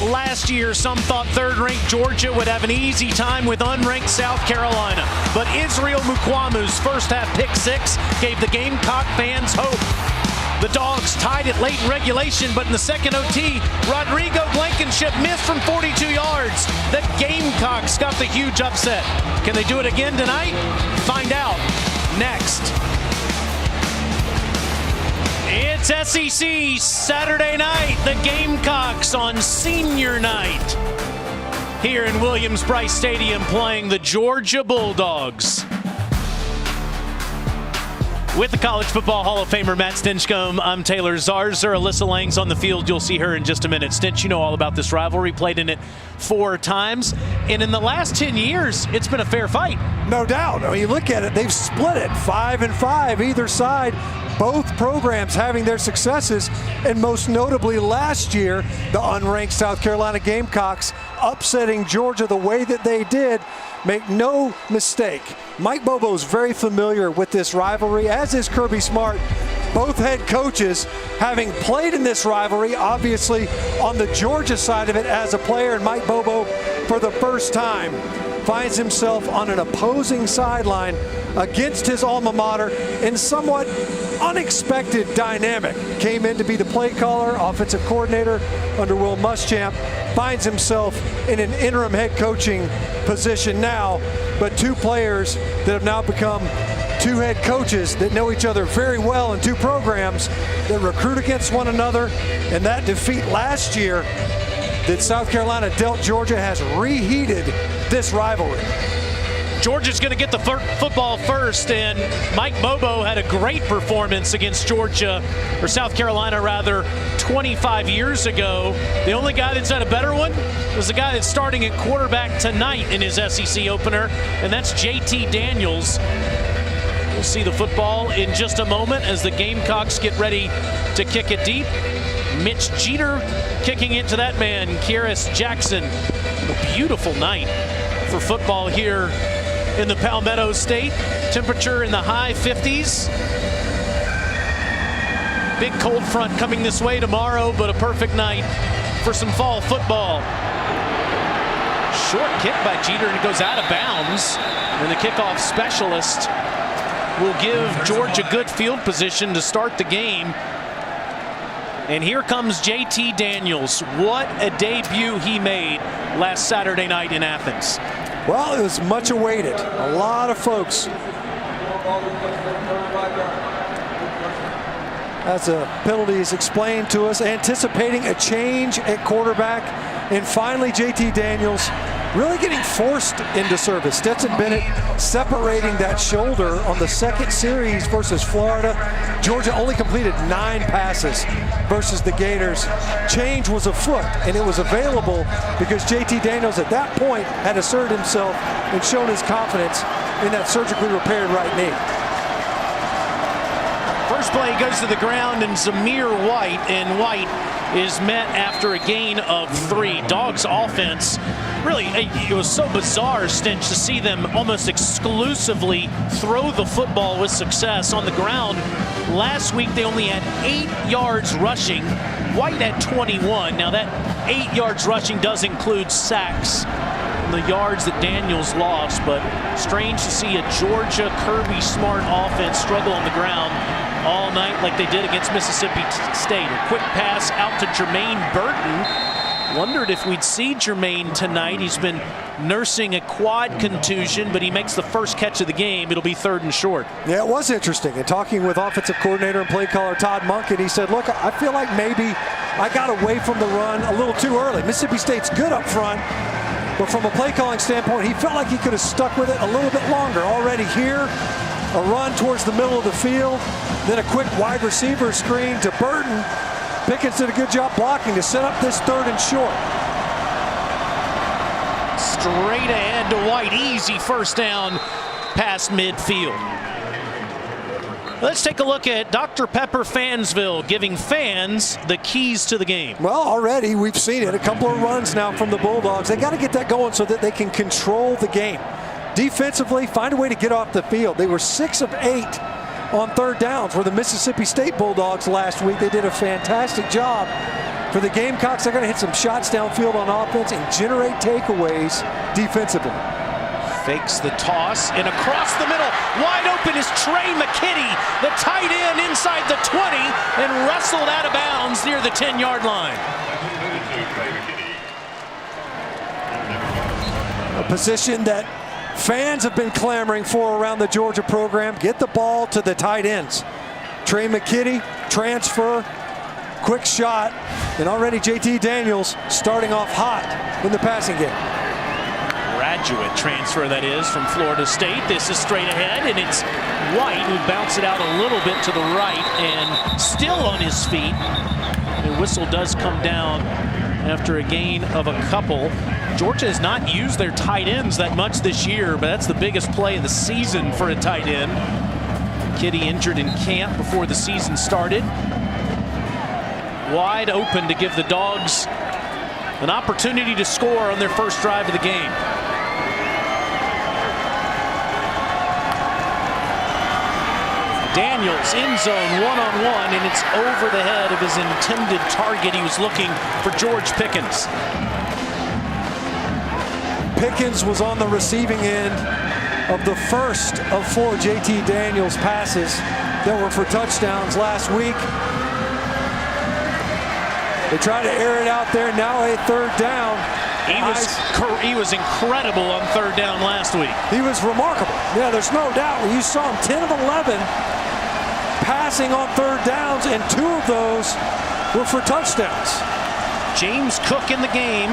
Last year, some thought third-ranked Georgia would have an easy time with unranked South Carolina. But Israel Mukwamu's first-half pick six gave the Gamecock fans hope. The Dogs tied it late in regulation, but in the second OT, Rodrigo Blankenship missed from 42 yards. The Gamecocks got the huge upset. Can they do it again tonight? Find out next. It's SEC Saturday night. The Gamecocks on senior night here in Williams-Brice Stadium playing the Georgia Bulldogs. With the College Football Hall of Famer Matt Stinchcomb, I'm Taylor Zarzer. Alyssa Lang's on the field. You'll see her in just a minute. Stinch, you know all about this rivalry. Played in it 4 times. And in the last 10 years, it's been a fair fight. No doubt. I mean, you look at it, they've split it 5-5 either side. Both programs having their successes, and most notably last year, the unranked South Carolina Gamecocks upsetting Georgia the way that they did. Make no mistake, Mike Bobo is very familiar with this rivalry, as is Kirby Smart. Both head coaches having played in this rivalry, obviously on the Georgia side of it as a player, and Mike Bobo for the first time finds himself on an opposing sideline against his alma mater in somewhat unexpected dynamic. Came in to be the play caller, offensive coordinator under Will Muschamp, finds himself in an interim head coaching position now, but 2 players that have now become 2 head coaches that know each other very well in 2 programs that recruit against one another, and that defeat last year that South Carolina dealt Georgia has reheated this rivalry. Georgia's going to get the football first, and Mike Bobo had a great performance against Georgia, or South Carolina rather, 25 years ago. The only guy that's had a better one was the guy that's starting at quarterback tonight in his SEC opener, and that's JT Daniels. We'll see the football in just a moment as the Gamecocks get ready to kick it deep. Mitch Jeter kicking it to that man, Kieris Jackson. A beautiful night for football here in the Palmetto State. Temperature in the high 50s. Big cold front coming this way tomorrow, but a perfect night for some fall football. Short kick by Jeter, and it goes out of bounds. And the kickoff specialist will give Georgia good field position to start the game. And here comes JT Daniels. What a debut he made last Saturday night in Athens. Well, it was much awaited. A lot of folks, as a penalty is explained to us, anticipating a change at quarterback. And finally, JT Daniels really getting forced into service. Stetson Bennett separating that shoulder on the second series versus Florida. Georgia only completed 9 passes versus the Gators. Change was afoot, and it was available because JT Daniels at that point had asserted himself and shown his confidence in that surgically repaired right knee. First play goes to the ground, and Zamir White, and White is met after a gain of 3. Dogs offense, really, it was so bizarre, Stinch, to see them almost exclusively throw the football with success on the ground. Last week they only had 8 yards rushing. White had 21. Now that 8 yards rushing does include sacks, the yards that Daniels lost, but strange to see a Georgia Kirby Smart offense struggle on the ground all night like they did against Mississippi State. A quick pass out to Jermaine Burton. Wondered if we'd see Jermaine tonight. He's been nursing a quad contusion, but he makes the first catch of the game. It'll be 3rd and short. Yeah, it was interesting. And talking with offensive coordinator and play caller Todd Monken, he said, look, I feel like maybe I got away from the run a little too early. Mississippi State's good up front, but from a play calling standpoint, he felt like he could have stuck with it a little bit longer. Already here, a run towards the middle of the field, then a quick wide receiver screen to Burton. Pickens did a good job blocking to set up this 3rd and short. Straight ahead to White, easy first down past midfield. Let's take a look at Dr. Pepper Fansville giving fans the keys to the game. Well, already we've seen it. A couple of runs now from the Bulldogs. They got to get that going so that they can control the game. Defensively, find a way to get off the field. They were 6 of 8 on 3rd downs for the Mississippi State Bulldogs last week. They did a fantastic job For the Gamecocks, they're going to hit some shots downfield on offense and generate takeaways defensively. Fakes the toss and across the middle. Wide open is Trey McKitty, the tight end inside the 20 and wrestled out of bounds near the 10-yard line. A position that fans have been clamoring for around the Georgia program. Get the ball to the tight ends. Trey McKitty, transfer, quick shot, and already JT Daniels starting off hot in the passing game. Graduate transfer, that is, from Florida State. This is straight ahead, and it's White who bounced it out a little bit to the right and still on his feet. The whistle does come down after a gain of a couple. Georgia has not used their tight ends that much this year, but that's the biggest play of the season for a tight end. Kitty injured in camp before the season started. Wide open to give the Dogs an opportunity to score on their first drive of the game. Daniels in zone one-on-one, and it's over the head of his intended target. He was looking for George Pickens. Pickens was on the receiving end of the first of 4 JT Daniels passes that were for touchdowns last week. They tried to air it out there, now a third down. He was incredible on third down last week. He was remarkable. Yeah, there's no doubt. When you saw him 10 of 11 passing on third downs, and 2 of those were for touchdowns. James Cook in the game.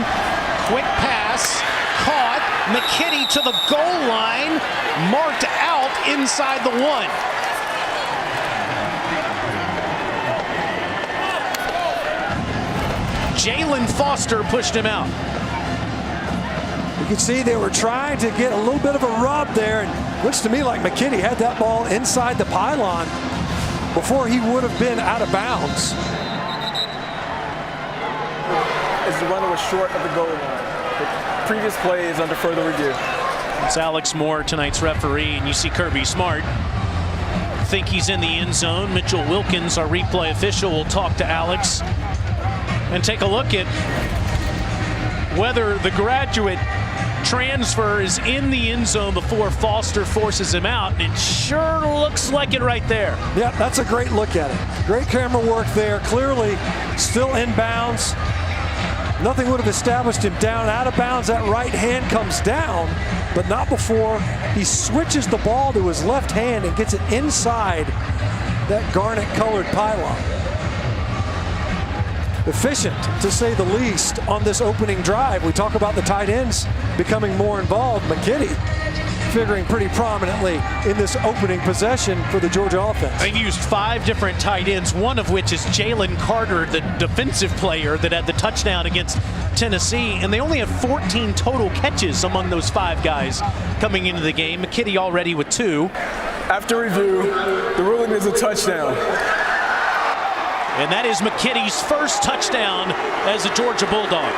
Quick pass. Caught. McKitty to the goal line. Marked out inside the 1. Jalen Foster pushed him out. You can see they were trying to get a little bit of a rub there, and looks to me like McKitty had that ball inside the pylon before he would have been out of bounds. As the runner was short of the goal line. The previous play is under further review. It's Alex Moore, tonight's referee, and you see Kirby Smart. Think he's in the end zone. Mitchell Wilkins, our replay official, will talk to Alex and take a look at whether the graduate transfer is in the end zone before Foster forces him out. And it sure looks like it right there. Yeah, that's a great look at it. Great camera work there. Clearly still in bounds. Nothing would have established him down. Out of bounds, that right hand comes down, but not before he switches the ball to his left hand and gets it inside that garnet-colored pylon. Efficient, to say the least, on this opening drive. We talk about the tight ends becoming more involved. McKitty figuring pretty prominently in this opening possession for the Georgia offense. They've used 5 different tight ends, one of which is Jalen Carter, the defensive player that had the touchdown against Tennessee, and they only have 14 total catches among those 5 guys coming into the game. McKitty already with 2. After review, the ruling is a touchdown. And that is McKitty's first touchdown as a Georgia Bulldog.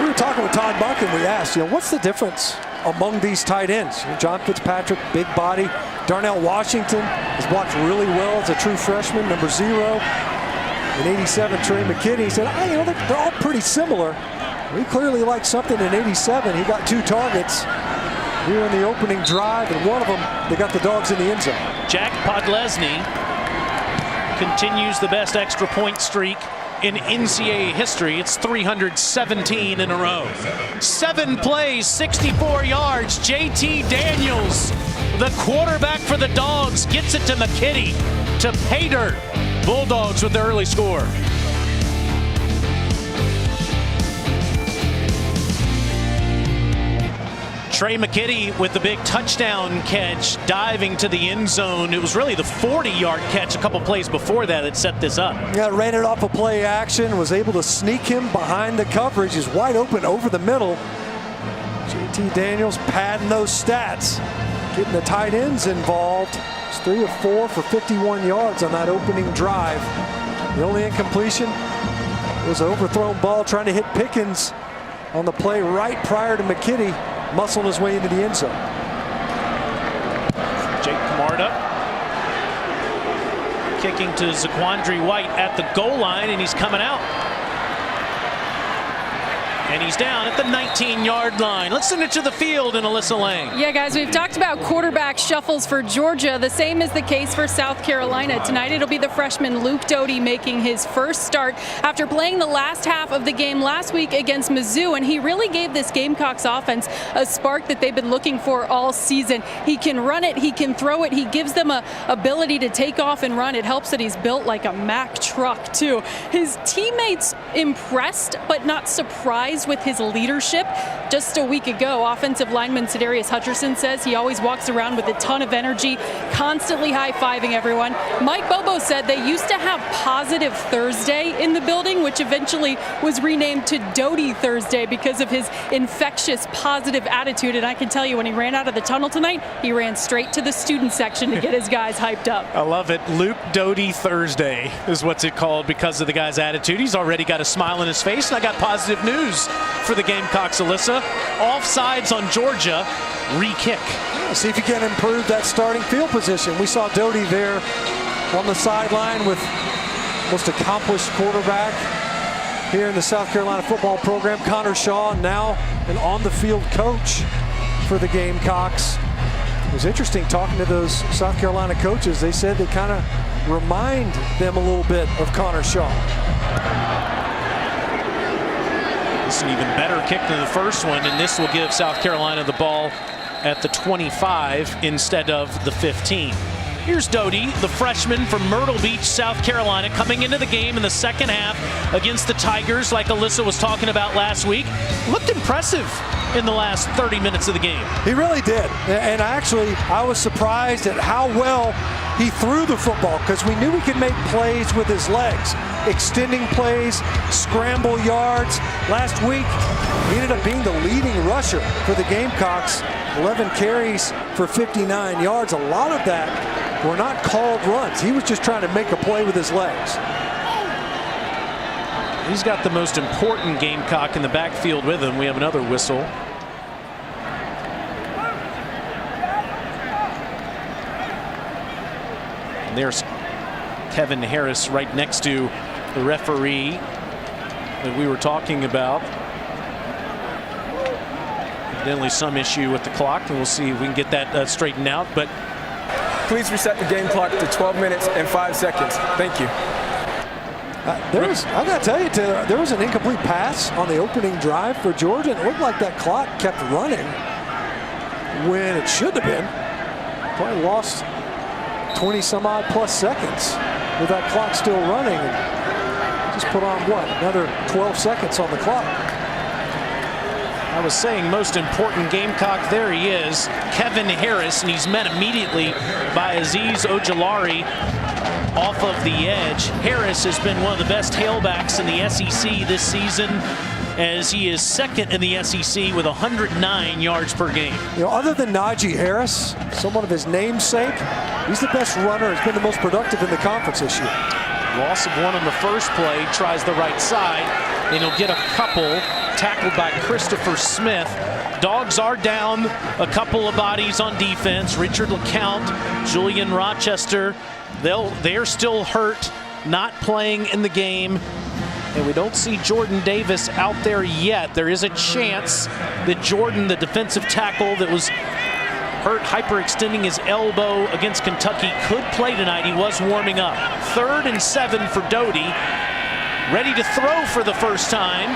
We were talking with Todd Buck and we asked, what's the difference among these tight ends? John Fitzpatrick, big body. Darnell Washington has blocked really well as a true freshman, number 0. In 87, Trey McKitty said, they're all pretty similar. We clearly like something in 87. He got 2 targets here in the opening drive, and one of them, they got the Dogs in the end zone. Jack Podlesny continues the best extra point streak in NCAA history. It's 317 in a row. 7 plays, 64 yards. JT Daniels, the quarterback for the Dogs, gets it to McKitty, to pay dirt. Bulldogs with the early score. Trey McKitty with the big touchdown catch, diving to the end zone. It was really the 40-yard catch a couple plays before that set this up. Yeah, ran it off a play action, was able to sneak him behind the coverage. He's wide open over the middle. JT Daniels padding those stats, getting the tight ends involved. It's 3 of 4 for 51 yards on that opening drive. The only incompletion was an overthrown ball trying to hit Pickens on the play right prior to McKitty muscling his way into the end zone. Jake Camarda Kicking to Zaquandre White at the goal line, and he's coming out. And he's down at the 19-yard line. Let's send it to the field in Alyssa Lang. Yeah, guys, we've talked about quarterback shuffles for Georgia. The same is the case for South Carolina. Tonight it'll be the freshman Luke Doty making his first start after playing the last half of the game last week against Mizzou, and he really gave this Gamecocks offense a spark that they've been looking for all season. He can run it, he can throw it, he gives them a ability to take off and run. It helps that he's built like a Mack truck, too. His teammates impressed but not surprised with his leadership. Just a week ago, offensive lineman Cedarius Hutcherson says he always walks around with a ton of energy, constantly high-fiving everyone. Mike Bobo said they used to have Positive Thursday in the building, which eventually was renamed to Doty Thursday because of his infectious positive attitude. And I can tell you, when he ran out of the tunnel tonight, he ran straight to the student section to get his guys hyped up. I love it. Luke Doty Thursday is what's it called because of the guy's attitude. He's already got a smile on his face, and I got positive news for the Gamecocks, Alyssa. Offsides on Georgia, re-kick. Yeah, see if you can improve that starting field position. We saw Doty there on the sideline with most accomplished quarterback here in the South Carolina football program, Connor Shaw, now an on-the-field coach for the Gamecocks. It was interesting talking to those South Carolina coaches. They said they kind of remind them a little bit of Connor Shaw. It's an even better kick than the first one, and this will give South Carolina the ball at the 25 instead of the 15. Here's Doty, the freshman from Myrtle Beach, South Carolina, coming into the game in the second half against the Tigers, like Alyssa was talking about last week. Looked impressive in the last 30 minutes of the game. He really did. And I was surprised at how well he threw the football, because we knew he could make plays with his legs. Extending plays, scramble yards. Last week, he ended up being the leading rusher for the Gamecocks. 11 carries for 59 yards. A lot of that were not called runs. He was just trying to make a play with his legs. He's got the most important Gamecock in the backfield with him. We have another whistle. And there's Kevin Harris right next to the referee that we were talking about. Evidently some issue with the clock, and we'll see if we can get that straightened out. But please reset the game clock to 12 minutes and 5 seconds. Thank you. I got to tell you, Taylor, there was an incomplete pass on the opening drive for Georgia, and it looked like that clock kept running when it should have been. Probably lost 20 some odd plus seconds with that clock still running, and just put on what, another 12 seconds on the clock. I was saying most important Gamecock. There he is, Kevin Harris, and he's met immediately by Azeez Ojulari off of the edge. Harris has been one of the best tailbacks in the SEC this season, as he is second in the SEC with 109 yards per game. You know, other than Najee Harris, somewhat of his namesake, he's the best runner, has been the most productive in the conference this year. Loss of one on the first play, tries the right side, and he'll get a couple, tackled by Christopher Smith. Dogs are down a couple of bodies on defense. Richard LeCount, Julian Rochester, they're still hurt, not playing in the game. And we don't see Jordan Davis out there yet. There is a chance that Jordan, the defensive tackle that was hurt hyperextending his elbow against Kentucky, could play tonight. He was warming up. 3rd and 7 for Doty. Ready to throw for the first time.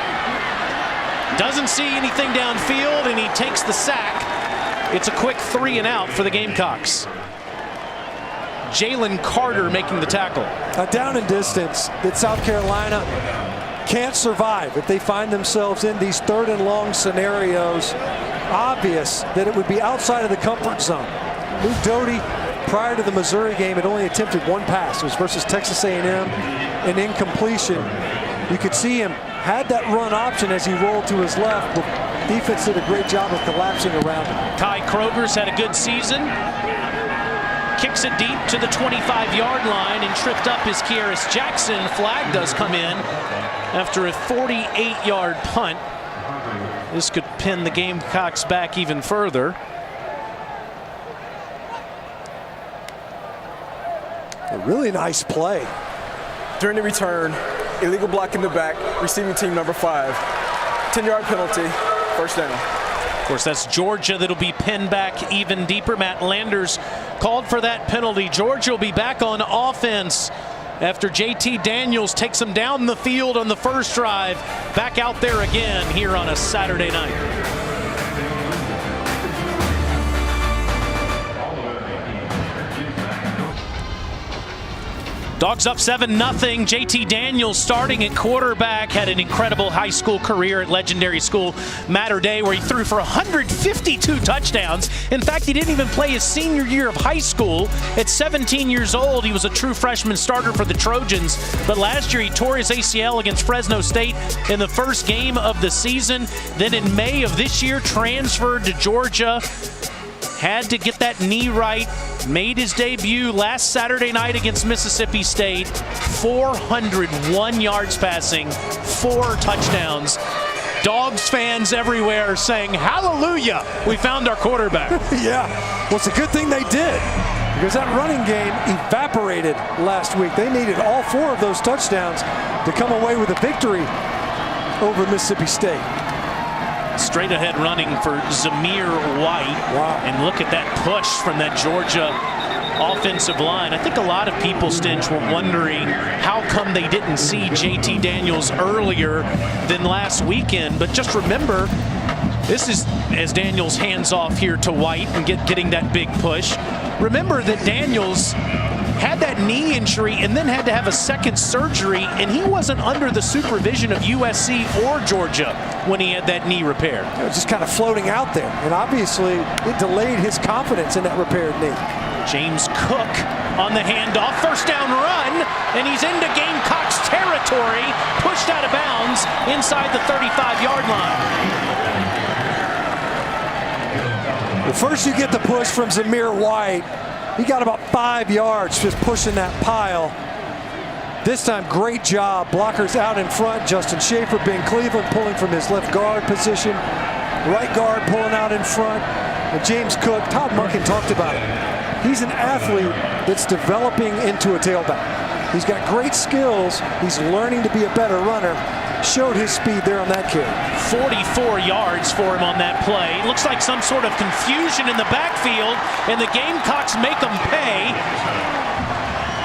Doesn't see anything downfield, and he takes the sack. It's a quick 3 and out for the Gamecocks. Jalen Carter making the tackle. A down and distance that South Carolina can't survive if they find themselves in these 3rd and long scenarios. Obvious that it would be outside of the comfort zone. Luke Doty, prior to the Missouri game, had only attempted one pass. It was versus Texas A&M, an incompletion. You could see him had that run option as he rolled to his left, but defense did a great job of collapsing around him. Kai Kroger's had a good season. Kicks it deep to the 25-yard line, and tripped up is Kieris Jackson. Flag does come in after a 48-yard punt. This could pin the Gamecocks back even further. A really nice play. During the return, illegal block in the back, receiving team number 5. 10-yard penalty, first down. Of course, that's Georgia that'll be pinned back even deeper. Matt Landers called for that penalty. Georgia will be back on offense after JT Daniels takes them down the field on the first drive. Back out there again here on a Saturday night. Dogs up 7-0. JT Daniels starting at quarterback, had an incredible high school career at legendary school Mater Dei, where he threw for 152 touchdowns. In fact, he didn't even play his senior year of high school. At 17 years old, he was a true freshman starter for the Trojans. But last year, he tore his ACL against Fresno State in the first game of the season. Then in May of this year, transferred to Georgia. Had to get that knee right. Made his debut last Saturday night against Mississippi State. 401 yards passing, 4 touchdowns. Dogs fans everywhere saying, hallelujah, we found our quarterback. Yeah, well, it's a good thing they did, because that running game evaporated last week. They needed all 4 of those touchdowns to come away with a victory over Mississippi State. Straight ahead running for Zamir White. Wow. And look at that push from that Georgia offensive line. I think a lot of people, Stinch, were wondering how come they didn't see JT Daniels earlier than last weekend. But just remember, this is as Daniels hands off here to White and getting that big push. Remember that Daniels had that knee injury and then had to have a second surgery, and he wasn't under the supervision of USC or Georgia when he had that knee repaired. It was just kind of floating out there, and obviously it delayed his confidence in that repaired knee. James Cook on the handoff, first down run, and he's into Gamecocks territory, pushed out of bounds inside the 35-yard line. Well, first you get the push from Zamir White. He got about 5 yards just pushing that pile. This time, great job. Blockers out in front. Justin Schaefer, Ben Cleveland pulling from his left guard position. Right guard pulling out in front. And James Cook, Todd Monken talked about it. He's an athlete that's developing into a tailback. He's got great skills. He's learning to be a better runner. Showed his speed there on that carry. 44 yards for him on that play. Looks like some sort of confusion in the backfield, and the Gamecocks make them pay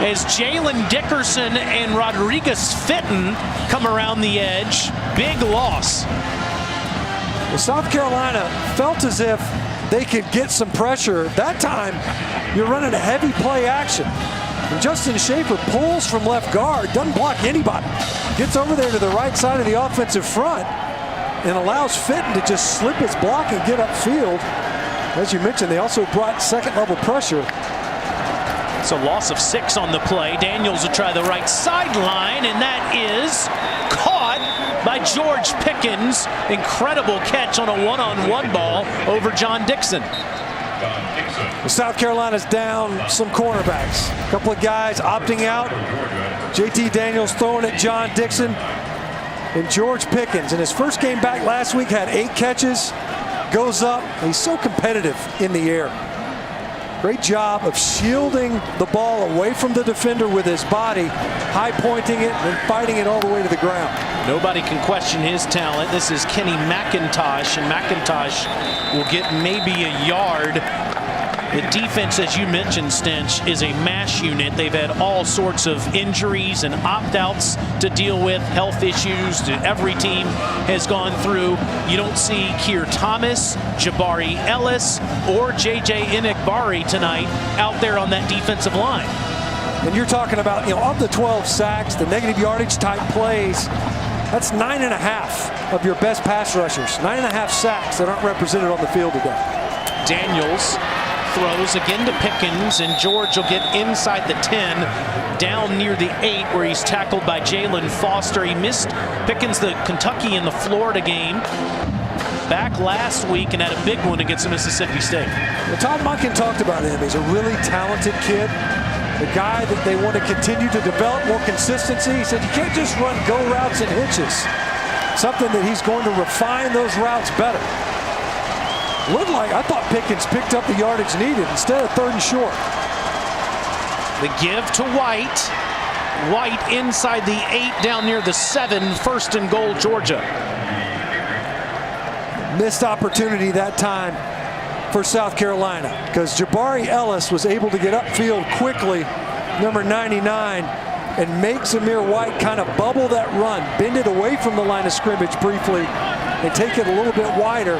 as Jalen Dickerson and Rodriguez Fitton come around the edge. Big loss. Well, South Carolina felt as if they could get some pressure. That time, you're running a heavy play action. And Justin Schaefer pulls from left guard, doesn't block anybody. Gets over there to the right side of the offensive front and allows Fitton to just slip his block and get upfield. As you mentioned, they also brought second-level pressure. It's a loss of 6 on the play. Daniels will try the right sideline, and that is caught by George Pickens. Incredible catch on a one-on-one ball over John Dixon. South Carolina's down some cornerbacks. A couple of guys opting out. JT Daniels throwing at John Dixon. And George Pickens, in his first game back last week, had 8 catches. Goes up. He's so competitive in the air. Great job of shielding the ball away from the defender with his body, high pointing it and fighting it all the way to the ground. Nobody can question his talent. This is Kenny McIntosh, and McIntosh will get maybe a yard. The defense, as you mentioned, Stench, is a mash unit. They've had all sorts of injuries and opt-outs to deal with, health issues that every team has gone through. You don't see Keir Thomas, Jabari Ellis, or J.J. Enikbari tonight out there on that defensive line. And you're talking about, of the 12 sacks, the negative yardage type plays, that's 9.5 of your best pass rushers. 9.5 sacks that aren't represented on the field today. Daniels throws again to Pickens, and George will get inside the 10, down near the 8, where he's tackled by Jalen Foster. He missed Pickens the Kentucky and the Florida game back last week and had a big one against Mississippi State. Well, Todd Monken talked about him. He's a really talented kid, a guy that they want to continue to develop more consistency. He said you can't just run go routes and hitches. Something that he's going to refine those routes better. Looked like, I thought Pickens picked up the yardage needed instead of 3rd and short. The give to White. White inside the 8, down near the 7, 1st and goal, Georgia. Missed opportunity that time for South Carolina because Jabari Ellis was able to get upfield quickly, number 99, and make Zamir White kind of bubble that run, bend it away from the line of scrimmage briefly, and take it a little bit wider.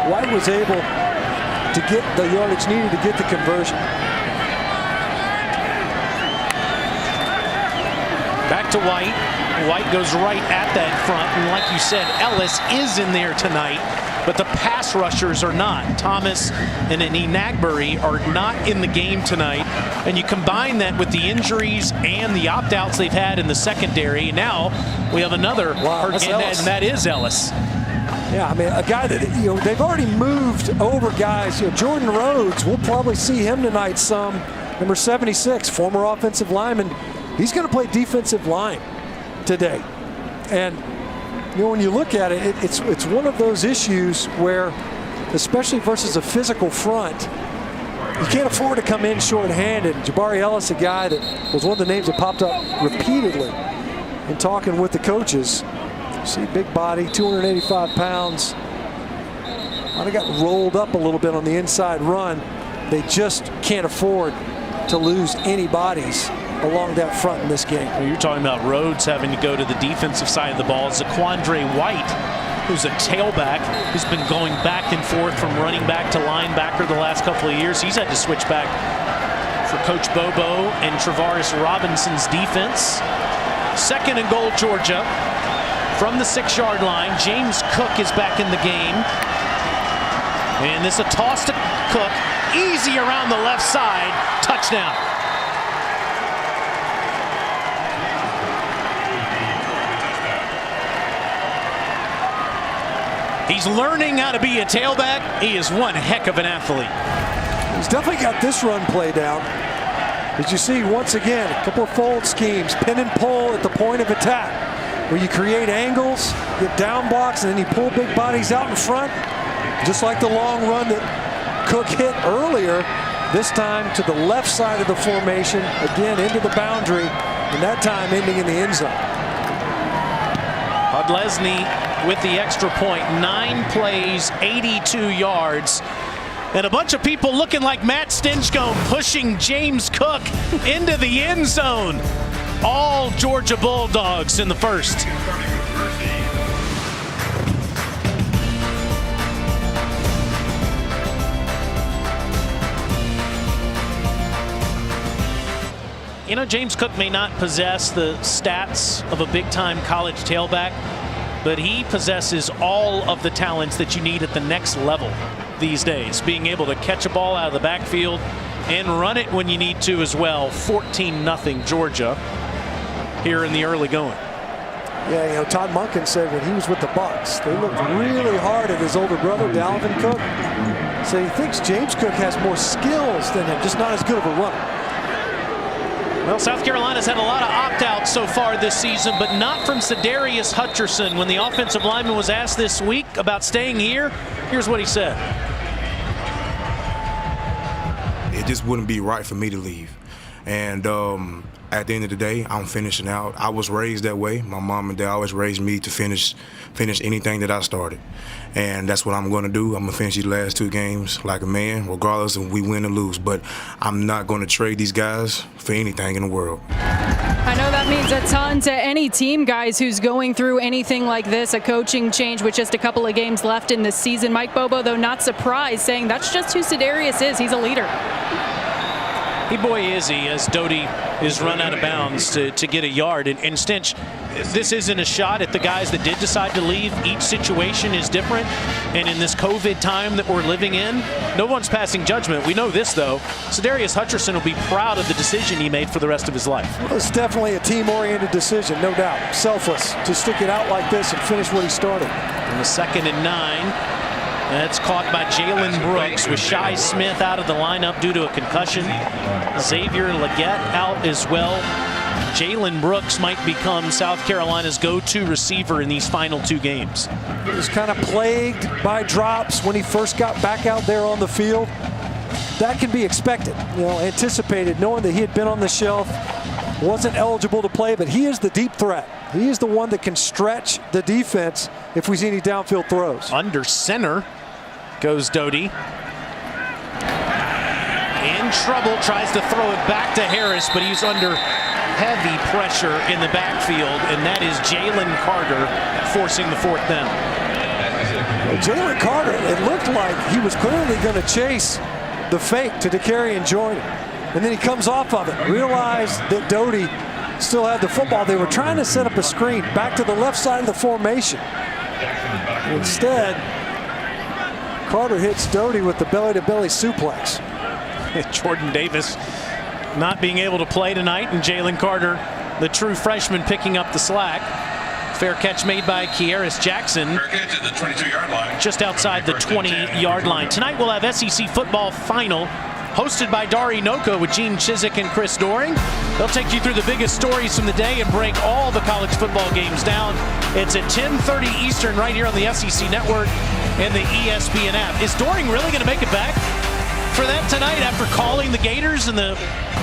White was able to get the yardage needed to get the conversion. Back to White. White goes right at that front, and like you said, Ellis is in there tonight, but the pass rushers are not. Thomas and Enagbury are not in the game tonight, and you combine that with the injuries and the opt-outs they've had in the secondary. Now we have another, and that is Ellis. Yeah, I mean, a guy that, they've already moved over guys. Jordan Rhodes, we'll probably see him tonight some. Number 76, former offensive lineman. He's going to play defensive line today. And, when you look at it, it's one of those issues where, especially versus a physical front, you can't afford to come in short-handed. Jabari Ellis, a guy that was one of the names that popped up repeatedly in talking with the coaches. See, big body, 285 pounds. Might have got rolled up a little bit on the inside run. They just can't afford to lose any bodies along that front in this game. Well, you're talking about Rhodes having to go to the defensive side of the ball. Zaquandre White, who's a tailback, who's been going back and forth from running back to linebacker the last couple of years. He's had to switch back for Coach Bobo and Travaris Robinson's defense. 2nd and goal, Georgia. From the 6-yard line, James Cook is back in the game. And this is a toss to Cook. Easy around the left side. Touchdown. He's learning how to be a tailback. He is one heck of an athlete. He's definitely got this run play down. As you see, once again, a couple of fold schemes, pin and pull at the point of attack, where you create angles, get down blocks, and then you pull big bodies out in front, just like the long run that Cook hit earlier, this time to the left side of the formation, again into the boundary, and that time ending in the end zone. Podlesny with the extra point, 9 plays, 82 yards. And a bunch of people looking like Matt Stinchcomb pushing James Cook into the end zone. All Georgia Bulldogs in the first. James Cook may not possess the stats of a big-time college tailback, but he possesses all of the talents that you need at the next level these days. Being able to catch a ball out of the backfield and run it when you need to as well. 14-0 Georgia here in the early going. Yeah, Todd Monken said when he was with the Bucs, they looked really hard at his older brother, Dalvin Cook. So he thinks James Cook has more skills than him, just not as good of a runner. Well, South Carolina's had a lot of opt-outs so far this season, but not from Sedarius Hutcherson. When the offensive lineman was asked this week about staying here, here's what he said. It just wouldn't be right for me to leave. And at the end of the day, I'm finishing out. I was raised that way. My mom and dad always raised me to finish anything that I started. And that's what I'm going to do. I'm going to finish these last 2 games like a man, regardless if we win or lose. But I'm not going to trade these guys for anything in the world. I know that means a ton to any team, guys, who's going through anything like this, a coaching change with just a couple of games left in this season. Mike Bobo, though, not surprised, saying that's just who Sedarius is. He's a leader. Hey, boy, is he, as Doty is run out of bounds to get a yard. And Stinch, this isn't a shot at the guys that did decide to leave. Each situation is different. And in this COVID time that we're living in, no one's passing judgment. We know this, though. Sedarius Hutcherson will be proud of the decision he made for the rest of his life. Well, it's definitely a team-oriented decision, no doubt. Selfless to stick it out like this and finish what he started. On the 2nd and 9. That's caught by Jalen Brooks with Shi Smith out of the lineup due to a concussion. Xavier Legette out as well. Jalen Brooks might become South Carolina's go-to receiver in these final 2 games. He was kind of plagued by drops when he first got back out there on the field. that can be expected, anticipated, knowing that he had been on the shelf, wasn't eligible to play, but he is the deep threat. He is the one that can stretch the defense if we see any downfield throws. Under center goes Doty. In trouble, tries to throw it back to Harris, but he's under heavy pressure in the backfield, and that is Jalen Carter forcing the 4th down. Jalen Carter, it looked like he was clearly going to chase the fake to DeCarry and Jordan. And then he comes off of it, realized that Doty still had the football. They were trying to set up a screen back to the left side of the formation. Instead, Carter hits Doty with the belly-to-belly suplex. Jordan Davis not being able to play tonight, and Jalen Carter, the true freshman, picking up the slack. Fair catch made by Kearis Jackson. Fair catch at the 22-yard line. Just outside the 20-yard line. Tonight we'll have SEC football final, hosted by Dari Noko with Gene Chizik and Chris Doring. They'll take you through the biggest stories from the day and break all the college football games down. It's at 10:30 Eastern right here on the SEC Network and the ESPN app. Is Doring really going to make it back for that tonight after calling the Gators and the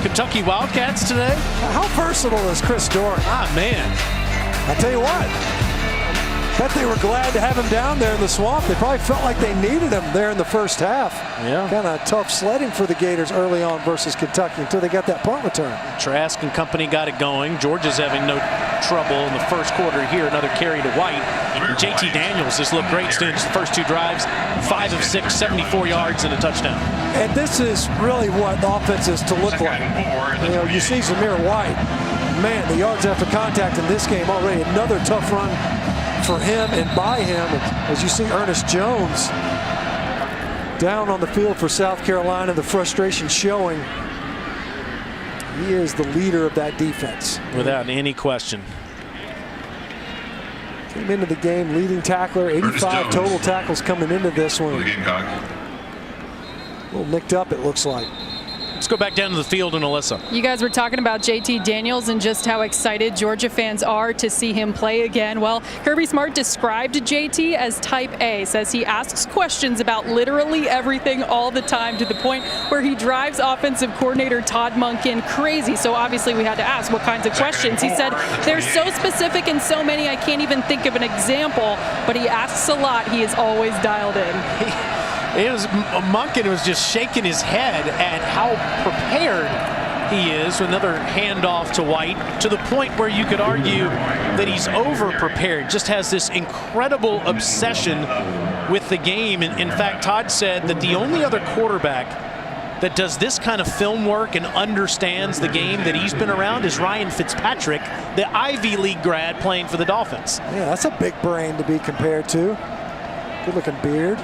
Kentucky Wildcats today? How versatile is Chris Doring? Man. I'll tell you what, bet they were glad to have him down there in the swamp. They probably felt like they needed him there in the first half. Yeah. Kind of tough sledding for the Gators early on versus Kentucky until they got that punt return. Trask and company got it going. Georgia's having no trouble in the first quarter here. Another carry to White. And JT Daniels has looked great since the first 2 drives. 5 of 6, 74 yards and a touchdown. And this is really what the offense is to look like. You see Zamir White. Man, the yards after contact in this game already. Another tough run for him and by him. As you see Ernest Jones down on the field for South Carolina, the frustration showing. He is the leader of that defense. Without any question. Came into the game leading tackler, 85 total tackles coming into this one. A little nicked up, it looks like. Let's go back down to the field and Alyssa. You guys were talking about JT Daniels and just how excited Georgia fans are to see him play again. Well, Kirby Smart described JT as type A, says he asks questions about literally everything all the time to the point where he drives offensive coordinator Todd Monken crazy. So obviously we had to ask what kinds of questions. He said they're so specific and so many I can't even think of an example, but he asks a lot. He is always dialed in. Monken was just shaking his head at how prepared he is. Another handoff to White, to the point where you could argue that he's over-prepared. Just has this incredible obsession with the game. And in fact, Todd said that the only other quarterback that does this kind of film work and understands the game that he's been around is Ryan Fitzpatrick, the Ivy League grad playing for the Dolphins. Yeah, that's a big brain to be compared to. Good-looking beard.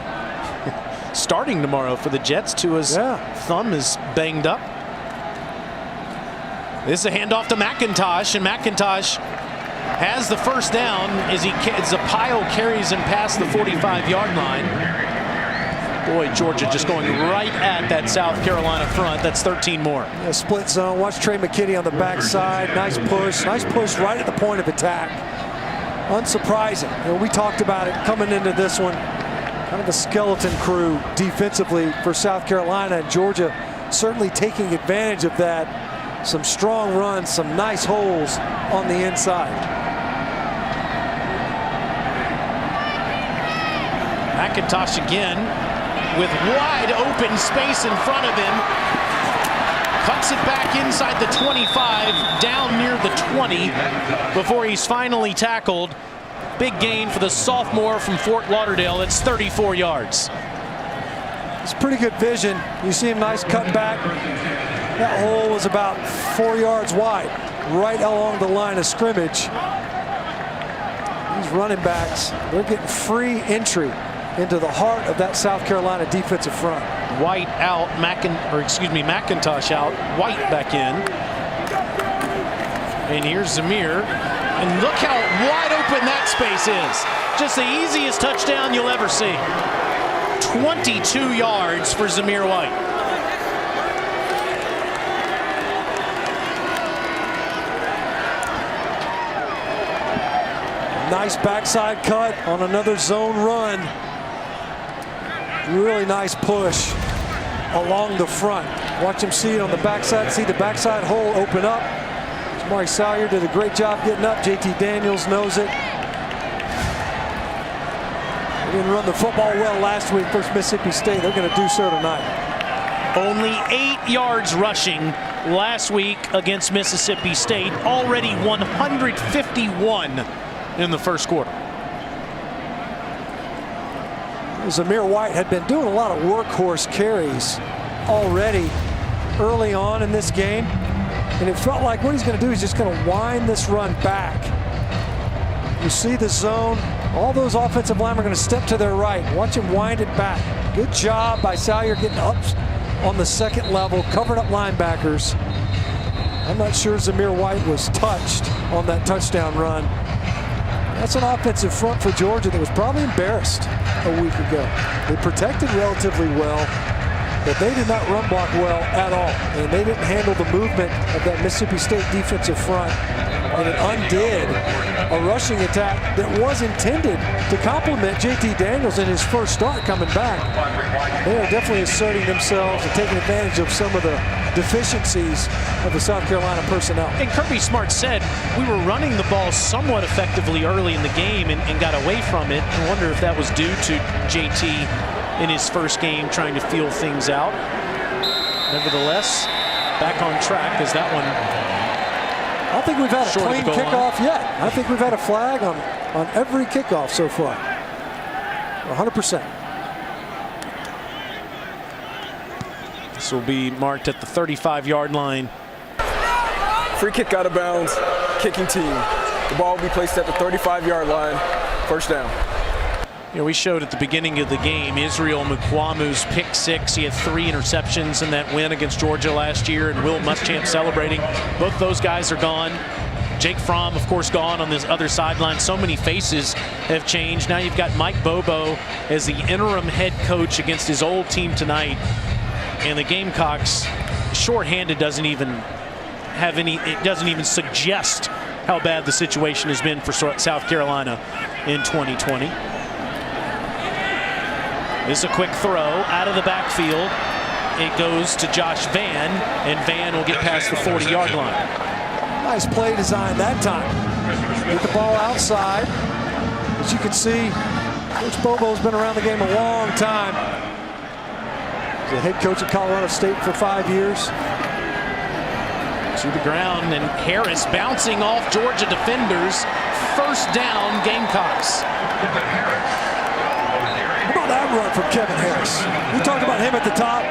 Starting tomorrow for the Jets. Tua's thumb is banged up. This is a handoff to McIntosh, and McIntosh has the first down as Zapile carries him past the 45-yard line. Boy, Georgia just going right at that South Carolina front. That's 13 more. A split zone. Watch Trey McKinney on the backside. Nice push. Nice push right at the point of attack. Unsurprising. We talked about it coming into this one. Kind of a skeleton crew defensively for South Carolina, and Georgia certainly taking advantage of that. Some strong runs, some nice holes on the inside. McIntosh again with wide open space in front of him. Cuts it back inside the 25, down near the 20 before he's finally tackled. Big gain for the sophomore from Fort Lauderdale. That's 34 yards. It's pretty good vision. You see him nice cut back. That hole was about 4 yards wide, right along the line of scrimmage. These running backs, they're getting free entry into the heart of that South Carolina defensive front. White out, McIntosh out, White back in. And here's Zamir. And look how wide open that space is. Just the easiest touchdown you'll ever see. 22 yards for Zamir White. Nice backside cut on another zone run. Really nice push. along the front. Watch him see it on the backside, see the backside hole open up. Jamari Salyer did a great job getting up. JT Daniels knows it. They didn't run the football well last week versus Mississippi State. They're going to do so tonight. Only 8 yards rushing last week against Mississippi State. Already 151 in the first quarter. Zamir White had been doing a lot of workhorse carries already early on in this game. And it felt like what he's going to do is just going to wind this run back. You see the zone. All those offensive linemen are going to step to their right. Watch him wind it back. Good job by Salyer getting up on the second level, covered up linebackers. I'm not sure Zamir White was touched on that touchdown run. That's an offensive front for Georgia that was probably embarrassed a week ago. They protected relatively well, but they did not run block well at all. And they didn't handle the movement of that Mississippi State defensive front. And it undid a rushing attack that was intended to complement JT Daniels in his first start coming back. They are definitely asserting themselves and taking advantage of some of the deficiencies of the South Carolina personnel. And Kirby Smart said we were running the ball somewhat effectively early in the game and got away from it. I wonder if that was due to JT in his first game trying to feel things out. Nevertheless, back on track as that one. I don't think we've had a clean kickoff yet. I think we've had a flag on every kickoff so far. 100%. This will be marked at the 35-yard line. Free kick out of bounds, kicking team. The ball will be placed at the 35-yard line, first down. You know, we showed at the beginning of the game Israel Mukwamu's pick six. He had 3 interceptions in that win against Georgia last year, and Will Muschamp celebrating. Both those guys are gone. Jake Fromm, of course, gone on this other sideline. So many faces have changed. Now you've got Mike Bobo as the interim head coach against his old team tonight. And the Gamecocks, shorthanded, doesn't even have any, it doesn't even suggest how bad the situation has been for South Carolina in 2020. This is a quick throw out of the backfield. It goes to Josh Vann, and Vann will get past the 40-yard line. Nice play design that time. Get the ball outside. As you can see, Coach Bobo's been around the game a long time. He's the head coach at Colorado State for 5 years. To the ground, and Harris bouncing off Georgia defenders. First down, Gamecocks. How about that run from Kevin Harris? We talked about him at the top.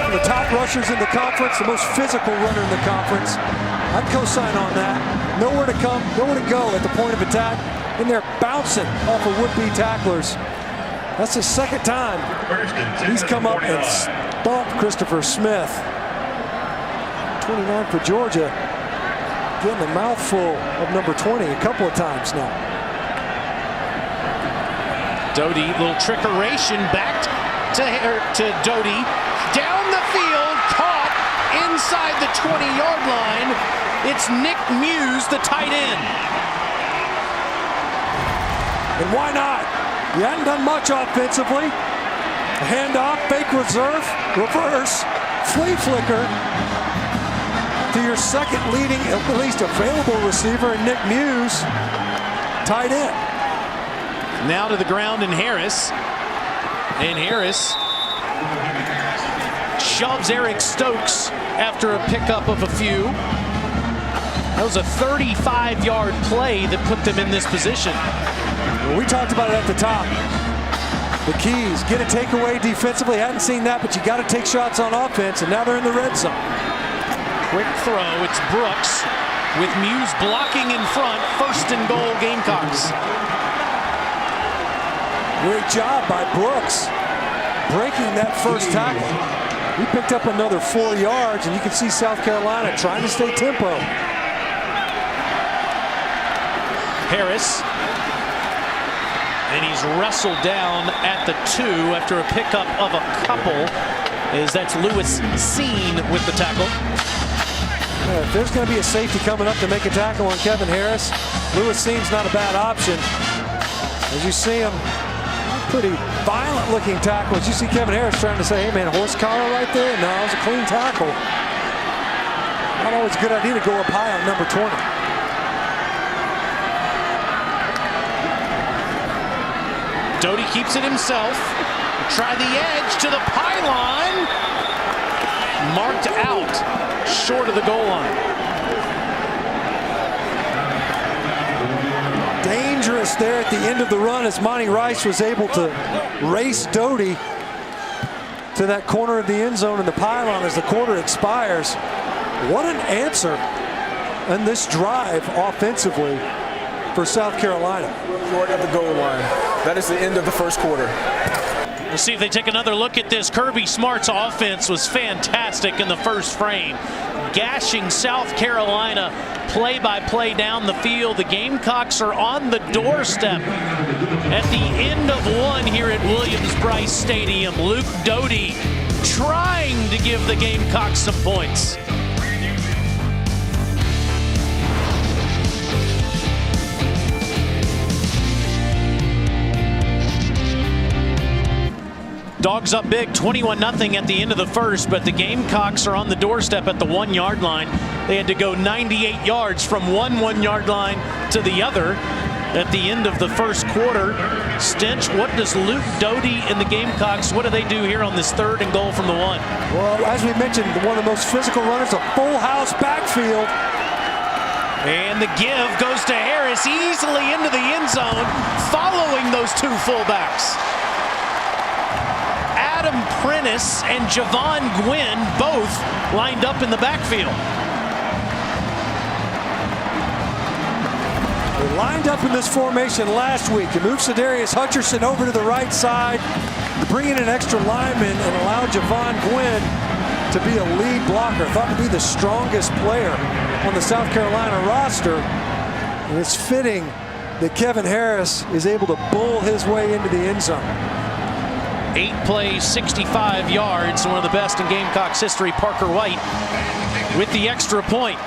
The top rushers in the conference, the most physical runner in the conference. I'd co-sign on that. Nowhere to come, nowhere to go at the point of attack. And they're bouncing off of would-be tacklers. That's the second time he's come up and stomped Christopher Smith. 29 for Georgia. Getting a mouthful of number 20 a couple of times now. Doty, little trickeration back to Doty. Down the field, caught inside the 20-yard line. It's Nick Muse, the tight end. And why not? You hadn't done much offensively. A handoff, fake reverse, flea flicker to your second leading, at least available receiver, and Nick Muse, tight end. Now to the ground in Harris. And Harris shoves Eric Stokes after a pickup of a few. That was a 35-yard play that put them in this position. Well, we talked about it at the top. The keys, get a takeaway defensively. Hadn't seen that, but you got to take shots on offense, and now they're in the red zone. Quick throw, it's Brooks with Muse blocking in front. First and goal, Gamecocks. Great job by Brooks breaking that first tackle. He picked up another 4 yards, and you can see South Carolina trying to stay tempo. Harris, and he's wrestled down at the 2 after a pickup of a couple, as that's Lewis Seen with the tackle. If there's going to be a safety coming up to make a tackle on Kevin Harris, Lewis Seen's not a bad option. As you see him pretty violent looking tackles. You see Kevin Harris trying to say, hey man, horse collar right there? No, it was a clean tackle. Not always a good idea to go up high on number 20. Doty keeps it himself. Try the edge to the pylon. Marked out short of the goal line. Dangerous there at the end of the run as Monty Rice was able to race Doty to that corner of the end zone in the pylon as the quarter expires. What an answer in this drive offensively for South Carolina. Short of the goal line. That is the end of the first quarter. We'll see if they take another look at this. Kirby Smart's offense was fantastic in the first frame, gashing South Carolina play-by-play down the field. The Gamecocks are on the doorstep at the end of one here at Williams-Brice Stadium. Luke Doty trying to give the Gamecocks some points. Dogs up big, 21-0 at the end of the first, but the Gamecocks are on the doorstep at the 1 yard line. They had to go 98 yards from one 1 yard line to the other at the end of the first quarter. Stench, what does Luke Doty and the Gamecocks, what do they do here on this 3rd and goal from the 1? Well, as we mentioned, one of the most physical runners, a full house backfield. And the give goes to Harris easily into the end zone, following those two fullbacks. Adam Prentice and Javon Gwynn both lined up in the backfield. They lined up in this formation last week and moved Sedarius Hutcherson over to the right side to bring in an extra lineman and allow Javon Gwynn to be a lead blocker. Thought to be the strongest player on the South Carolina roster. And it's fitting that Kevin Harris is able to bull his way into the end zone. 8 plays, 65 yards, one of the best in Gamecocks history. Parker White with the extra point.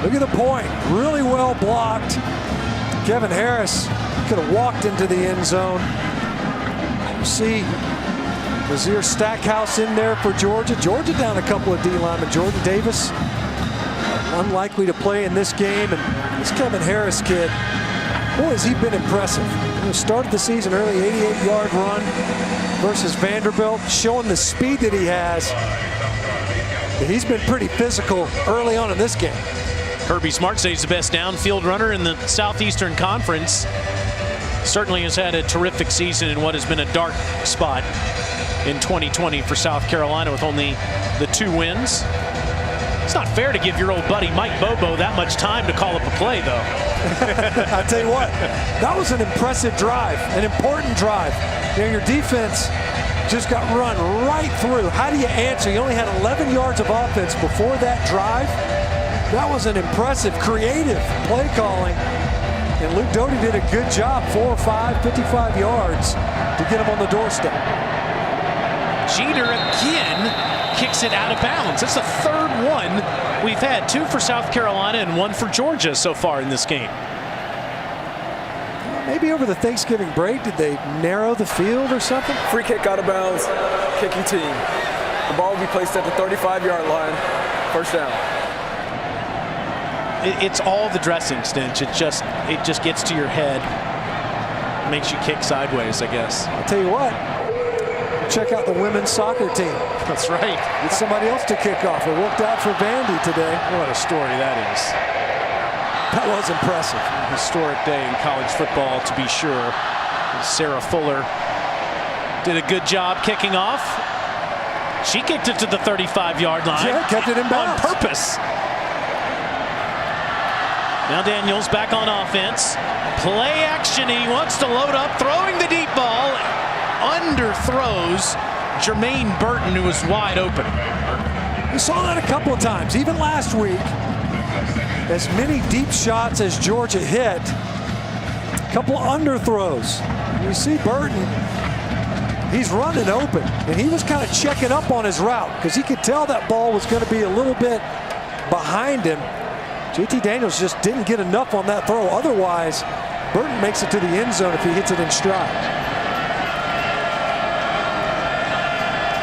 Look at the point, really well blocked. Kevin Harris could have walked into the end zone. You see Nazir Stackhouse in there for Georgia. Georgia down a couple of D linemen. Jordan Davis unlikely to play in this game, and this Kevin Harris kid, boy, has he been impressive. He started the season early, 88-yard run versus Vanderbilt, showing the speed that he has. And he's been pretty physical early on in this game. Kirby Smart says he's the best downfield runner in the Southeastern Conference. Certainly has had a terrific season in what has been a dark spot in 2020 for South Carolina with only the 2 wins. It's not fair to give your old buddy Mike Bobo that much time to call up a play, though. I tell you what, that was an impressive drive, an important drive. You know, your defense just got run right through. How do you answer? You only had 11 yards of offense before that drive. That was an impressive, creative play calling. And Luke Doty did a good job, 4 or 5, 55 yards to get him on the doorstep. Jeter again kicks it out of bounds. It's the 3rd one we've had. 2 for South Carolina and 1 for Georgia so far in this game. Maybe over the Thanksgiving break, did they narrow the field or something? Free kick out of bounds, kicking team. The ball will be placed at the 35-yard line, first down. It's all the dressing, Stench. It just gets to your head, makes you kick sideways, I guess. I'll tell you what, check out the women's soccer team. That's right. Get somebody else to kick off. It worked out for Vandy today. What a story that is. That was impressive. Historic day in college football, to be sure. Sarah Fuller did a good job kicking off. She kicked it to the 35-yard line. Yeah, kept it in bounds. On purpose. Now Daniels back on offense. Play action. He wants to load up, throwing the deep ball. Underthrows Jermaine Burton, who was wide open. We saw that a couple of times, even last week. As many deep shots as Georgia hit, a couple of underthrows. You see Burton, he's running open, and he was kind of checking up on his route because he could tell that ball was going to be a little bit behind him. JT Daniels just didn't get enough on that throw. Otherwise, Burton makes it to the end zone if he hits it in stride.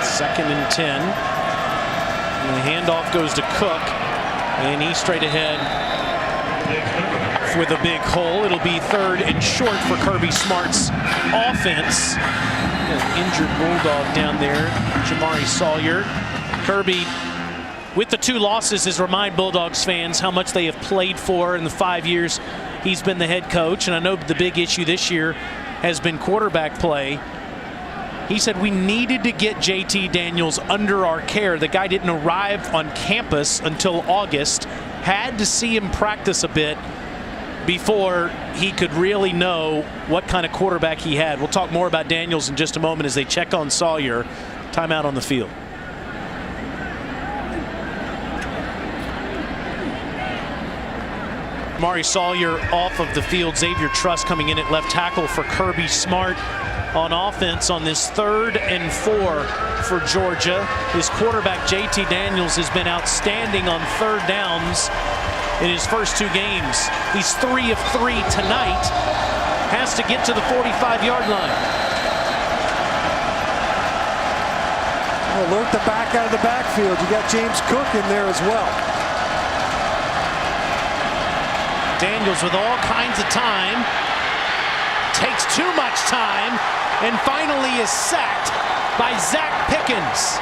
2nd and 10. And the handoff goes to Cook, and he's straight ahead with a big hole. It'll be 3rd and short for Kirby Smart's offense. An injured Bulldog down there, Jamari Sawyer. Kirby, with the 2 losses, has reminded Bulldogs fans how much they have played for in the 5 years he's been the head coach. And I know the big issue this year has been quarterback play. He said we needed to get JT Daniels under our care. The guy didn't arrive on campus until August. Had to see him practice a bit before he could really know what kind of quarterback he had. We'll talk more about Daniels in just a moment as they check on Sawyer. Timeout on the field. Mari Sawyer off of the field. Xavier Truss coming in at left tackle for Kirby Smart on offense on this 3rd and 4 for Georgia. His quarterback JT Daniels has been outstanding on 3rd downs in his first 2 games. He's 3 of 3 tonight. Has to get to the 45-yard line. Alert the back out of the backfield. You got James Cook in there as well. Daniels with all kinds of time. Takes too much time and finally is sacked by Zach Pickens.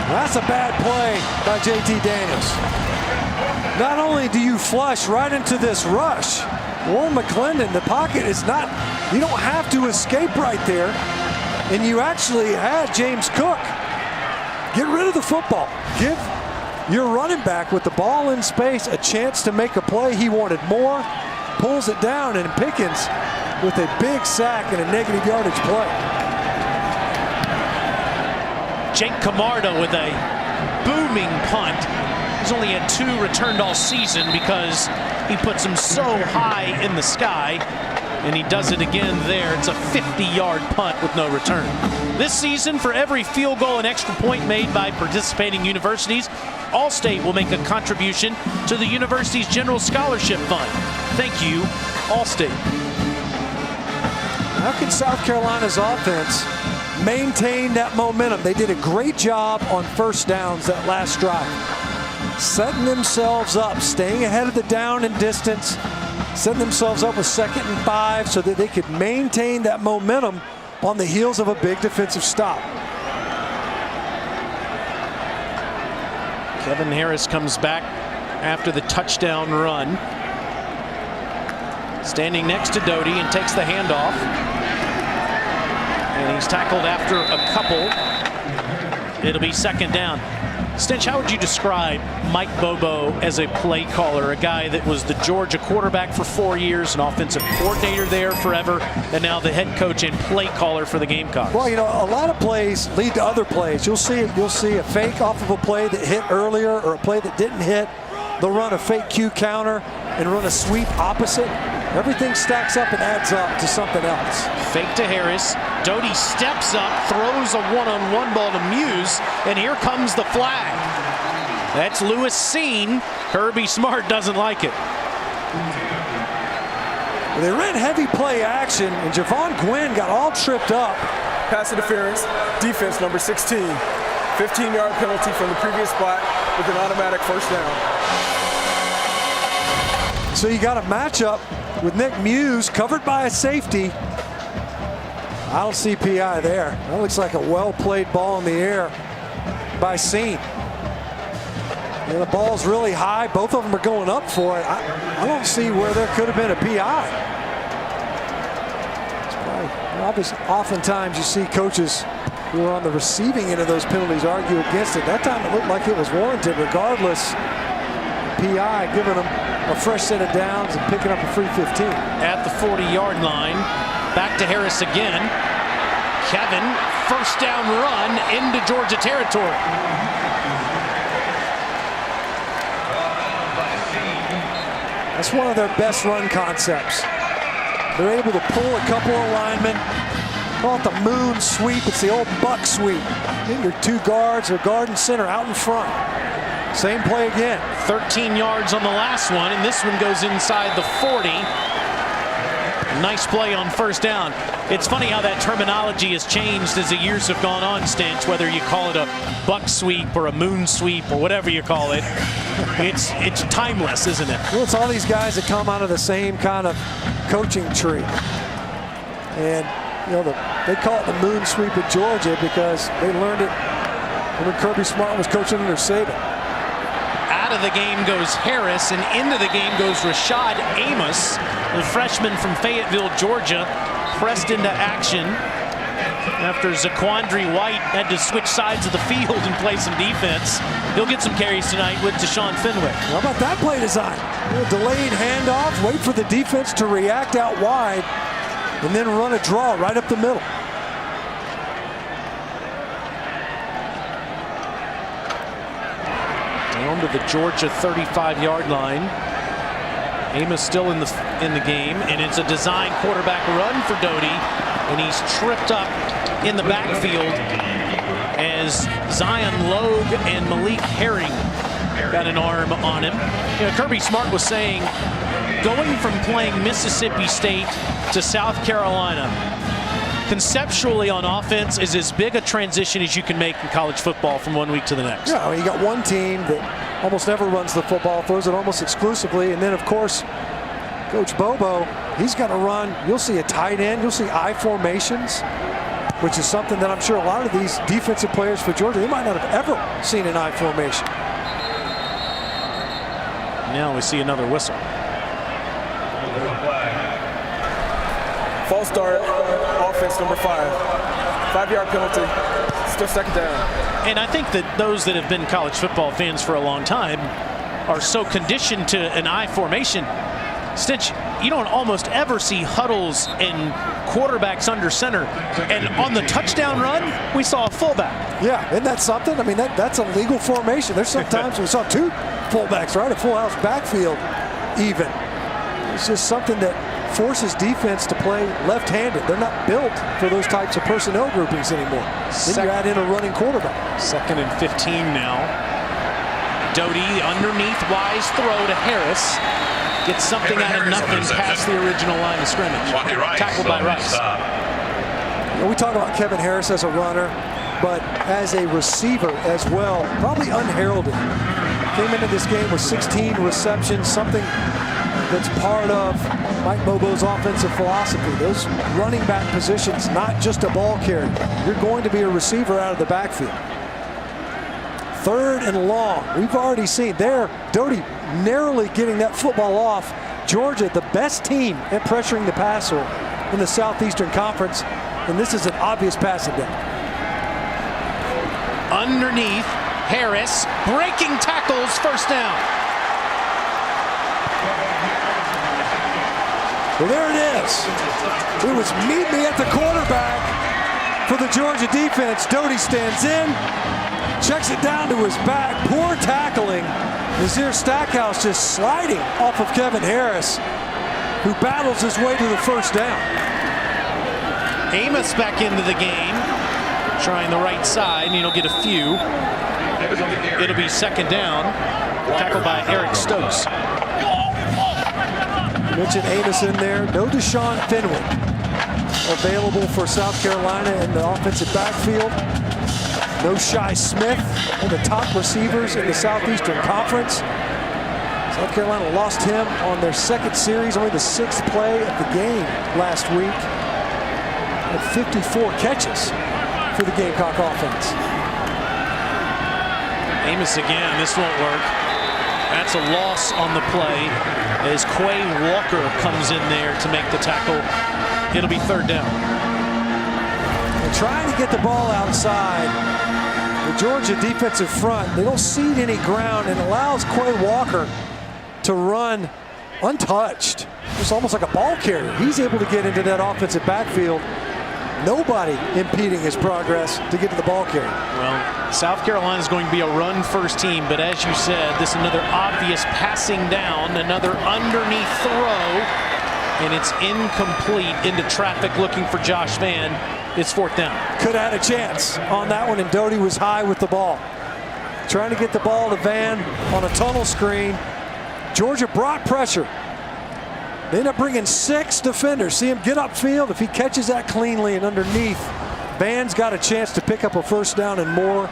That's a bad play by JT Daniels. Not only do you flush right into this rush, Warren McClendon, the pocket is not, you don't have to escape right there, and you actually had James Cook. Get rid of the football. Give your running back with the ball in space a chance to make a play. He wanted more, pulls it down, and Pickens with a big sack and a negative yardage play. Jake Camarda with a booming punt. He's only had 2 returned all season because he puts them so high in the sky, and he does it again there. It's a 50-yard punt with no return. This season, for every field goal and extra point made by participating universities, Allstate will make a contribution to the university's General Scholarship Fund. Thank you, Allstate. How can South Carolina's offense maintain that momentum? They did a great job on 1st downs that last drive. Setting themselves up, staying ahead of the down and distance, setting themselves up with 2nd and 5 so that they could maintain that momentum on the heels of a big defensive stop. Kevin Harris comes back after the touchdown run. Standing next to Doty and takes the handoff. And he's tackled after a couple. It'll be 2nd down. Stench, how would you describe Mike Bobo as a play caller, a guy that was the Georgia quarterback for 4 years, an offensive coordinator there forever, and now the head coach and play caller for the Gamecocks? Well, you know, a lot of plays lead to other plays. You'll see a fake off of a play that hit earlier or a play that didn't hit. They'll run a fake Q counter and run a sweep opposite. Everything stacks up and adds up to something else. Fake to Harris. Doty steps up, throws a one-on-one ball to Muse, and here comes the flag. That's Lewis Seen. Kirby Smart doesn't like it. They ran heavy play action, and Javon Gwynn got all tripped up. Pass interference, defense number 16. 15-yard penalty from the previous spot with an automatic 1st down. So you got a matchup with Nick Muse covered by a safety. I don't see PI there. That looks like a well-played ball in the air by Seen. And the ball's really high. Both of them are going up for it. I don't see where there could have been a PI. It's probably, obviously, oftentimes you see coaches who are on the receiving end of those penalties argue against it. That time it looked like it was warranted. Regardless, PI giving them a fresh set of downs and picking up a free 15. At the 40-yard line, back to Harris again. Kevin, 1st down run into Georgia territory. That's one of their best run concepts. They're able to pull a couple of linemen, Call it the moon sweep. It's the old buck sweep. Get your two guards or guard and center out in front. Same play again. 13 yards on the last one, and this one goes inside the 40. Nice play on first down. It's funny how that terminology has changed as the years have gone on, Stinch, whether you call it a buck sweep or a moon sweep or whatever you call it. It's timeless, isn't it? Well, it's all these guys that come out of the same kind of coaching tree. And, you know, they call it the moon sweep at Georgia because they learned it when Kirby Smart was coaching under Saban. Out of the game goes Harris, and into the game goes Rashad Amos, the freshman from Fayetteville, Georgia, pressed into action after Zaquandre White had to switch sides of the field and play some defense. He'll get some carries tonight with Deshaun Fenwick. How about that play design? A delayed handoff, wait for the defense to react out wide, and then run a draw right up the middle. Down to the Georgia 35-yard line. Amos still in the game, and it's a design quarterback run for Doty, and he's tripped up in the backfield as Zion Logue and Malik Herring got an arm on him. You know, Kirby Smart was saying, going from playing Mississippi State to South Carolina, conceptually on offense is as big a transition as you can make in college football from one week to the next. Yeah, I mean, you got one team that almost never runs the football, throws it almost exclusively, and then of course Coach Bobo, he's got to run. You'll see a tight end, you'll see I formations, which is something that I'm sure a lot of these defensive players for Georgia, they might not have ever seen an I formation. Now we see another whistle. False start, offense number 5. 5-yard penalty, still second down. And I think that those that have been college football fans for a long time are so conditioned to an I formation. Stitch, you don't almost ever see huddles and quarterbacks under center. And on the touchdown run, we saw a fullback. Yeah, isn't that something? I mean, that's a legal formation. There's sometimes we saw two fullbacks, right? A full house backfield even. It's just something that forces defense to play left-handed. They're not built for those types of personnel groupings anymore. Then you add in a running quarterback. 2nd and 15 now. Doty underneath, wise throw to Harris. Gets something out of nothing past the original line of scrimmage. Tackled by Rice. We talk about Kevin Harris as a runner, but as a receiver as well, probably unheralded. Came into this game with 16 receptions, something that's part of Mike Bobo's offensive philosophy. Those running back positions, not just a ball carrier. You're going to be a receiver out of the backfield. 3rd and long. We've already seen there, Doty narrowly getting that football off. Georgia, the best team at pressuring the passer in the Southeastern Conference, and this is an obvious passing down. Underneath, Harris, breaking tackles, first down. Well, there it is. It was meet me at the quarterback for the Georgia defense. Doty stands in, checks it down to his back. Poor tackling. Nazir Stackhouse just sliding off of Kevin Harris, who battles his way to the first down. Amos back into the game, trying the right side, and he'll get a few. It'll be 2nd down, tackled by Eric Stokes. You mentioned Amos in there. No Deshaun Fenwick available for South Carolina in the offensive backfield. No Shi Smith, one of the top receivers in the Southeastern Conference. South Carolina lost him on their 2nd series, only the 6th play of the game last week. Had 54 catches for the Gamecock offense. Amos again, this won't work. That's a loss on the play as Quay Walker comes in there to make the tackle. It'll be 3rd down. They're trying to get the ball outside. The Georgia defensive front, they don't cede any ground and allows Quay Walker to run untouched. It's almost like a ball carrier. He's able to get into that offensive backfield. Nobody impeding his progress to get to the ball carrier. Well, South Carolina is going to be a run-first team, but as you said, this is another obvious passing down, another underneath throw, and it's incomplete into traffic looking for Josh Vann. It's 4th down. Could have had a chance on that one, and Doty was high with the ball. Trying to get the ball to Vann on a tunnel screen. Georgia brought pressure. They end up bringing 6 defenders. See him get upfield. If he catches that cleanly and underneath, Vann's got a chance to pick up a 1st down and more.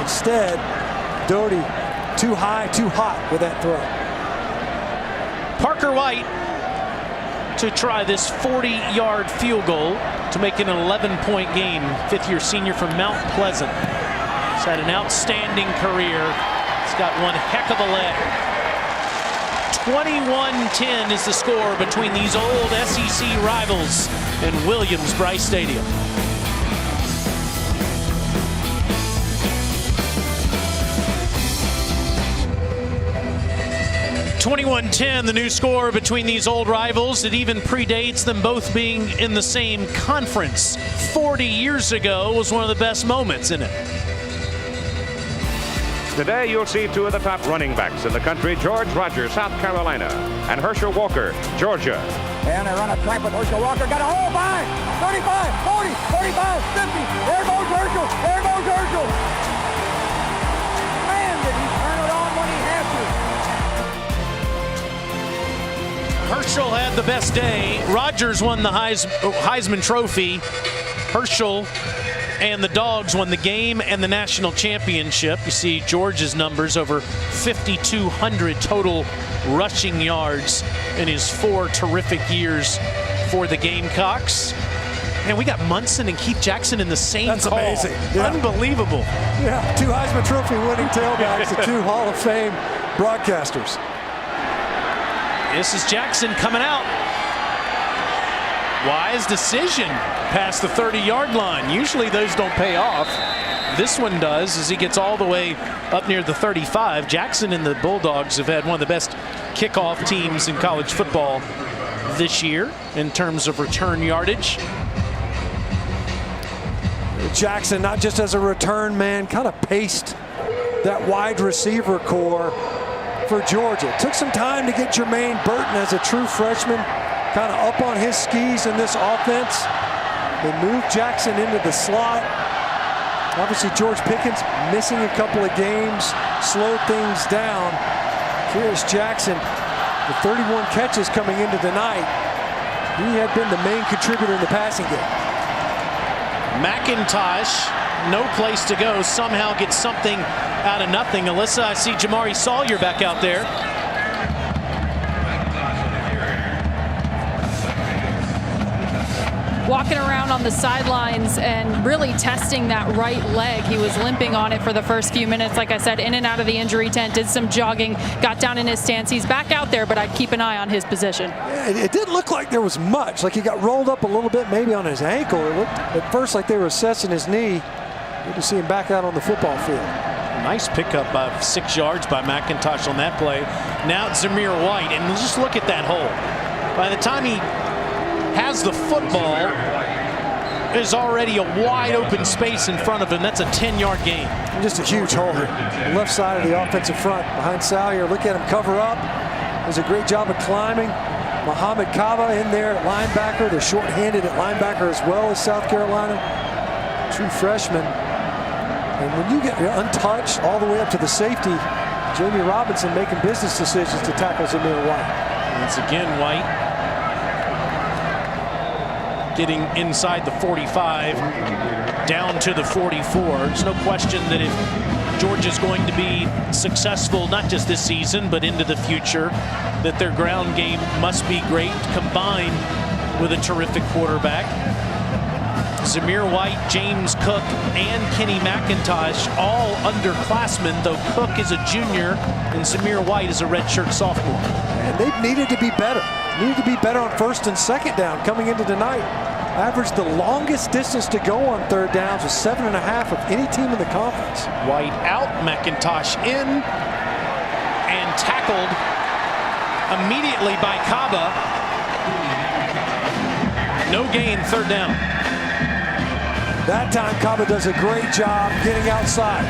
Instead, Doty too high, too hot with that throw. Parker White to try this 40-yard field goal to make an 11-point game. 5th-year senior from Mount Pleasant. He's had an outstanding career. He's got one heck of a leg. 21-10 is the score between these old SEC rivals in Williams-Brice Stadium. 21-10, the new score between these old rivals. It even predates them both being in the same conference. 40 years ago was one of the best moments in it. Today you'll see 2 of the top running backs in the country, George Rogers, South Carolina, and Herschel Walker, Georgia. And they run a track with Herschel Walker, got a hole by 35, 40, 45, 50. There goes Herschel, there goes Herschel. Man, did he turn it on when he had to. Herschel had the best day. Rogers won the Heisman Trophy. Herschel and the Dogs won the game and the national championship. You see George's numbers, over 5,200 total rushing yards in his 4 terrific years for the Gamecocks. And we got Munson and Keith Jackson in the same That's call. amazing. Yeah. Unbelievable. Yeah, 2 Heisman Trophy winning tailbacks and 2 Hall of Fame broadcasters. This is Jackson coming out. Wise decision past the 30-yard line. Usually those don't pay off. This one does, as he gets all the way up near the 35. Jackson and the Bulldogs have had one of the best kickoff teams in college football this year in terms of return yardage. Jackson, not just as a return man, kind of paced that wide receiver core for Georgia. It took some time to get Jermaine Burton as a true freshman kind of up on his skis in this offense. They moved Jackson into the slot. Obviously George Pickens missing a couple of games, slowed things down. Here's Jackson with 31 catches coming into the night. He had been the main contributor in the passing game. McIntosh, no place to go, somehow gets something out of nothing. Alyssa, I see Jamari Sawyer back out there. Walking around on the sidelines and really testing that right leg. He was limping on it for the first few minutes. Like I said, in and out of the injury tent, did some jogging, got down in his stance. He's back out there, but I'd keep an eye on his position. Yeah, it didn't look like there was much. Like he got rolled up a little bit, maybe on his ankle. It looked at first like they were assessing his knee. Good to see him back out on the football field. Nice pickup of 6 yards by McIntosh on that play. Now it's Zamir White, and just look at that hole. By the time he has the football, there's already a wide open space in front of him. That's a 10-yard gain. Just a huge hole here. Left side of the offensive front behind Salyer. Look at him cover up. Does a great job of climbing. Muhammad Kaba in there at linebacker. They're short-handed at linebacker as well as South Carolina. True freshman. And when you get untouched all the way up to the safety, Jamie Robinson making business decisions to tackle Zamir White. Once again, White getting inside the 45, down to the 44. There's no question that if Georgia's going to be successful, not just this season, but into the future, that their ground game must be great, combined with a terrific quarterback. Zamir White, James Cook, and Kenny McIntosh, all underclassmen, though Cook is a junior and Zamir White is a redshirt sophomore. And they've needed to be better. Needed to be better on first and second down coming into tonight. Averaged the longest distance to go on third downs was 7.5 of any team in the conference. White out, McIntosh in, and tackled immediately by Kaba. No gain, third down. That time Kaba does a great job getting outside.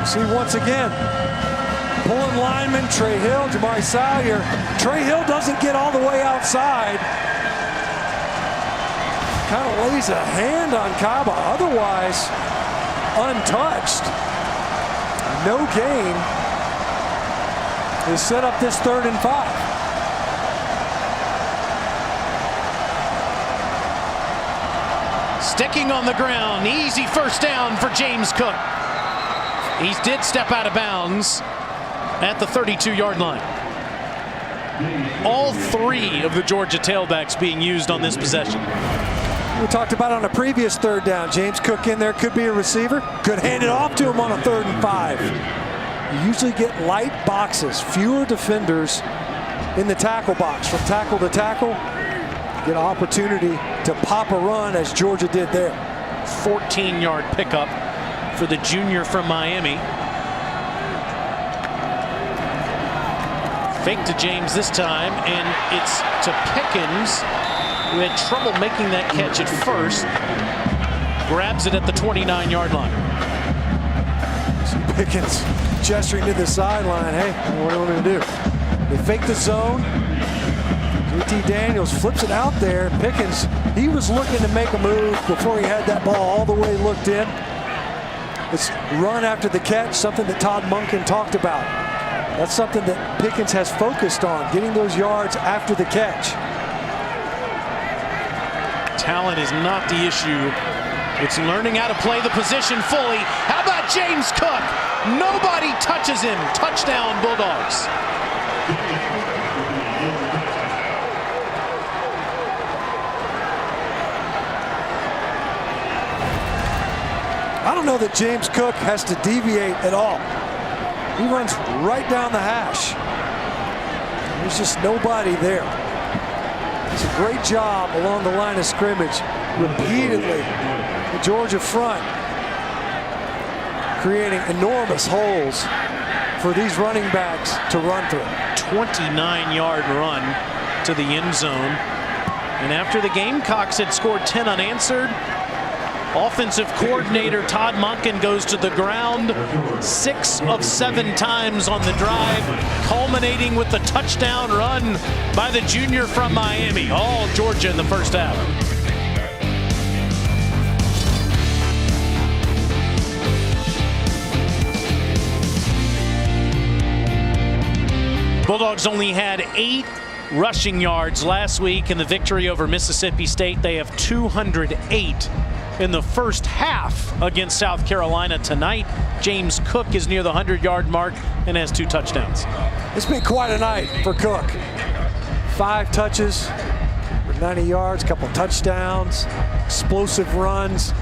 See once again, Pulling lineman, Trey Hill, Jamari Salyer. Trey Hill doesn't get all the way outside. Kind of lays a hand on Kaba, otherwise untouched. No gain. They set up this 3rd and 5. Sticking on the ground, easy first down for James Cook. He did step out of bounds at the 32-yard line. All 3 of the Georgia tailbacks being used on this possession. We talked about on a previous 3rd down. James Cook in there, could be a receiver. Could hand it off to him on a 3rd and 5. You usually get light boxes, fewer defenders in the tackle box. From tackle to tackle, get an opportunity to pop a run as Georgia did there. 14-yard pickup for the junior from Miami. Fake to James this time, and it's to Pickens, who had trouble making that catch at first. Grabs it at the 29-yard line. See Pickens gesturing to the sideline. Hey, what do you want me to do? They fake the zone. JT Daniels flips it out there. Pickens, he was looking to make a move before he had that ball all the way looked in. It's run after the catch, something that Todd Monken talked about. That's something that Pickens has focused on, getting those yards after the catch. Talent is not the issue. It's learning how to play the position fully. How about James Cook? Nobody touches him. Touchdown, Bulldogs. I don't know that James Cook has to deviate at all. He runs right down the hash. There's just nobody there. It's a great job along the line of scrimmage, repeatedly. The Georgia front creating enormous holes for these running backs to run through. 29-yard run to the end zone. And after the Gamecocks had scored 10 unanswered, offensive coordinator Todd Monken goes to the ground 6 of 7 times on the drive, culminating with the touchdown run by the junior from Miami. All Georgia in the first half. Bulldogs only had 8 rushing yards last week in the victory over Mississippi State. They have 208 in the first half against South Carolina tonight. James Cook is near the 100-yard mark and has 2 touchdowns. It's been quite a night for Cook. 5 touches for 90 yards, a couple touchdowns, explosive runs.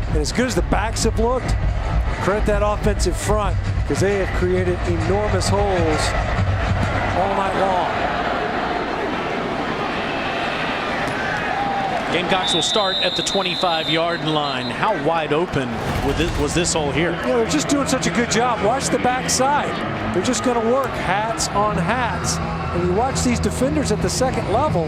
And as good as the backs have looked, credit that offensive front because they have created enormous holes all night long. Gamecocks will start at the 25-yard line. How wide open was this hole here? Yeah, they're just doing such a good job. Watch the backside. They're just going to work hats on hats. And you watch these defenders at the second level,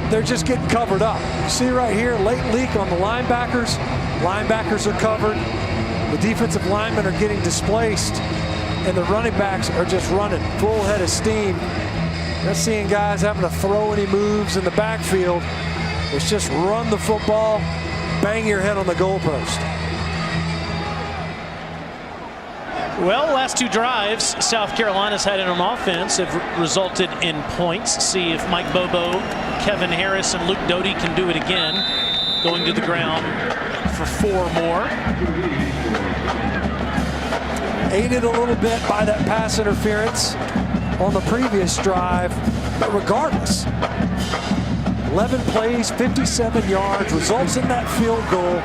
they're just getting covered up. You see right here, late leak on the linebackers. Linebackers are covered. The defensive linemen are getting displaced. And the running backs are just running full head of steam. Not seeing guys having to throw any moves in the backfield. It's just run the football, bang your head on the goalpost. Well, last 2 drives South Carolina's had on offense have resulted in points. See if Mike Bobo, Kevin Harris, and Luke Doty can do it again. Going to the ground for 4 more. Aided a little bit by that pass interference on the previous drive, but regardless, 11 plays, 57 yards, results in that field goal,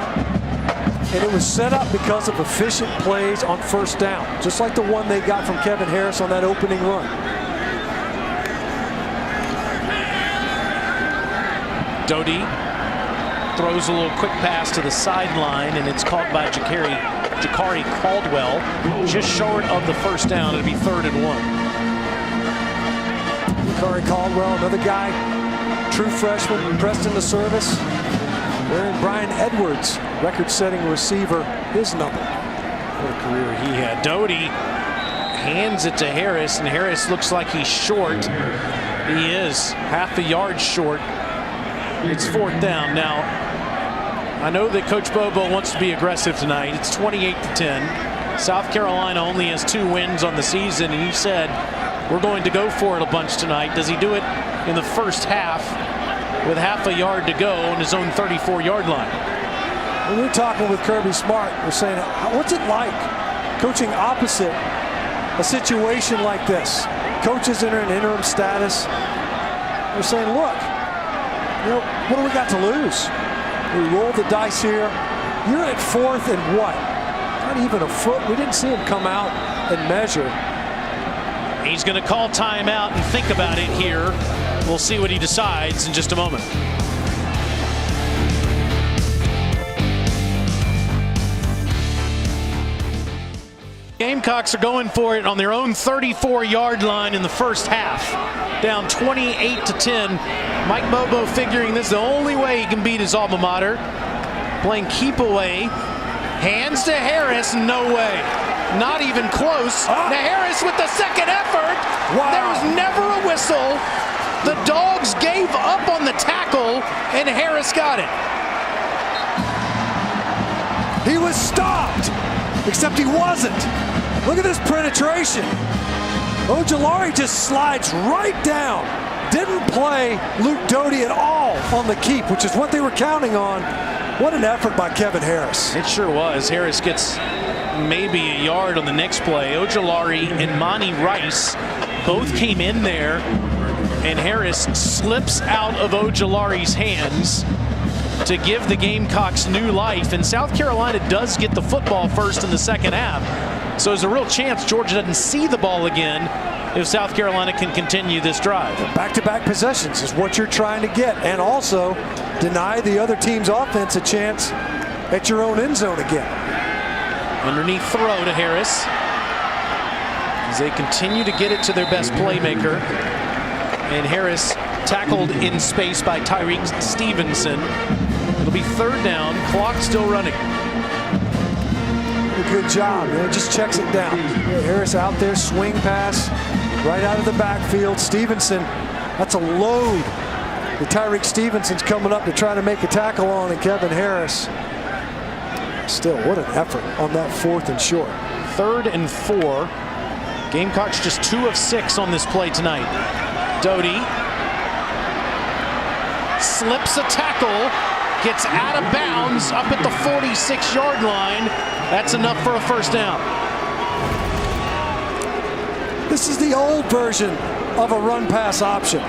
and it was set up because of efficient plays on first down, just like the one they got from Kevin Harris on that opening run. Doty throws a little quick pass to the sideline, and it's caught by Jakari Caldwell, just short of the first down. It'll be 3rd and 1. Jakari Caldwell, another guy, true freshman, impressed in the service. Wearing Brian Edwards, record-setting receiver, his number. What a career he had. Doty hands it to Harris, and Harris looks like he's short. He is half a yard short. It's 4th down. Now, I know that Coach Bobo wants to be aggressive tonight. It's 28-10. South Carolina only has 2 wins on the season, and he said, we're going to go for it a bunch tonight. Does he do it in the first half with half a yard to go on his own 34-yard line? When we're talking with Kirby Smart, we're saying, what's it like coaching opposite a situation like this? Coaches enter an interim status. We're saying, look, what do we got to lose? We roll the dice here. You're at 4th and what? Not even a foot. We didn't see him come out and measure. He's going to call timeout and think about it here. We'll see what he decides in just a moment. Gamecocks are going for it on their own 34-yard line in the first half. Down 28-10. Mike Bobo figuring this is the only way he can beat his alma mater. Playing keep away. Hands to Harris. No way. Not even close. Now Harris with the second effort. Wow. There was never a whistle. The Dogs gave up on the tackle, and Harris got it. He was stopped, except he wasn't. Look at this penetration. Ojulari just slides right down. Didn't play Luke Doty at all on the keep, which is what they were counting on. What an effort by Kevin Harris. It sure was. Harris gets maybe a yard on the next play. Ojulari and Monty Rice both came in there, and Harris slips out of Ojulari's hands to give the Gamecocks new life. And South Carolina does get the football first in the second half. So there's a real chance Georgia doesn't see the ball again if South Carolina can continue this drive. Back-to-back possessions is what you're trying to get, and also deny the other team's offense a chance at your own end zone again. Underneath throw to Harris as they continue to get it to their best playmaker. And Harris tackled in space by Tyreek Stevenson. It'll be 3rd down, clock still running. Good job, man. Just checks it down. Harris out there, swing pass, right out of the backfield. Stevenson, that's a load. The Tyreek Stevenson's coming up to try to make a tackle on, and Kevin Harris. Still, what an effort on that 4th and short. 3rd and 4. Gamecocks just 2 of 6 on this play tonight. Doty slips a tackle, gets out of bounds up at the 46-yard line. That's enough for a first down. This is the old version of a run-pass option.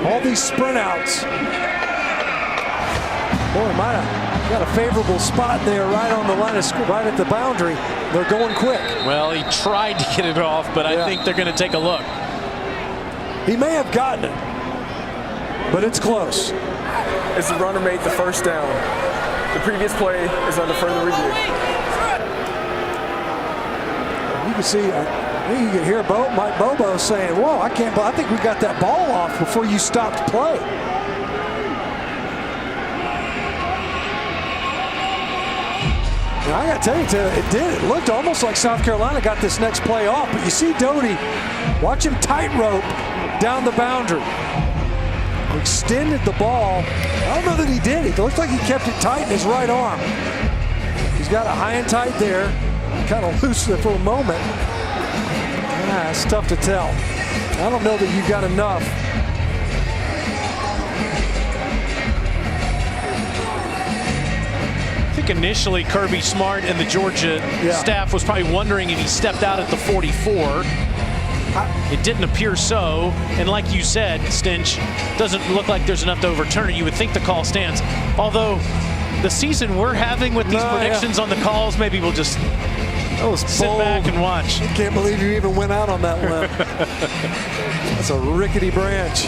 All these sprint outs. Boy, might have got a favorable spot there right on the line of scrimmage, right at the boundary. They're going quick. Well, he tried to get it off, but I think they're going to take a look. He may have gotten it, but it's close. As the runner made the first down, the previous play is under further review. You can see, I think you can hear Mike Bobo saying, whoa, I think we got that ball off before you stopped play. Now, I got to tell you, it did. It looked almost like South Carolina got this next play off, but you see Doty, watch him tightrope down the boundary. Extended the ball. I don't know that he did. It looks like he kept it tight in his right arm. He's got a high and tight there. Kind of loose there for a moment. It's tough to tell. I don't know that you've got enough. I think initially Kirby Smart and the Georgia staff was probably wondering if he stepped out at the 44. It didn't appear so, and like you said, Stinch, doesn't look like there's enough to overturn it. You would think the call stands. Although the season we're having with these predictions on the calls, maybe we'll just sit back and watch. I can't believe you even went out on that limb. That's a rickety branch.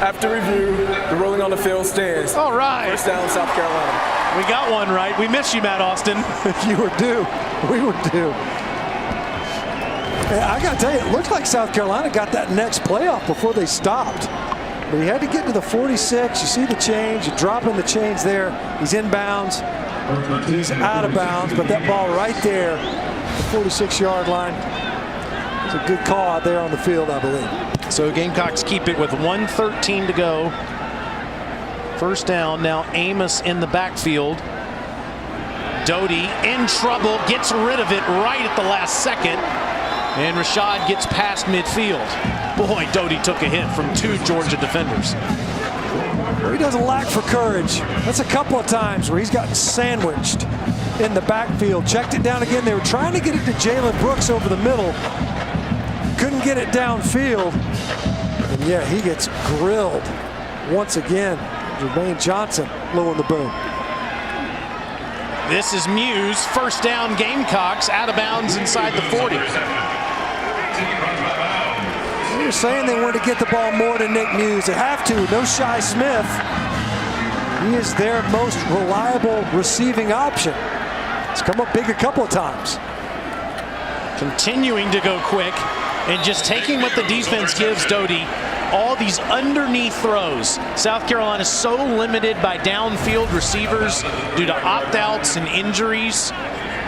After review, the rolling on the field stands. All right. First down, South Carolina. We got one right. We missed you, Matt Austin. You were due. We were due. I got to tell you, it looks like South Carolina got that next playoff before they stopped. But he had to get to the 46. You see the change. You drop in the change there. He's in bounds. He's out of bounds. But that ball right there the 46-yard line. It's a good call out there on the field, I believe. So Gamecocks keep it with 1:13 to go. First down. Now Amos in the backfield. Doty in trouble, gets rid of it right at the last second. And Rashad gets past midfield. Boy, Doty took a hit from 2 Georgia defenders. He doesn't lack for courage. That's a couple of times where he's gotten sandwiched in the backfield. Checked it down again. They were trying to get it to Jalen Brooks over the middle. Couldn't get it downfield. And yeah, he gets grilled once again. Jermaine Johnson low on the boom. This is Muse. First down, Gamecocks, out of bounds inside the 40. We were saying they wanted to get the ball more to Nick Muse. They have to. No Shi Smith. He is their most reliable receiving option. It's come up big a couple of times. Continuing to go quick and just taking what the defense gives Doty. All these underneath throws. South Carolina is so limited by downfield receivers due to opt-outs and injuries.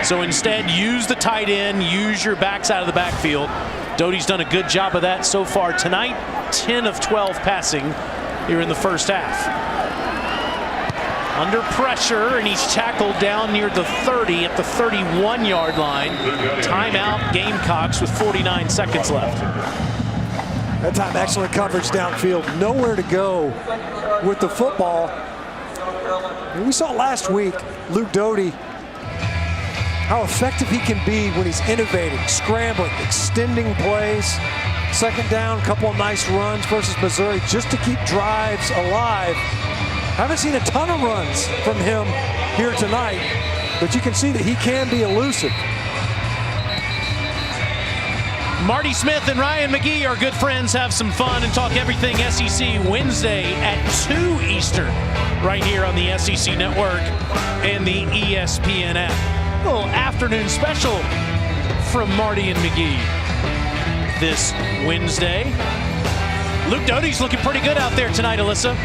So instead, use the tight end, use your backs out of the backfield. Doty's done a good job of that so far tonight. 10 of 12 passing here in the first half. Under pressure, and he's tackled down near the 30 at the 31-yard line. Timeout, Gamecocks with 49 seconds left. That time, excellent coverage downfield. Nowhere to go with the football. And we saw last week, Luke Doty, how effective he can be when he's innovating, scrambling, extending plays. Second down, couple of nice runs versus Missouri just to keep drives alive. Haven't seen a ton of runs from him here tonight, but you can see that he can be elusive. Marty Smith and Ryan McGee are good friends. Have some fun and talk everything SEC Wednesday at 2 Eastern right here on the SEC Network and the ESPN app. A little afternoon special from Marty and McGee this Wednesday. Luke Doty's looking pretty good out there tonight, Alyssa.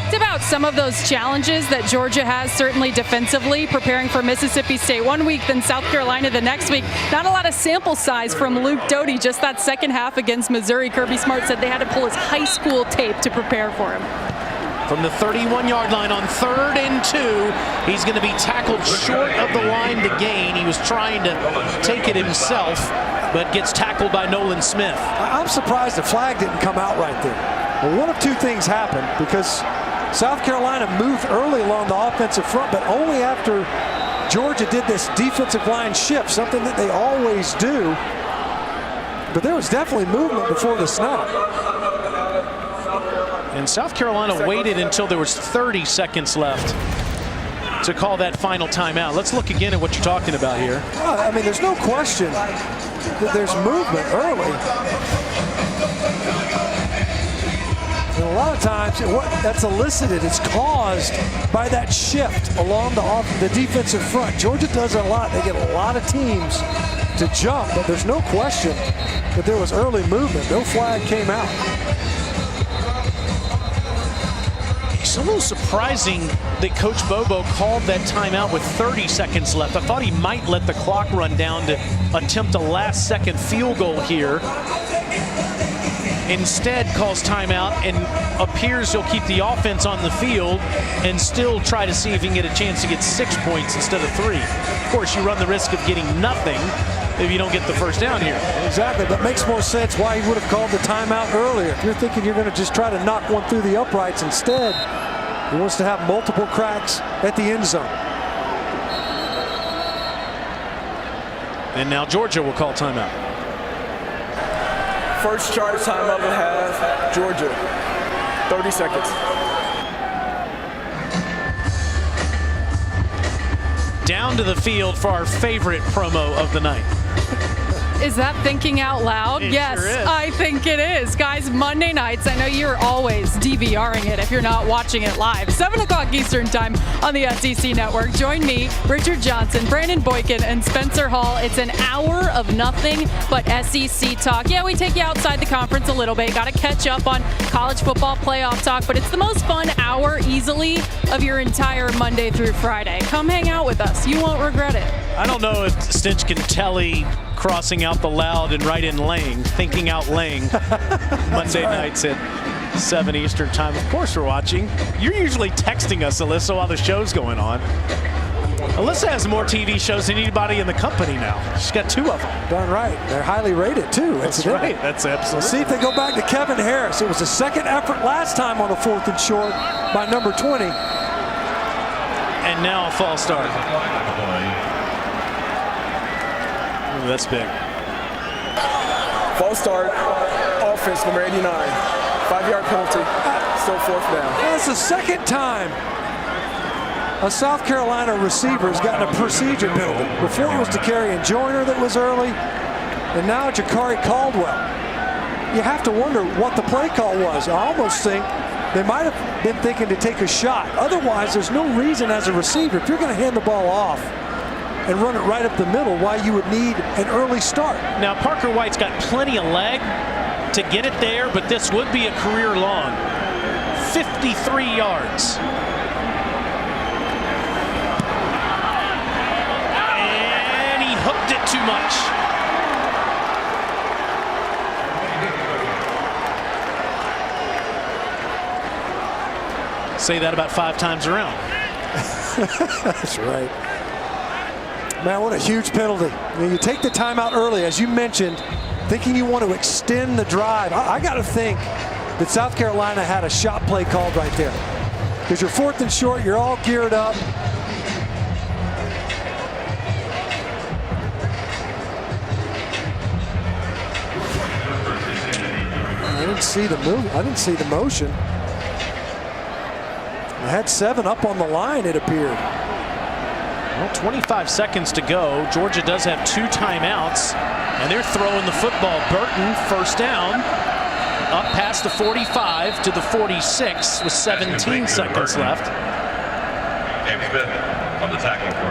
It's about some of those challenges that Georgia has, certainly defensively, preparing for Mississippi State one week, then South Carolina the next week. Not a lot of sample size from Luke Doty, just that second half against Missouri. Kirby Smart said they had to pull his high school tape to prepare for him. From the 31-yard line on 3rd and 2, he's going to be tackled short of the line to gain. He was trying to take it himself, but gets tackled by Nolan Smith. I'm surprised the flag didn't come out right there. Well, one of two things happened, because South Carolina moved early along the offensive front, but only after Georgia did this defensive line shift, something that they always do. But there was definitely movement before the snap. And South Carolina waited until there was 30 seconds left to call that final timeout. Let's look again at what you're talking about here. I mean, there's no question that there's movement early. And a lot of times, what that's elicited is caused by that shift along the defensive front. Georgia does it a lot. They get a lot of teams to jump, but there's no question that there was early movement. No flag came out. It's a little surprising that Coach Bobo called that timeout with 30 seconds left. I thought he might let the clock run down to attempt a last-second field goal here. Instead calls timeout and appears he'll keep the offense on the field and still try to see if he can get a chance to get 6 points instead of 3. Of course, you run the risk of getting nothing if you don't get the first down here. Exactly, but makes more sense why he would have called the timeout earlier. If you're thinking you're going to just try to knock one through the uprights, instead he wants to have multiple cracks at the end zone. And now Georgia will call timeout. First charge time of the half, Georgia. 30 seconds. Down to the field for our favorite promo of the night. Is that thinking out loud? It Yes, sure is. I think it is. Guys, Monday nights, I know you're always DVRing it if you're not watching it live. 7 o'clock Eastern time on the SEC Network. Join me, Richard Johnson, Brandon Boykin, and Spencer Hall. It's an hour of nothing but SEC talk. Yeah, we take you outside the conference a little bit. Got to catch up on college football playoff talk, but it's the most fun hour easily of your entire Monday through Friday. Come hang out with us. You won't regret it. I don't know if Stinch can telly crossing out the loud and right in laying, thinking out laying. Monday nights at 7 Eastern time. Of course we're watching. You're usually texting us, Alyssa, while the show's going on. Alyssa has more TV shows than anybody in the company now. She's got 2 of them. Darn right. They're highly rated, too. That's right. That's absolutely. Let's see if they go back to Kevin Harris. It was a second effort last time on a 4th and short by number 20. And now a false start. Ooh, that's big. False start, offense, number 89. 5-yard penalty, still 4th down. That's the second time a South Carolina receiver has gotten a procedure penalty. Before it was DeCarrion Joyner that was early, and now Jakari Caldwell. You have to wonder what the play call was. I almost think they might have been thinking to take a shot. Otherwise, there's no reason as a receiver, if you're going to hand the ball off and run it right up the middle, why you would need an early start. Now, Parker White's got plenty of leg to get it there, but this would be a career long. 53 yards. And he hooked it too much. Say that about 5 times around. That's right. Man, what a huge penalty. You take the timeout early, as you mentioned, thinking you want to extend the drive. I got to think that South Carolina had a shot play called right there. Because you're 4th and short, you're all geared up. I didn't see the move. I didn't see the motion. I had 7 up on the line, it appeared. Well, 25 seconds to go. Georgia does have 2 timeouts, and they're throwing the football. Burton, first down, up past the 45 to the 46 with 17 seconds left.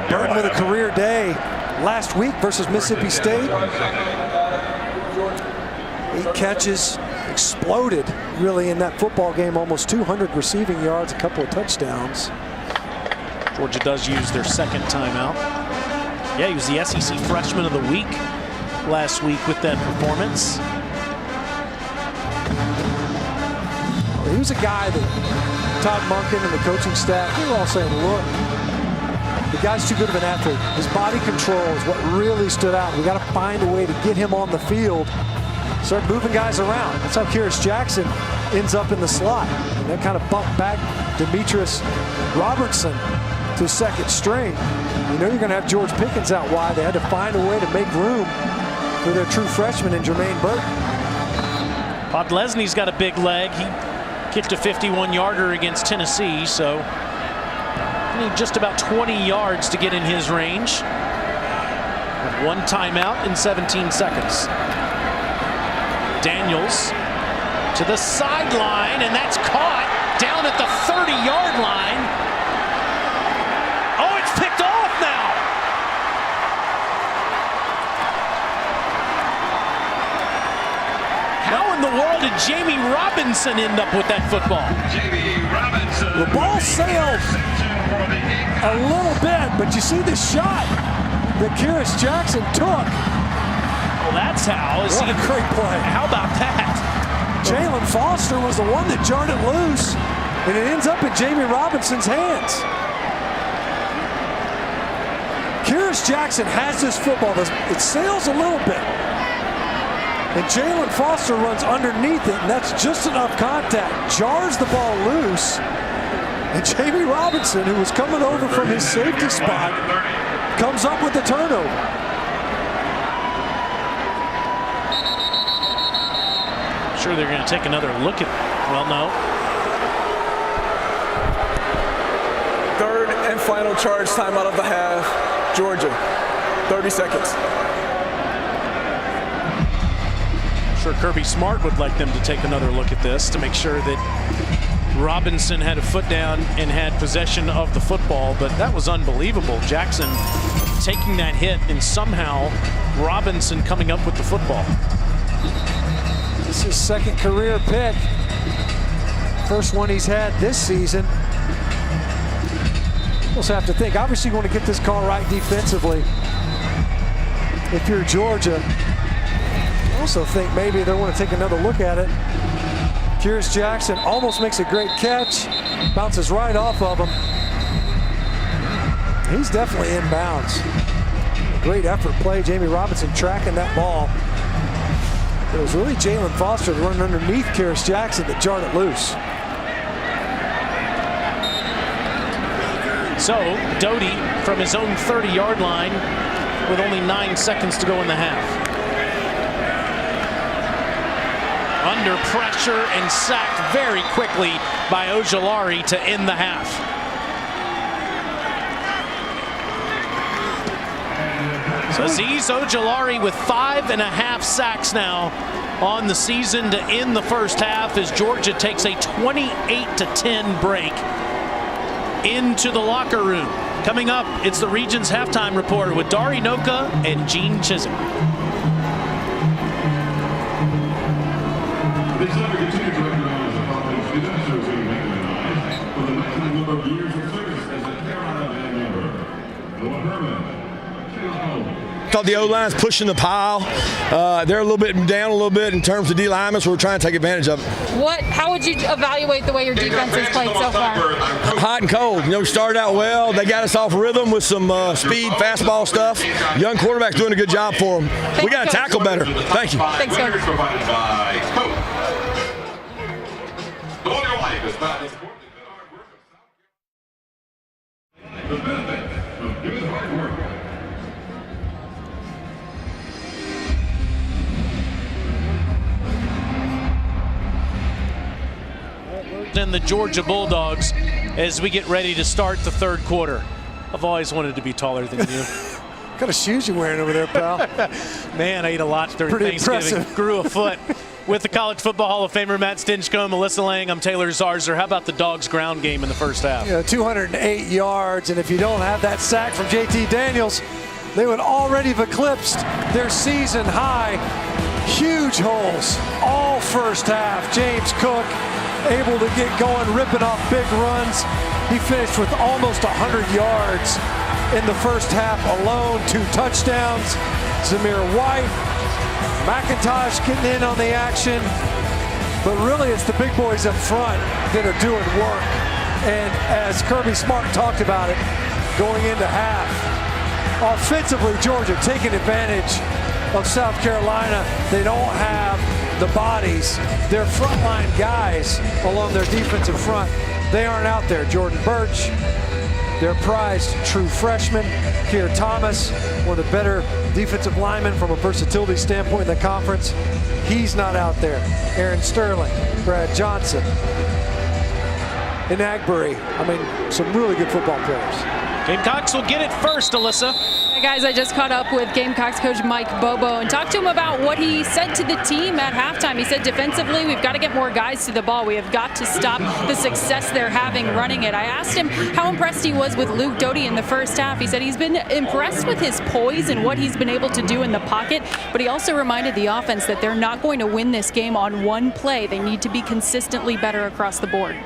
Burton with a career day last week versus Mississippi State. 8 catches, exploded really in that football game, almost 200 receiving yards, a couple of touchdowns. Georgia does use their second timeout. Yeah, he was the SEC Freshman of the Week last week with that performance. He was a guy that Todd Monken and the coaching staff, they were all saying, look, the guy's too good of an athlete. His body control is what really stood out. We got to find a way to get him on the field, start moving guys around. That's how Kyrus Jackson ends up in the slot. And that kind of bumped back Demetrius Robertson to second string. You know you're going to have George Pickens out wide. They had to find a way to make room for their true freshman in Jermaine Burton. Podlesny's got a big leg. He kicked a 51-yarder against Tennessee, so you need just about 20 yards to get in his range. With 1 timeout in 17 seconds. Daniels to the sideline, and that's caught down at the 30-yard line. Oh, it's picked off now. How in the world did Jamie Robinson end up with that football? The ball sailed a little bit, but you see the shot that Kyrus Jackson took. Well, that's how. What a great play. How about that? Jalen Foster was the one that jarred it loose, and it ends up in Jamie Robinson's hands. Kyrus Jackson has this football. It sails a little bit. And Jalen Foster runs underneath it, and that's just enough contact. Jars the ball loose. And Jamie Robinson, who was coming over from his safety spot, comes up with the turnover. Sure, they're going to take another look at, well, no. 3rd and final charge, timeout of the half. Georgia, 30 seconds. Sure, Kirby Smart would like them to take another look at this to make sure that Robinson had a foot down and had possession of the football, but that was unbelievable. Jackson taking that hit and somehow Robinson coming up with the football. This is his second career pick. First one he's had this season. Also have to think, obviously you want to get this call right defensively. If you're Georgia, I also think maybe they want to take another look at it. Here's Jackson, almost makes a great catch, bounces right off of him. He's definitely in bounds. Great effort play, Jamie Robinson tracking that ball. It was really Jalen Foster running underneath Kearis Jackson that jarred it loose. So Doty from his own 30-yard line with only 9 seconds to go in the half. Under pressure and sacked very quickly by Ojulari to end the half. So Azeez Ojulari with 5.5 sacks now on the season to end the first half as Georgia takes a 28-10 break into the locker room. Coming up, it's the Region's halftime report with Dari Noka and Gene Chisholm. This number continues to recognize the following students who have been recognized for the maximum number of years of service as a Carolina band member. Noah Herman, Taylor. Thought the O-line's pushing the pile. They're a little bit down a little bit in terms of D-linemen, so we're trying to take advantage of it. How would you evaluate the way your defense has played so far? Hot and cold. We started out well. They got us off rhythm with some speed, fastball stuff. Young quarterback's doing a good job for them. We got to tackle better. Thank you. Thanks, Coach. Provided by Coach. All your life is about this. The benefit of good hard work. And the Georgia Bulldogs as we get ready to start the third quarter. I've always wanted to be taller than you. What kind of shoes you wearing over there, pal? Man, I ate a lot during Pretty Thanksgiving. impressive. Grew a foot. With the College Football Hall of Famer Matt Stinchcomb, Melissa Lang, I'm Taylor Zarzer. How about the Dogs' ground game in the first half? 208 yards, and if you don't have that sack from JT Daniels, they would already have eclipsed their season high. Huge holes all first half. James Cook able to get going, ripping off big runs. He finished with almost 100 yards in the first half alone, 2 touchdowns. Zamir White, McIntosh getting in on the action. But really it's the big boys up front that are doing work. And as Kirby Smart talked about it, going into half, offensively Georgia taking advantage of South Carolina. They don't have the bodies. Their frontline guys along their defensive front, they aren't out there. Jordan Birch, their prized true freshman. Keir Thomas, one of the better defensive linemen from a versatility standpoint in the conference. He's not out there. Aaron Sterling, Brad Johnson, and Agbury. I mean, some really good football players. Gamecocks will get it first, Alyssa. Hey guys, I just caught up with Gamecocks coach Mike Bobo and talked to him about what he said to the team at halftime. He said defensively, we've got to get more guys to the ball. We have got to stop the success they're having running it. I asked him how impressed he was with Luke Doty in the first half. He said he's been impressed with his poise and what he's been able to do in the pocket, but he also reminded the offense that they're not going to win this game on one play. They need to be consistently better across the board.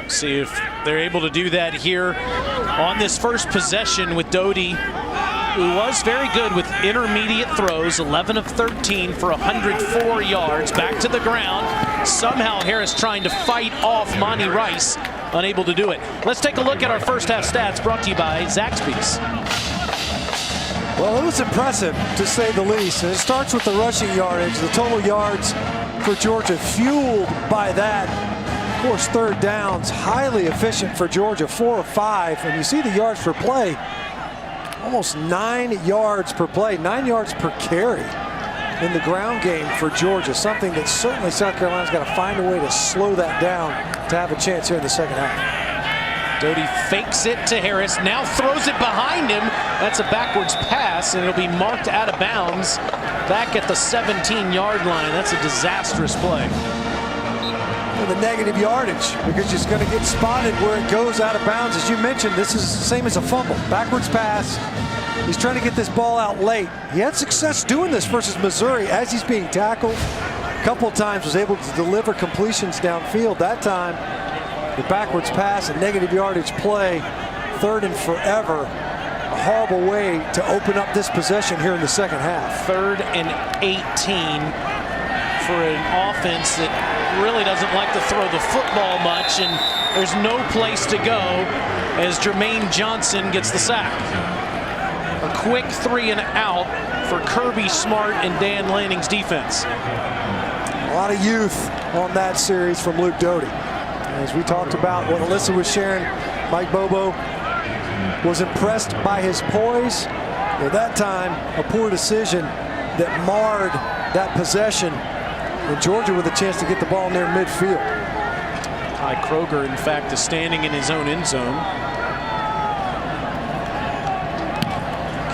See if they're able to do that here on this first possession with Doty, who was very good with intermediate throws, 11 of 13 for 104 yards. Back to the ground. Somehow Harris trying to fight off Monty Rice, unable to do it. Let's take a look at our first half stats brought to you by Zaxby's. Well, it was impressive, to say the least. And it starts with the rushing yardage, the total yards for Georgia fueled by that. Of course, third downs, highly efficient for Georgia, 4 of 5. And you see the yards per play, almost 9 yards per play, 9 yards per carry in the ground game for Georgia, something that certainly South Carolina's got to find a way to slow that down to have a chance here in the second half. Doty fakes it to Harris, now throws it behind him. That's a backwards pass, and it'll be marked out of bounds back at the 17-yard line. That's a disastrous play. The negative yardage, because he's going to get spotted where it goes out of bounds. As you mentioned, this is the same as a fumble. Backwards pass. He's trying to get this ball out late. He had success doing this versus Missouri as he's being tackled. A couple of times was able to deliver completions downfield. That time, the backwards pass, a negative yardage play, 3rd and forever. A horrible way to open up this possession here in the second half. 3rd and 18 for an offense that really doesn't like to throw the football much, and there's no place to go as Jermaine Johnson gets the sack. A quick 3 and out for Kirby Smart and Dan Lanning's defense. A lot of youth on that series from Luke Doty. As we talked about what Alyssa was sharing, Mike Bobo was impressed by his poise. At that time, a poor decision that marred that possession, and Georgia with a chance to get the ball near midfield. Ty Kroger, in fact, is standing in his own end zone.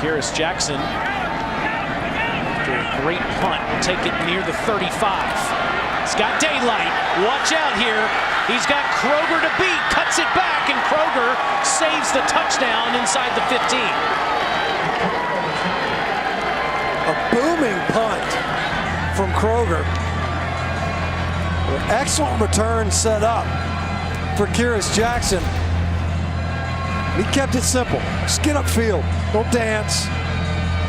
Kearis Jackson, after a great punt, will take it near the 35. He's got daylight. Watch out here. He's got Kroger to beat, cuts it back, and Kroger saves the touchdown inside the 15. A booming punt from Kroger. An excellent return set up for Kearis Jackson. He kept it simple. Just get upfield. Don't dance.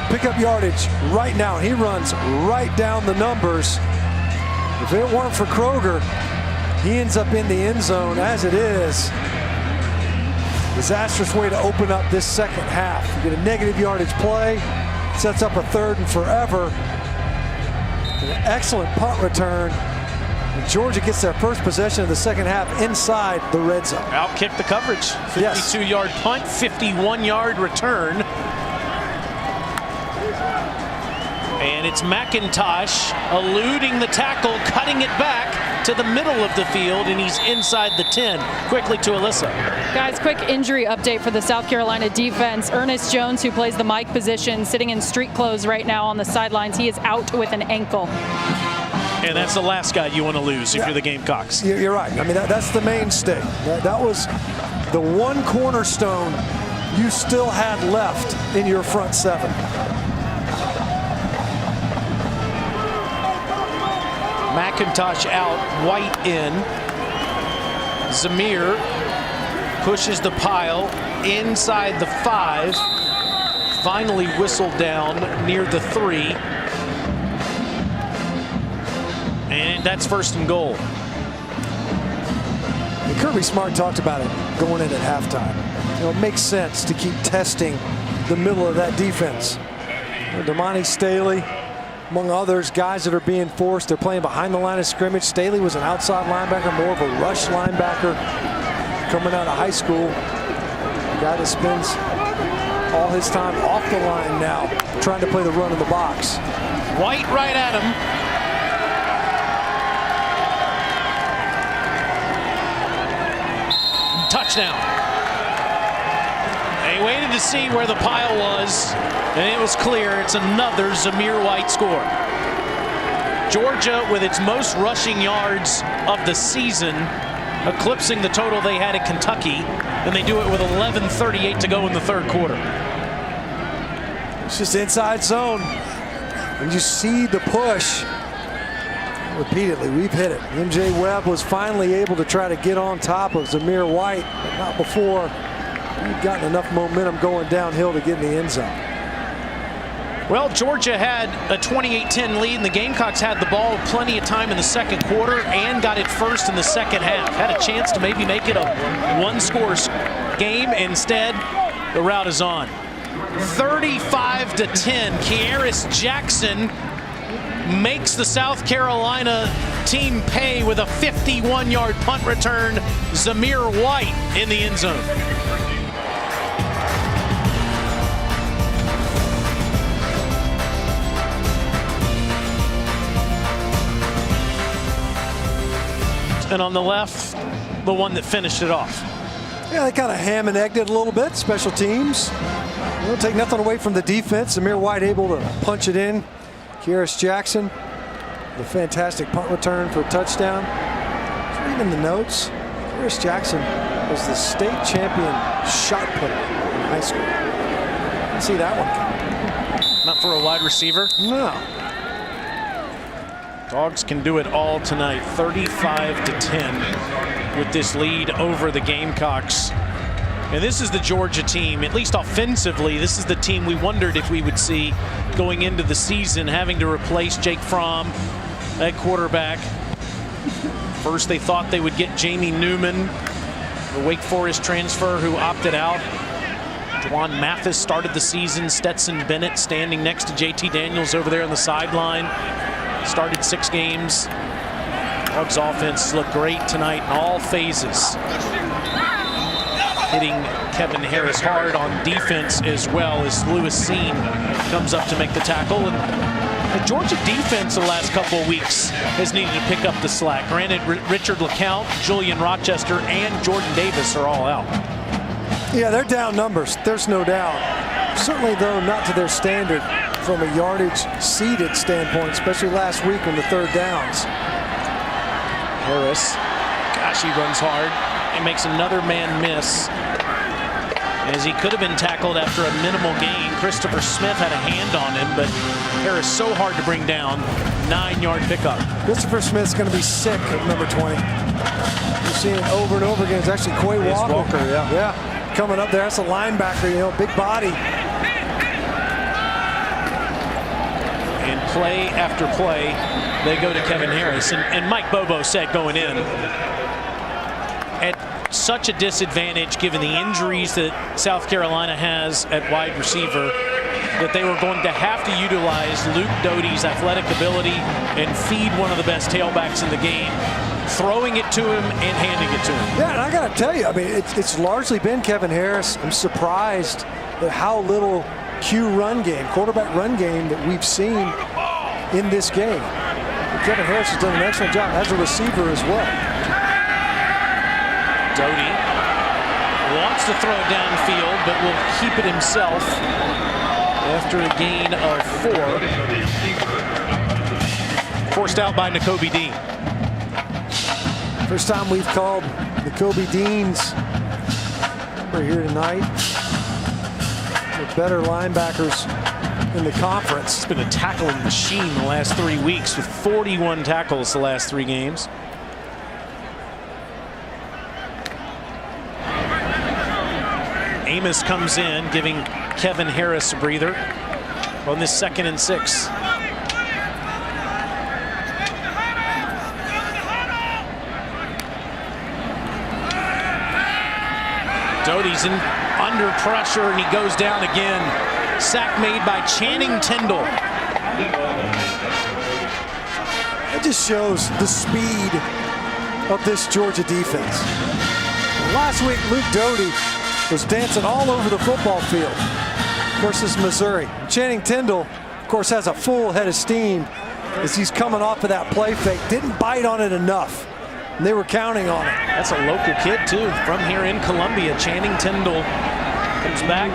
Pick up yardage right now. He runs right down the numbers. If it weren't for Kroger, he ends up in the end zone as it is. Disastrous way to open up this second half. You get a negative yardage play, sets up a 3rd and forever. An excellent punt return. And Georgia gets their first possession of the second half inside the red zone. Outkick the coverage. 52-yard punt, 51-yard return. And it's McIntosh eluding the tackle, cutting it back to the middle of the field, and he's inside the 10. Quickly to Alyssa. Guys, quick injury update for the South Carolina defense. Ernest Jones, who plays the Mike position, sitting in street clothes right now on the sidelines. He is out with an ankle. And that's the last guy you want to lose if you're the Gamecocks. You're right. I mean, that's the mainstay. That was the one cornerstone you still had left in your front 7. McIntosh out, White in. Zamir pushes the pile inside the 5. Finally whistled down near the 3. And that's 1st and goal. And Kirby Smart talked about it going in at halftime. You know, it makes sense to keep testing the middle of that defense. You know, Damani Staley, among others, guys that are being forced. They're playing behind the line of scrimmage. Staley was an outside linebacker, more of a rush linebacker coming out of high school. A guy that spends all his time off the line now, trying to play the run in the box. White right at him. Touchdown. They waited to see where the pile was, and it was clear. It's another Zamir White score. Georgia with its most rushing yards of the season, eclipsing the total they had at Kentucky, and they do it with 11:38 to go in the 3rd quarter. It's just inside zone. And you see the push repeatedly. We've hit it. MJ Webb was finally able to try to get on top of Zamir White, but not before he'd gotten enough momentum going downhill to get in the end zone. Well, Georgia had a 28-10 lead, and the Gamecocks had the ball plenty of time in the 2nd quarter and got it first in the 2nd half. Had a chance to maybe make it a 1-score game. Instead, the route is on. 35-10. Kearis Jackson makes the South Carolina team pay with a 51-yard punt return. Zamir White in the end zone. And on the left, the one that finished it off. Yeah, they kind of ham and egged it a little bit. Special teams. They'll take nothing away from the defense. Amir White able to punch it in. Kearis Jackson, the fantastic punt return for a touchdown. Just reading the notes, Kearis Jackson was the state champion shot putter in high school. Didn't see that one coming. Not for a wide receiver. No. Dogs can do it all tonight, 35-10 with this lead over the Gamecocks. And this is the Georgia team, at least offensively, this is the team we wondered if we would see going into the season, having to replace Jake Fromm at quarterback. First they thought they would get Jamie Newman, the Wake Forest transfer who opted out. Juwan Mathis started the season. Stetson Bennett standing next to JT Daniels over there on the sideline. Started 6 games. Dogs offense looked great tonight in all phases. Hitting Kevin Harris hard on defense as well as Lewis Seen comes up to make the tackle. And the Georgia defense the last couple of weeks has needed to pick up the slack. Granted, Richard LeCount, Julian Rochester, and Jordan Davis are all out. Yeah, they're down numbers, there's no doubt. Certainly, though, not to their standard from a yardage seeded standpoint, especially last week on the third downs. Harris, gosh, he runs hard and makes another man miss, as he could have been tackled after a minimal gain. Christopher Smith had a hand on him, but Harris so hard to bring down. 9-yard pickup. Christopher Smith's going to be sick at number 20. You're seeing it over and over again. It's actually Quay Walker. Yeah, coming up there. That's a linebacker, you know, big body. And play after play, they go to Kevin Harris. And Mike Bobo said going in, at such a disadvantage given the injuries that South Carolina has at wide receiver, that they were going to have to utilize Luke Doty's athletic ability and feed one of the best tailbacks in the game, throwing it to him and handing it to him. Yeah, and I got to tell you, I mean, it's largely been Kevin Harris. I'm surprised at how little quarterback run game that we've seen in this game. But Kevin Harris has done an excellent job as a receiver as well. Doty wants to throw it downfield, but will keep it himself after a gain of 4. Forced out by Nakobe Dean. First time we've called Nakobe Deans. We're here tonight. The better linebackers in the conference. It's been a tackling machine the last 3 weeks with 41 tackles the last 3 games. Amos comes in, giving Kevin Harris a breather on this 2nd and 6. Doty's under pressure and he goes down again. Sack made by Channing Tindall. It just shows the speed of this Georgia defense. Last week, Luke Doty was dancing all over the football field. Of course, this is Missouri. Channing Tindall, of course, has a full head of steam as he's coming off of that play fake. Didn't bite on it enough. And they were counting on it. That's a local kid, too, from here in Columbia. Channing Tindall comes back,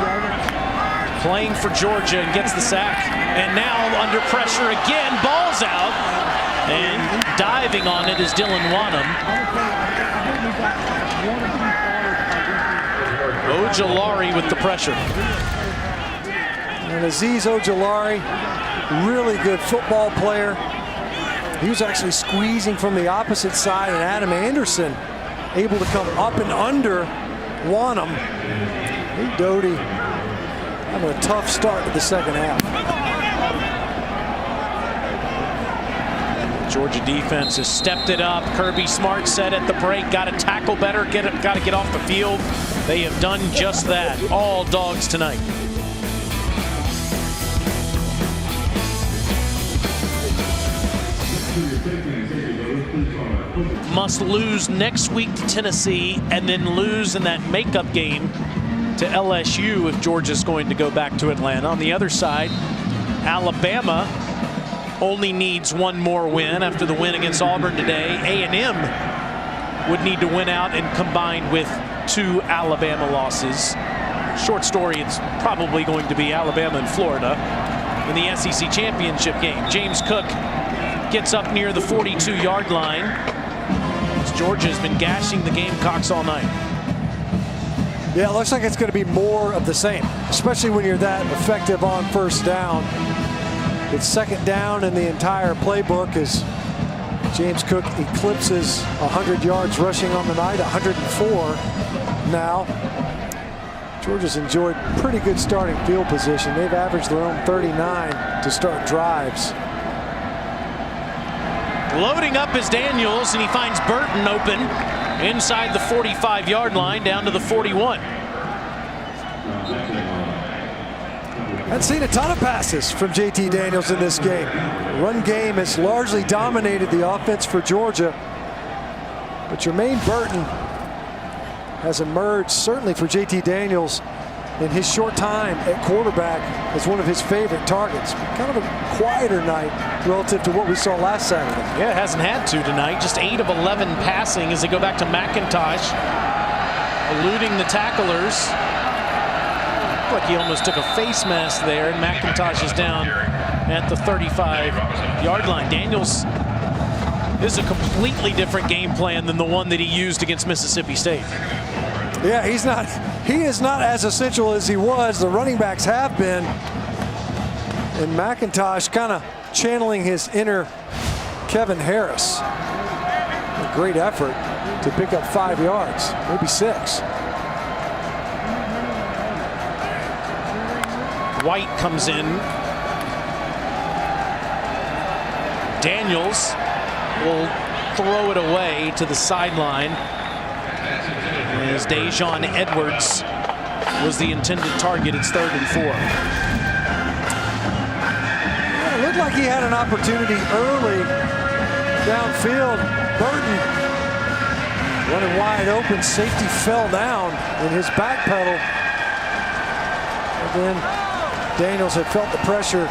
playing for Georgia and gets the sack. And now under pressure again, ball's out. And diving on it is Dylan Wanham. Ojulari with the pressure. And Azeez Ojulari, really good football player. He was actually squeezing from the opposite side, and Adam Anderson able to come up and under Wanham. Luke Doty having a tough start to the second half. Georgia defense has stepped it up. Kirby Smart said at the break, got to tackle better, got to get off the field. They have done just that. All Dogs tonight. Must lose next week to Tennessee and then lose in that makeup game to LSU if Georgia's going to go back to Atlanta. On the other side, Alabama only needs one more win after the win against Auburn today. A&M would need to win out and combine with 2 Alabama losses. Short story, it's probably going to be Alabama and Florida in the SEC championship game. James Cook gets up near the 42-yard line. Georgia has been gashing the Gamecocks all night. Yeah, it looks like it's going to be more of the same, especially when you're that effective on first down. It's second down in the entire playbook as James Cook eclipses 100 yards rushing on the night, 104 now. Georgia's enjoyed pretty good starting field position. They've averaged their own 39 to start drives. Loading up is Daniels, and he finds Burton open inside the 45-yard line down to the 41. I've seen a ton of passes from JT Daniels in this game. Run game has largely dominated the offense for Georgia, but Jermaine Burton has emerged, certainly for JT Daniels, in his short time at quarterback as one of his favorite targets. Kind of a quieter night relative to what we saw last Saturday. Yeah, hasn't had to tonight. Just 8 of 11 passing as they go back to McIntosh, eluding the tacklers. Looked like he almost took a face mask there, and McIntosh is down at the 35-yard line. Daniels is a completely different game plan than the one that he used against Mississippi State. Yeah, he is not as essential as he was. The running backs have been. And McIntosh kind of channeling his inner Kevin Harris. A great effort to pick up 5 yards, maybe 6. White comes in. Daniels will throw it away to the sideline. As Dejon Edwards was the intended target. It's 3rd and 4. Yeah, it looked like he had an opportunity early downfield. Burton running wide open. Safety fell down in his back pedal. And then Daniels had felt the pressure,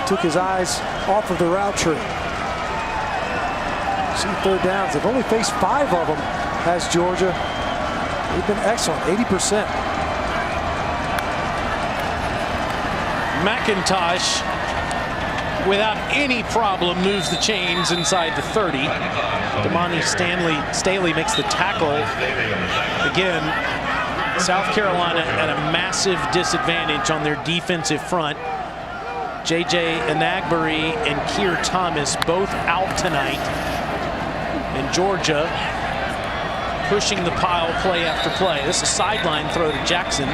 took his eyes off of the route tree. See 3rd downs. They've only faced 5 of them, has Georgia. They've been excellent, 80%. McIntosh, without any problem, moves the chains inside the 30. Damani Staley makes the tackle. Again, South Carolina at a massive disadvantage on their defensive front. J.J. Enagbare and Keir Thomas both out tonight. And Georgia pushing the pile play after play. This is a sideline throw to Jackson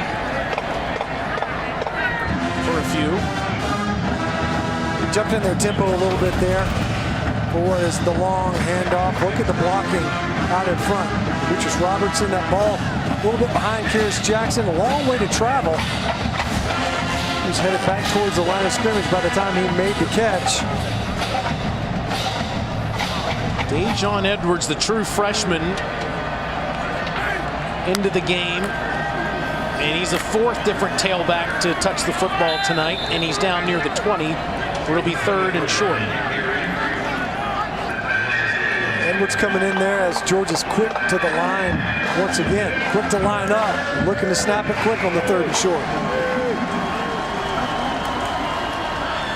for a few. He jumped in their tempo a little bit there for what is the long handoff. Look at the blocking out in front. Richard Robertson, that ball a little bit behind Kearis Jackson. A long way to travel. He was headed back towards the line of scrimmage by the time he made the catch. Dejon Edwards, the true freshman, into the game, and he's the 4th different tailback to touch the football tonight, and he's down near the 20, where it'll be 3rd and short. Edwards coming in there as Georgia's quick to the line once again. Quick to line up, looking to snap it quick on the 3rd and short.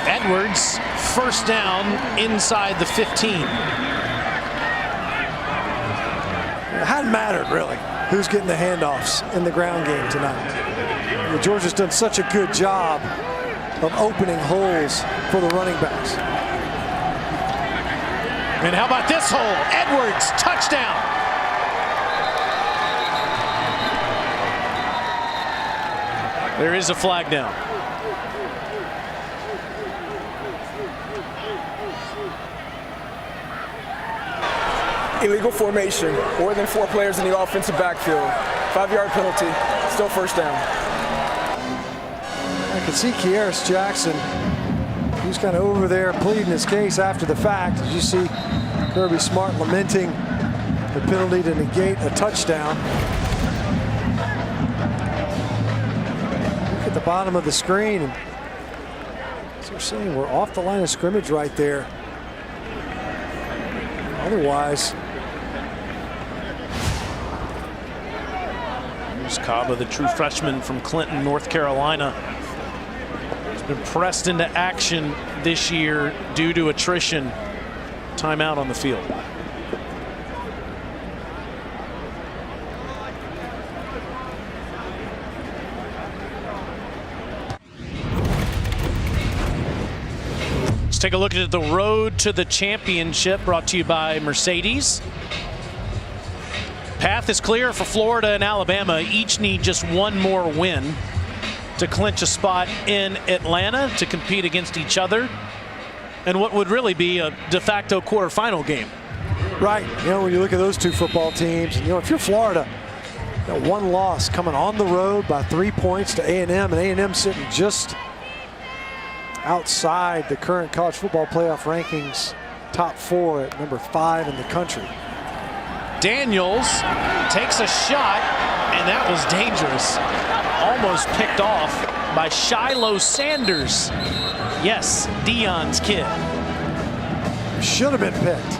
Edwards, 1st down inside the 15. It hadn't mattered, really, who's getting the handoffs in the ground game tonight. Georgia's done such a good job of opening holes for the running backs. And how about this hole? Edwards, touchdown. There is a flag down. Illegal formation, more than 4 players in the offensive backfield. 5-yard penalty, still 1st down. I can see Kearis Jackson. He's kind of over there pleading his case after the fact. As you see Kirby Smart lamenting the penalty to negate a touchdown. Look at the bottom of the screen. As they're saying, we're off the line of scrimmage right there. Otherwise, Here's Caba, the true freshman from Clinton, North Carolina. He's been pressed into action this year due to attrition. Timeout on the field. Let's take a look at the road to the championship, brought to you by Mercedes. Path is clear for Florida and Alabama. Each need just one more win to clinch a spot in Atlanta to compete against each other and what would really be a de facto quarterfinal game. Right. You know, when you look at those two football teams, and, you know, if you're Florida, you know, one loss coming on the road by 3 points to A&M, and A&M sitting just outside the current college football playoff rankings, top 4 at number 5 in the country. Daniels takes a shot, and that was dangerous. Almost picked off by Shiloh Sanders. Yes, Dion's kid. Should have been picked.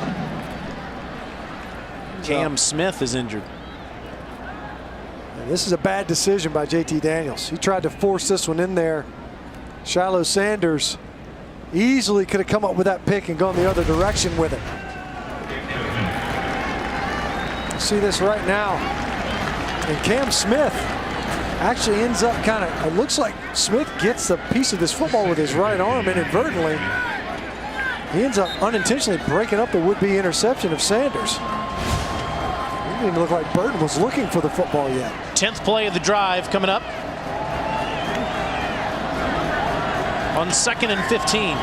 Cam Smith is injured. And this is a bad decision by JT Daniels. He tried to force this one in there. Shiloh Sanders easily could have come up with that pick and gone the other direction with it. You see this right now. And Cam Smith actually ends up kind of, it looks like Smith gets a piece of this football with his right arm inadvertently. He ends up unintentionally breaking up the would-be interception of Sanders. It didn't even look like Burton was looking for the football yet. 10th play of the drive coming up. On 2nd and 15.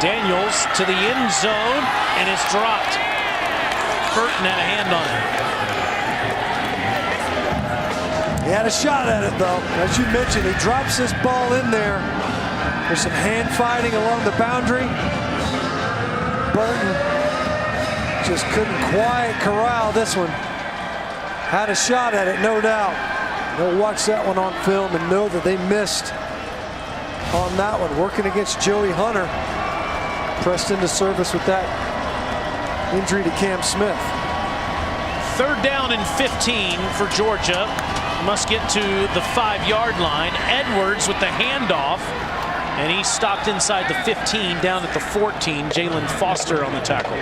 Daniels to the end zone, and it's dropped. Burton had a hand on it. He had a shot at it, though. As you mentioned, he drops this ball in there. There's some hand fighting along the boundary. Burton just couldn't quite corral this one. Had a shot at it, no doubt. They'll watch that one on film and know that they missed on that one. Working against Joey Hunter. Pressed into service with that injury to Cam Smith. 3rd down and 15 for Georgia. Must get to the 5-yard line. Edwards with the handoff, and he stopped inside the 15, down at the 14. Jalen Foster on the tackle.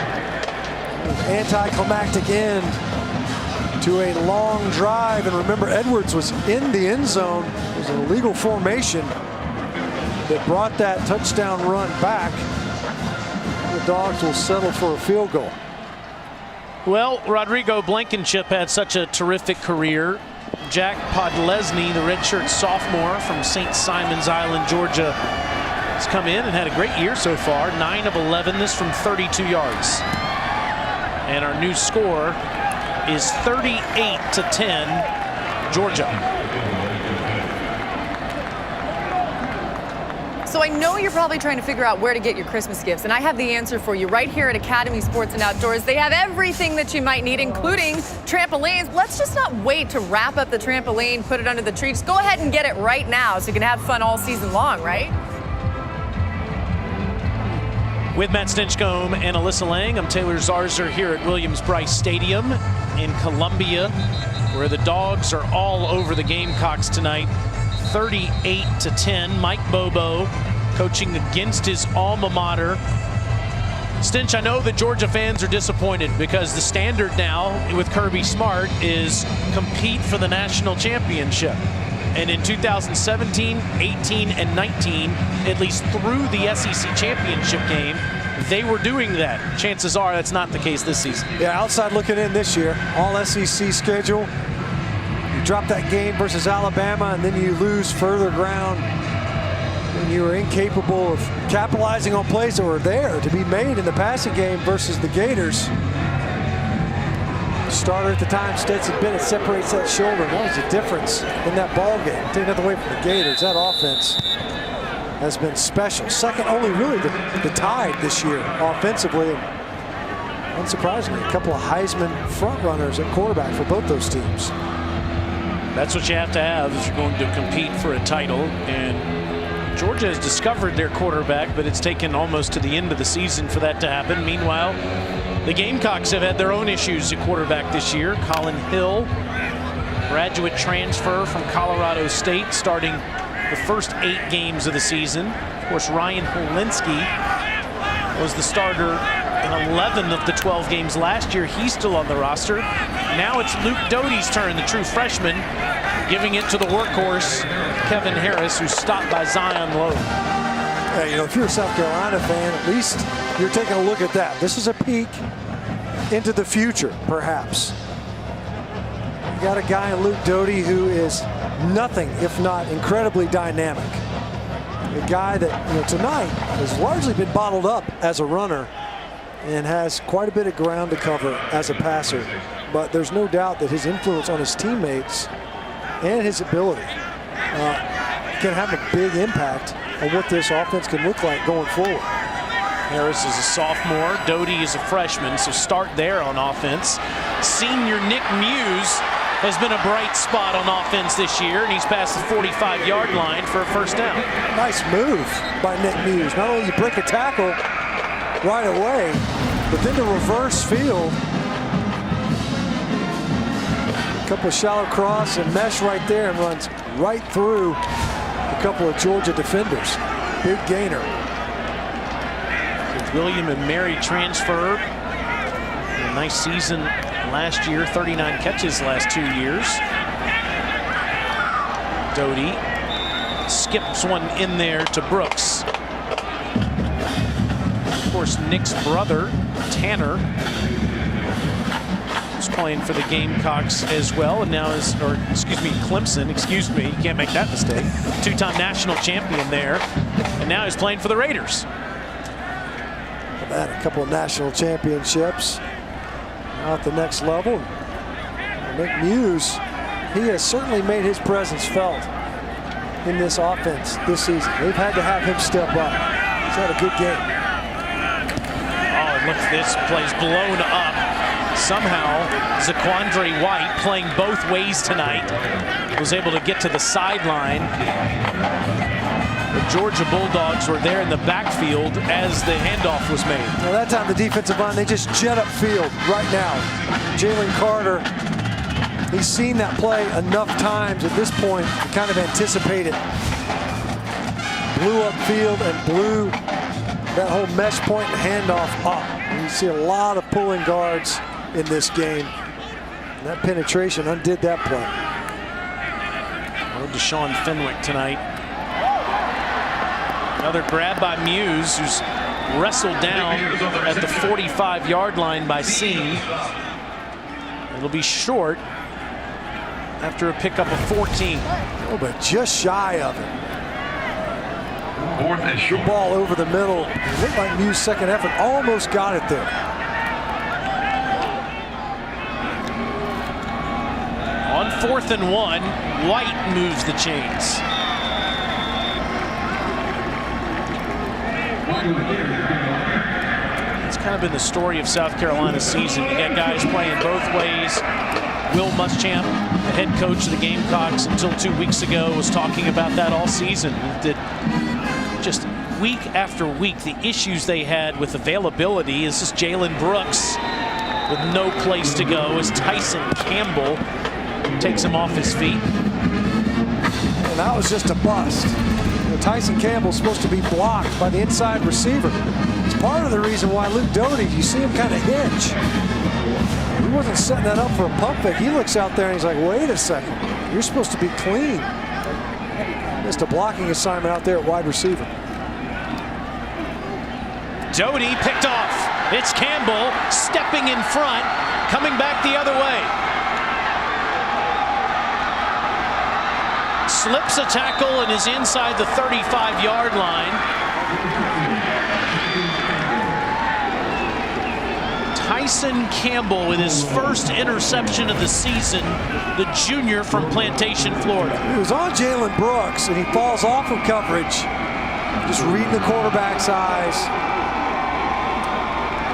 Anticlimactic end to a long drive, and remember, Edwards was in the end zone. It was an illegal formation that brought that touchdown run back. The Dogs will settle for a field goal. Well, Rodrigo Blankenship had such a terrific career. Jack Podlesny, the redshirt sophomore from St. Simon's Island, Georgia, has come in and had a great year so far. 9 of 11, this from 32 yards. And our new score is 38-10, Georgia. So I know you're probably trying to figure out where to get your Christmas gifts, and I have the answer for you right here at Academy Sports and Outdoors. They have everything that you might need, including trampolines. Let's just not wait to wrap up the trampoline, put it under the tree. Just go ahead and get it right now so you can have fun all season long, right? With Matt Stinchcomb and Alyssa Lang, I'm Taylor Zarzer here at Williams-Brice Stadium in Columbia, where the Dogs are all over the Gamecocks tonight. 38-10. Mike Bobo coaching against his alma mater. Stinch, I know that Georgia fans are disappointed because the standard now with Kirby Smart is compete for the national championship. And in 2017, 18, and 19, at least through the SEC championship game, they were doing that. Chances are that's not the case this season. Yeah, outside looking in this year, all SEC schedule. You drop that game versus Alabama, and then you lose further ground when you were incapable of capitalizing on plays that were there to be made in the passing game versus the Gators. Starter at the time, Stetson Bennett, separates that shoulder. That was the difference in that ball game. Take nothing away from the Gators. That offense has been special. Second only really the Tide this year offensively. And unsurprisingly, a couple of Heisman front runners at quarterback for both those teams. That's what you have to have if you're going to compete for a title. And Georgia has discovered their quarterback, but it's taken almost to the end of the season for that to happen. Meanwhile, The Gamecocks have had their own issues at quarterback this year. Colin Hill, graduate transfer from Colorado State, starting the first 8 games of the season. Of course, Ryan Polinsky was the starter in 11 of the 12 games last year. He's still on the roster. Now it's Luke Doty's turn, the true freshman, giving it to the workhorse, Kevin Harris, who's stopped by Zion Lowe. Hey, you know, if you're a South Carolina fan, at least you're taking a look at that. This is a peek into the future, perhaps. You got a guy in Luke Doty who is nothing if not incredibly dynamic. A guy that, you know, tonight has largely been bottled up as a runner and has quite a bit of ground to cover as a passer. But there's no doubt that his influence on his teammates and his ability can have a big impact on what this offense can look like going forward. Harris is a sophomore. Doty is a freshman, so start there on offense. Senior Nick Muse has been a bright spot on offense this year, and he's past the 45-yard line for a first down. Nice move by Nick Muse. Not only you break a tackle right away, but then the reverse field. A couple of shallow cross and mesh right there and runs right through a couple of Georgia defenders. Big gainer. William and Mary transfer. A nice season last year, 39 catches last 2 years. Doty skips one in there to Brooks. Of course, Nick's brother, Tanner, is playing for the Gamecocks as well, and now is, or excuse me, Clemson, excuse me, you can't make that mistake. Two-time national champion there, and now he's playing for the Raiders. Had a couple of national championships out at the next level. Nick Muse, he has certainly made his presence felt in this offense this season. They've had to have him step up. He's had a good game. Oh, and look, this play's blown up. Somehow, Zaquandre White, playing both ways tonight, was able to get to the sideline. The Georgia Bulldogs were there in the backfield as the handoff was made. Well, that time the defensive line, they just jet up field right now. Jalen Carter, he's seen that play enough times at this point to kind of anticipate it. Blew up field and blew that whole mesh point and handoff up. And you see a lot of pulling guards in this game. And that penetration undid that play. Well, Deshaun Fenwick tonight. Another grab by Muse, who's wrestled down at the 45-yard line by Seam. It'll be short after a pickup of 14. Oh, but just shy of it. Fourth and short. Ball over the middle. It looked like Muse's second effort almost got it there. On 4th and 1, White moves the chains. It's kind of been the story of South Carolina's season. You got guys playing both ways. Will Muschamp, the head coach of the Gamecocks until 2 weeks ago, was talking about that all season. That just week after week, the issues they had with availability is just Jalen Brooks with no place to go as Tyson Campbell takes him off his feet. And that was just a bust. Tyson Campbell's supposed to be blocked by the inside receiver. It's part of the reason why Luke Doty, you see him kind of hinge. He wasn't setting that up for a pump fake. He looks out there and he's like, wait a second, you're supposed to be clean. Missed a blocking assignment out there at wide receiver. Doty picked off. It's Campbell stepping in front, coming back the other way. Slips a tackle and is inside the 35-yard line. Tyson Campbell with his first interception of the season, the junior from Plantation, Florida. He was on Jalen Brooks and he falls off of coverage. Just reading the quarterback's eyes.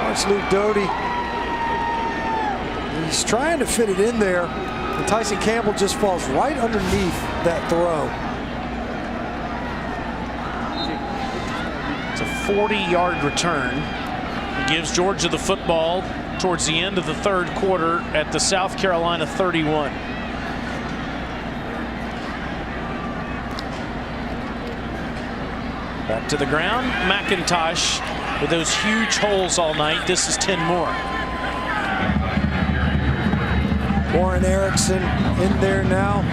Watch Luke Doty. He's trying to fit it in there. And Tyson Campbell just falls right underneath that throw. It's a 40-yard return. gives Georgia the football towards the end of the third quarter at the South Carolina 31. Back to the ground. McIntosh with those huge holes all night. This is 10 more. Warren Erickson in there now.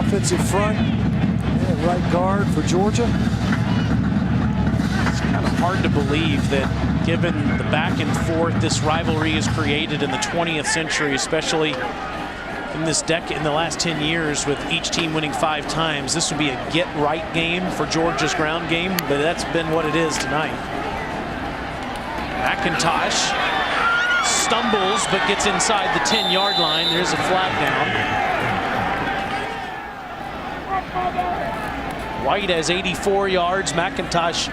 Offensive front and right guard for Georgia. It's kind of hard to believe that, given the back and forth this rivalry has created in the 20th century, especially in this decade, in the last 10 years, with each team winning 5 times, this would be a get-right game for Georgia's ground game, but that's been what it is tonight. McIntosh stumbles but gets inside the 10-yard line. There's a flag down. White has 84 yards. McIntosh,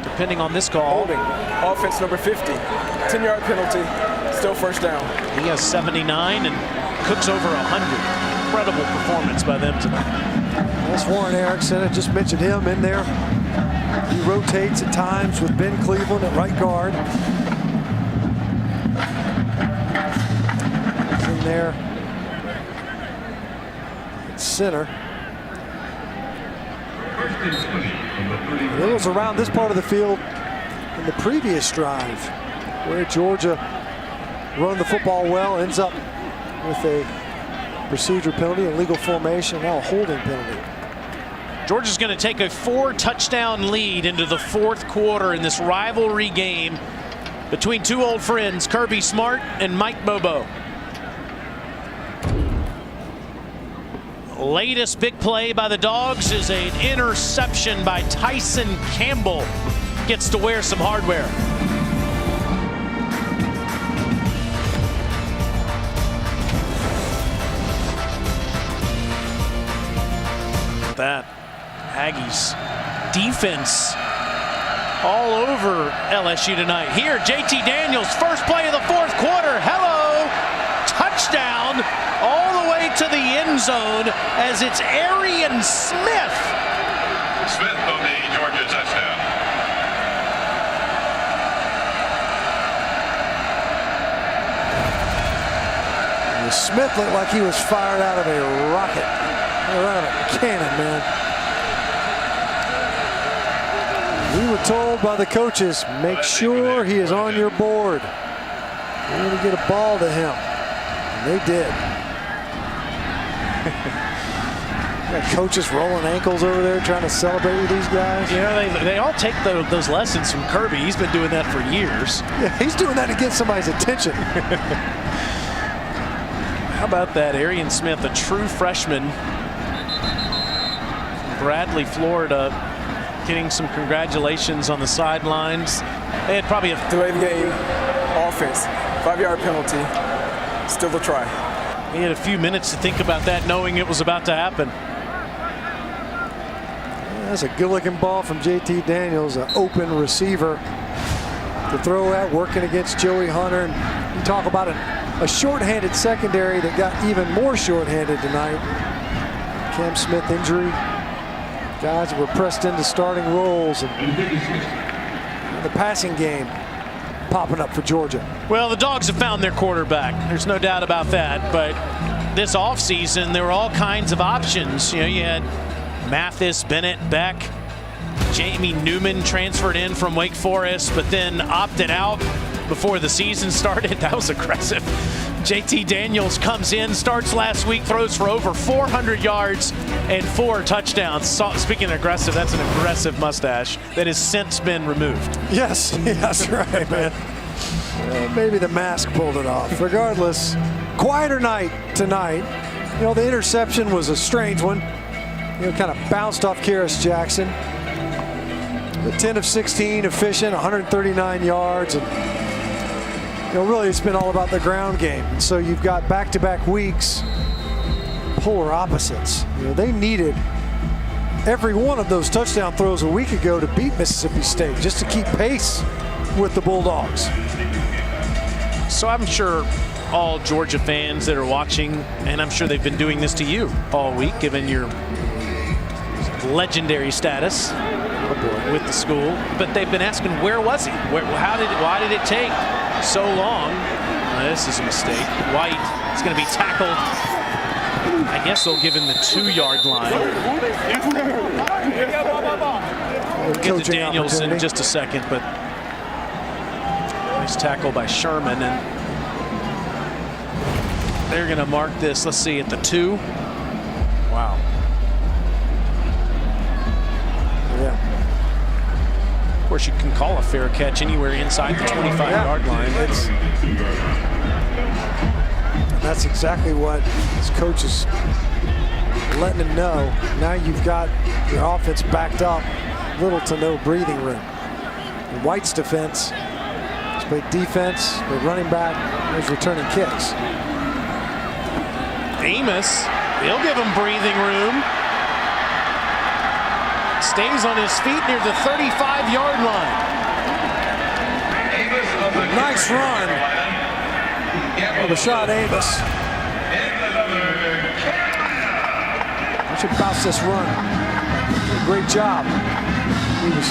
depending on this call. Holding. Offense number 50. 10-yard penalty. Still first down. He has 79 and Cook's over 100. Incredible performance by them tonight. That's Warren Erickson. I just mentioned him in there. He rotates at times with Ben Cleveland at right guard. He's in there at center. It was around this part of the field in the previous drive where Georgia run the football well, ends up with a procedure penalty, a legal formation, now a holding penalty. Georgia's going to take a 4-touchdown lead into the fourth quarter in this rivalry game between two old friends, Kirby Smart and Mike Bobo. Latest big play by the Dogs is an interception by Tyson Campbell. Gets to wear some hardware. That Aggies defense all over LSU tonight. Here, JT Daniels, first play of the fourth quarter. Hello, touchdown all the way to the end zone as it's Arian Smith. Smith on the Georgia touchdown. And Smith looked like he was fired out of a rocket. Out of a cannon, man. We were told by the coaches, make sure he is on your board. We're going to get a ball to him. And they did. Got coaches rolling ankles over there trying to celebrate with these guys. You know, they all take those lessons from Kirby. He's been doing that for years. Yeah, he's doing that to get somebody's attention. How about that? Arian Smith, a true freshman from Bradley, Florida, getting some congratulations on the sidelines. They had probably a delay the game. Offense. 5-yard penalty. Still a try. He had a few minutes to think about that, knowing it was about to happen. That's a good-looking ball from JT Daniels, an open receiver to throw at, working against Joey Hunter. And you talk about a short-handed secondary that got even more short-handed tonight. Cam Smith injury. Guys were pressed into starting roles. And the passing game popping up for Georgia. Well, the Dogs have found their quarterback. There's no doubt about that. But this offseason, there were all kinds of options. You know, you had Mathis, Bennett, Beck, Jamie Newman transferred in from Wake Forest, but then opted out before the season started. That was aggressive. JT Daniels comes in, starts last week, throws for over 400 yards and 4 touchdowns. Speaking of aggressive, that's an aggressive mustache that has since been removed. Yes, that's right, man. Maybe the mask pulled it off. Regardless, quieter night tonight. You know, the interception was a strange one. You know, kind of bounced off Karis Jackson. The 10 of 16, efficient, 139 yards. And, you know, really it's been all about the ground game. And so you've got back-to-back weeks, polar opposites. You know, they needed every one of those touchdown throws a week ago to beat Mississippi State, just to keep pace with the Bulldogs. So I'm sure all Georgia fans that are watching, and I'm sure they've been doing this to you all week, given your legendary status, with the school. But they've been asking, where was he? Why did it take so long? This is a mistake. White is going to be tackled. I guess they'll give him the 2-yard line. We'll get to Daniels in just a second, but nice tackle by Sherman, and they're going to mark this. Let's see, at the 2. Wow. Yeah. Of course, you can call a fair catch anywhere inside the 25-yard line. That's exactly what his coach is letting him know. Now you've got your offense backed up, little to no breathing room. And White's defense, he's played defense, they're running back, he's returning kicks. Amos, he'll give him breathing room. Stays on his feet near the 35-yard line. Nice run. Rashad Amos. I should bounce this run. Great job. He was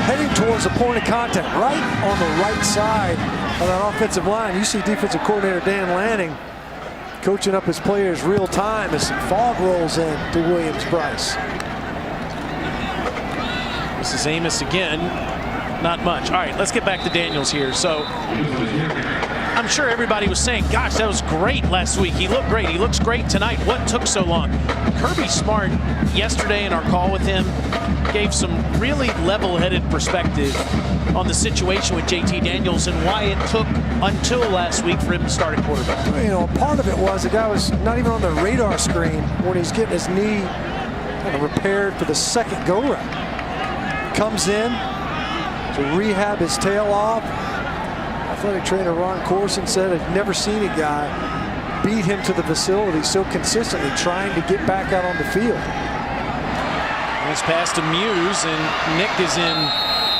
heading towards the point of contact, right on the right side of that offensive line. You see defensive coordinator Dan Lanning coaching up his players real time as fog rolls in to Williams-Brice. This is Amos again. Not much. All right, let's get back to Daniels here. So I'm sure everybody was saying, gosh, that was great last week. He looked great. He looks great tonight. What took so long? Kirby Smart, yesterday in our call with him, gave some really level-headed perspective on the situation with JT Daniels and why it took until last week for him to start at quarterback. You know, part of it was the guy was not even on the radar screen when he's getting his knee kind of repaired for the second go-round. Comes in to rehab his tail off. Athletic trainer Ron Corson said I've never seen a guy beat him to the facility so consistently trying to get back out on the field. It's pass to Muse, and Nick is in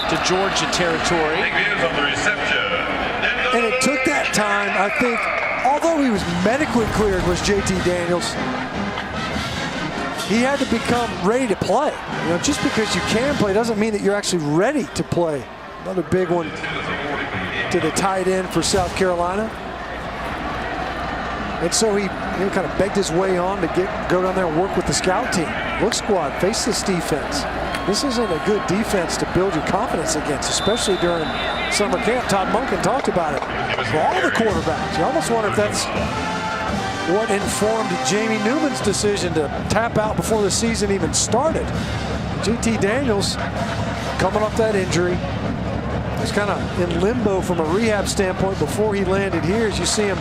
to Georgia territory. And it took that time, I think, although he was medically cleared, was JT Daniels, he had to become ready to play. You know, just because you can play doesn't mean that you're actually ready to play. Another big one to the tight end for South Carolina. And so he kind of begged his way on to go down there and work with the scout team. Look, squad, face this defense. This isn't a good defense to build your confidence against, especially during summer camp. Todd Monken talked about it. For all the quarterbacks, you almost wonder if that's what informed Jamie Newman's decision to tap out before the season even started. JT Daniels, coming off that injury, was kind of in limbo from a rehab standpoint before he landed here. As you see him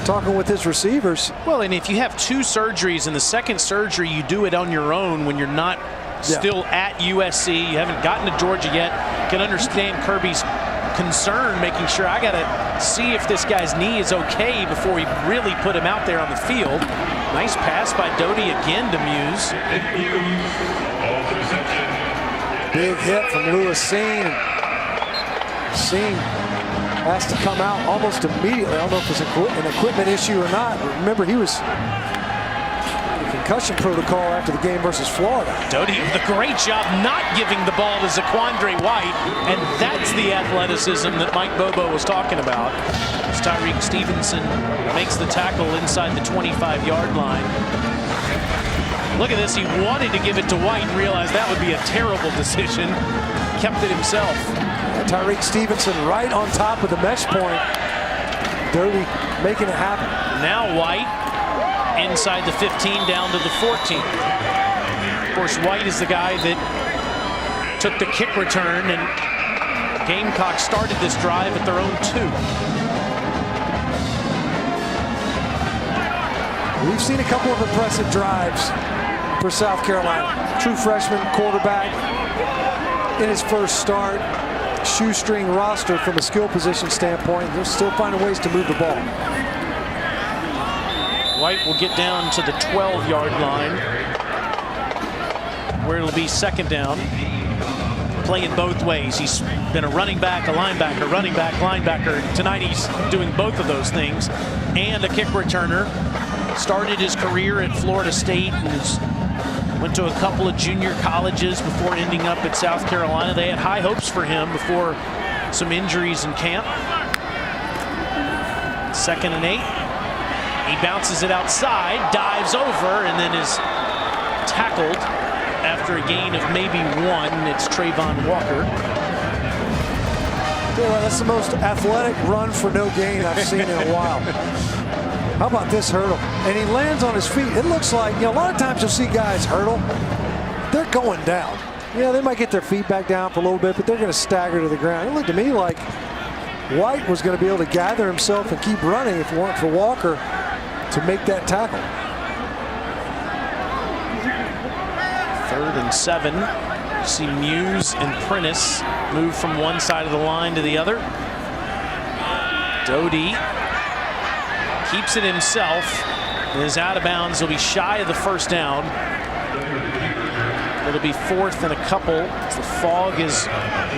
talking with his receivers. Well, and if you have 2 surgeries, and the second surgery you do it on your own when you're not still at USC, you haven't gotten to Georgia yet, can understand Kirby's concern, making sure I got to see if this guy's knee is okay before we really put him out there on the field. Nice pass by Doty again to Muse. Big hit from Lewis Seen. Seen has to come out almost immediately. I don't know if it's an equipment issue or not. But remember, he was in concussion protocol after the game versus Florida. Doty with a great job not giving the ball to Zaquandre White, and that's the athleticism that Mike Bobo was talking about. As Tyreek Stevenson makes the tackle inside the 25-yard line. Look at this. He wanted to give it to White and realized that would be a terrible decision. Kept it himself. Tyreek Stevenson right on top of the mesh point. Doty making it happen. Now White inside the 15 down to the 14. Of course, White is the guy that took the kick return, and Gamecocks started this drive at their own 2. We've seen a couple of impressive drives for South Carolina. True freshman quarterback in his first start. Shoestring roster from a skill position standpoint. They're still finding ways to move the ball. White will get down to the 12-yard line, where it'll be second down. Playing both ways. He's been a running back, a linebacker, running back, linebacker. Tonight he's doing both of those things, and a kick returner. Started his career at Florida State and has Went to a couple of junior colleges before ending up at South Carolina. They had high hopes for him before some injuries in camp. 2nd and 8. He bounces it outside, dives over, and then is tackled after a gain of maybe 1. It's Trayvon Walker. Yeah, that's the most athletic run for no gain I've seen in a while. How about this hurdle? And he lands on his feet. It looks like, a lot of times you'll see guys hurdle. They're going down. Yeah, they might get their feet back down for a little bit, but they're going to stagger to the ground. It looked to me like White was going to be able to gather himself and keep running if it weren't for Walker to make that tackle. 3rd and 7. You see Muse and Prentice move from one side of the line to the other. Doty keeps it himself and is out of bounds. He'll be shy of the 1st down. It'll be 4th and a couple as the fog is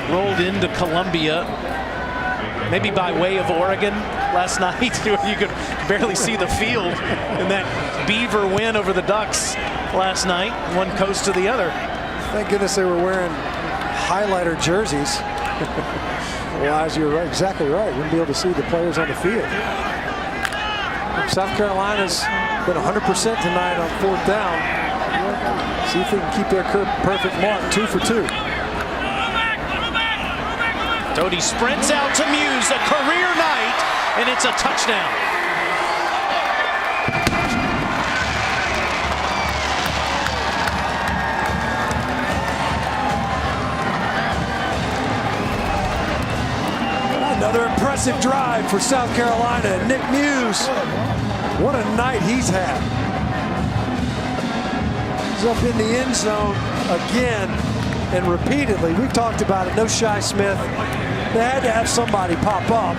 rolled into Columbia, maybe by way of Oregon last night. You could barely see the field in that Beaver win over the Ducks last night, one coast to the other. Thank goodness they were wearing highlighter jerseys. Otherwise, you're right, exactly right. You wouldn't be able to see the players on the field. South Carolina's been 100% tonight on 4th down. See if they can keep their perfect mark, 2 for 2. Doty sprints out to Muse, a career night, and it's a touchdown. Another impressive drive for South Carolina. Nick Muse, what a night he's had. He's up in the end zone again and repeatedly. We've talked about it, no Shi Smith. They had to have somebody pop up.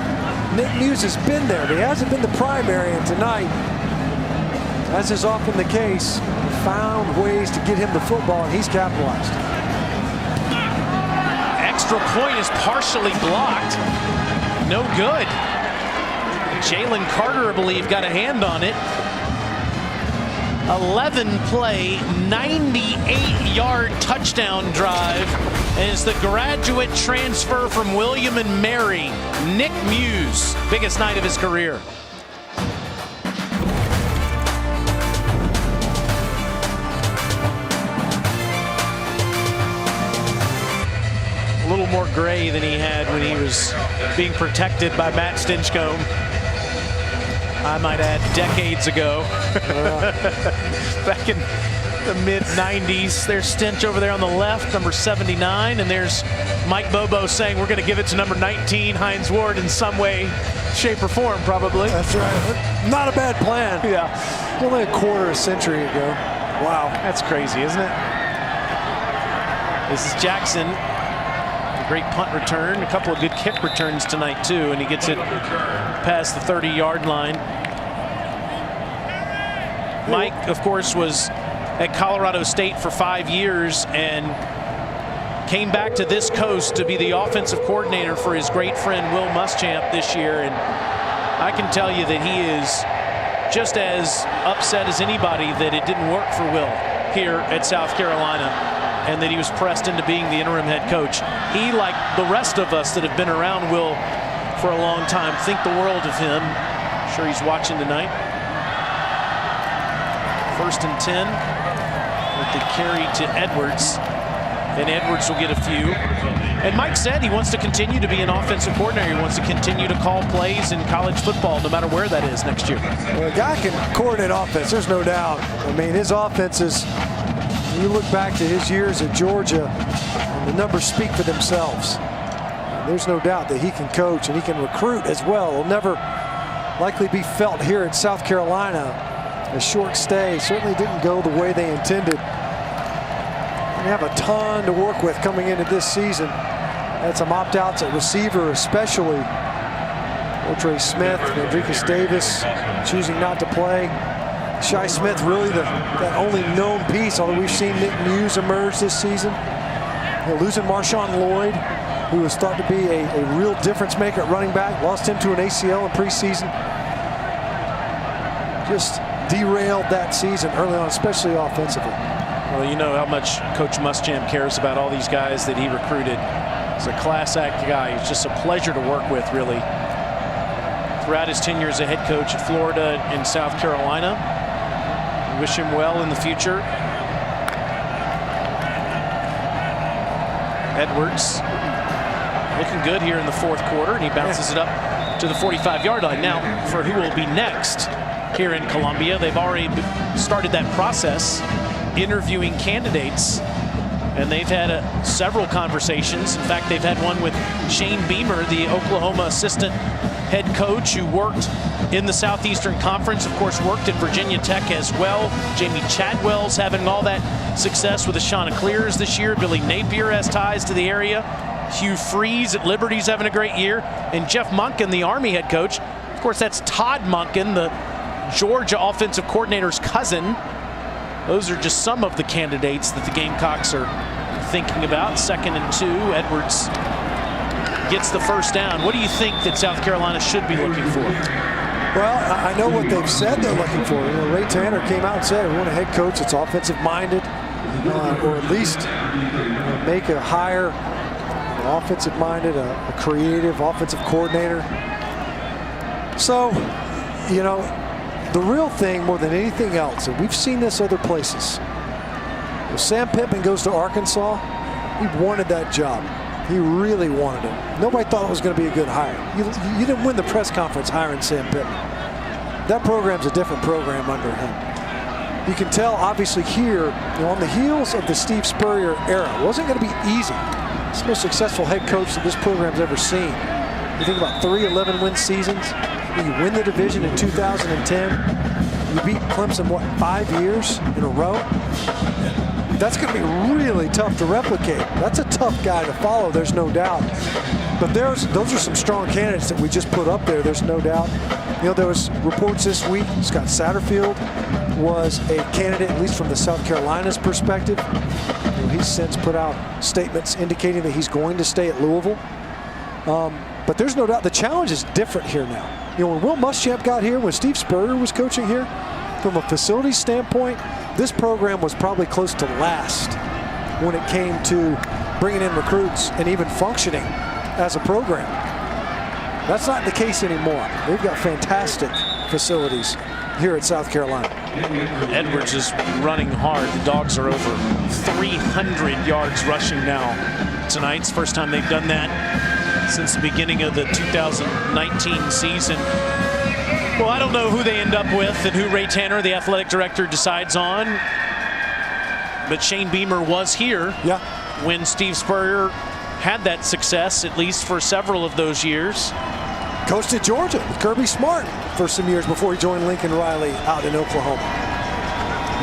Nick Muse has been there, but he hasn't been the primary, and tonight, as is often the case, found ways to get him the football, and he's capitalized. Extra point is partially blocked. No good. Jalen Carter, I believe, got a hand on it. 11-play, 98-yard touchdown drive as the graduate transfer from William and Mary, Nick Muse, biggest night of his career. A little more gray than he had when he was being protected by Matt Stinchcomb. I might add, decades ago. Back in the mid-90s. There's Stinch over there on the left, number 79, and there's Mike Bobo saying we're going to give it to number 19, Hines Ward, in some way, shape, or form, probably. That's right. Not a bad plan. Yeah. Only a quarter century ago. Wow. That's crazy, isn't it? This is Jackson. Great punt return, a couple of good kick returns tonight too, and he gets it past the 30-yard line. Mike, of course, was at Colorado State for 5 years and came back to this coast to be the offensive coordinator for his great friend Will Muschamp this year, and I can tell you that he is just as upset as anybody that it didn't work for Will here at South Carolina, and that he was pressed into being the interim head coach. He, like the rest of us that have been around Will for a long time, think the world of him. I'm sure he's watching tonight. 1st and 10 with the carry to Edwards, and Edwards will get a few. And Mike said he wants to continue to be an offensive coordinator. He wants to continue to call plays in college football, no matter where that is next year. Well, a guy can coordinate offense, there's no doubt. I mean, his offense is, you look back to his years at Georgia, and the numbers speak for themselves. There's no doubt that he can coach and he can recruit as well. It'll never likely be felt here at South Carolina. A short stay certainly didn't go the way they intended. They have a ton to work with coming into this season. Had some opt-outs at receiver, especially. Otre Smith, Andricus Davis choosing not to play. Shi Smith really that only known piece, although we've seen Nick Muse emerge this season. Losing Marshawn Lloyd, who was thought to be a real difference maker at running back. Lost him to an ACL in preseason. Just derailed that season early on, especially offensively. Well, you know how much Coach Muschamp cares about all these guys that he recruited. He's a class act guy. He's just a pleasure to work with, really. Throughout his tenure as a head coach at Florida and South Carolina. We wish him well in the future. Edwards looking good here in the fourth quarter, and he bounces it up to the 45-yard line. Now, for who will be next here in Columbia, they've already started that process, interviewing candidates, and they've had several conversations. In fact, they've had one with Shane Beamer, the Oklahoma assistant head coach who worked in the Southeastern Conference, of course, worked at Virginia Tech as well. Jamie Chadwell's having all that success with the Chanticleers this year. Billy Napier has ties to the area. Hugh Freeze at Liberty's having a great year. And Jeff Monken, the Army head coach. Of course, that's Todd Monken, the Georgia offensive coordinator's cousin. Those are just some of the candidates that the Gamecocks are thinking about. 2nd and 2. Edwards gets the first down. What do you think that South Carolina should be looking for? Well, I know what they've said they're looking for. You know, Ray Tanner came out and said, we want a head coach that's offensive-minded, or at least make a hire, offensive-minded, a creative offensive coordinator. So, you know, the real thing more than anything else, and we've seen this other places, when Sam Pittman goes to Arkansas, he wanted that job. He really wanted it. Nobody thought it was going to be a good hire. You didn't win the press conference hiring Sam Pittman. That program's a different program under him. You can tell, obviously, here, you know, on the heels of the Steve Spurrier era, it wasn't going to be easy. It's the most successful head coach that this program's ever seen. You think about 3 11-win seasons. You win the division in 2010. You beat Clemson, what, 5 years in a row? That's going to be really tough to replicate. That's a tough guy to follow, there's no doubt. But those are some strong candidates that we just put up there, there's no doubt. You know, there was reports this week, Scott Satterfield was a candidate, at least from the South Carolina's perspective. You know, he's since put out statements indicating that he's going to stay at Louisville. But there's no doubt the challenge is different here now. You know, when Will Muschamp got here, when Steve Spurrier was coaching here, from a facilities standpoint, this program was probably close to last when it came to bringing in recruits and even functioning as a program. That's not the case anymore. They've got fantastic facilities here at South Carolina. Edwards is running hard. The Dogs are over 300 yards rushing now tonight. It's the first time they've done that since the beginning of the 2019 season. Well, I don't know who they end up with and who Ray Tanner, the athletic director, decides on. But Shane Beamer was here when Steve Spurrier had that success, at least for several of those years. Coached at Georgia with Kirby Smart for some years before he joined Lincoln Riley out in Oklahoma.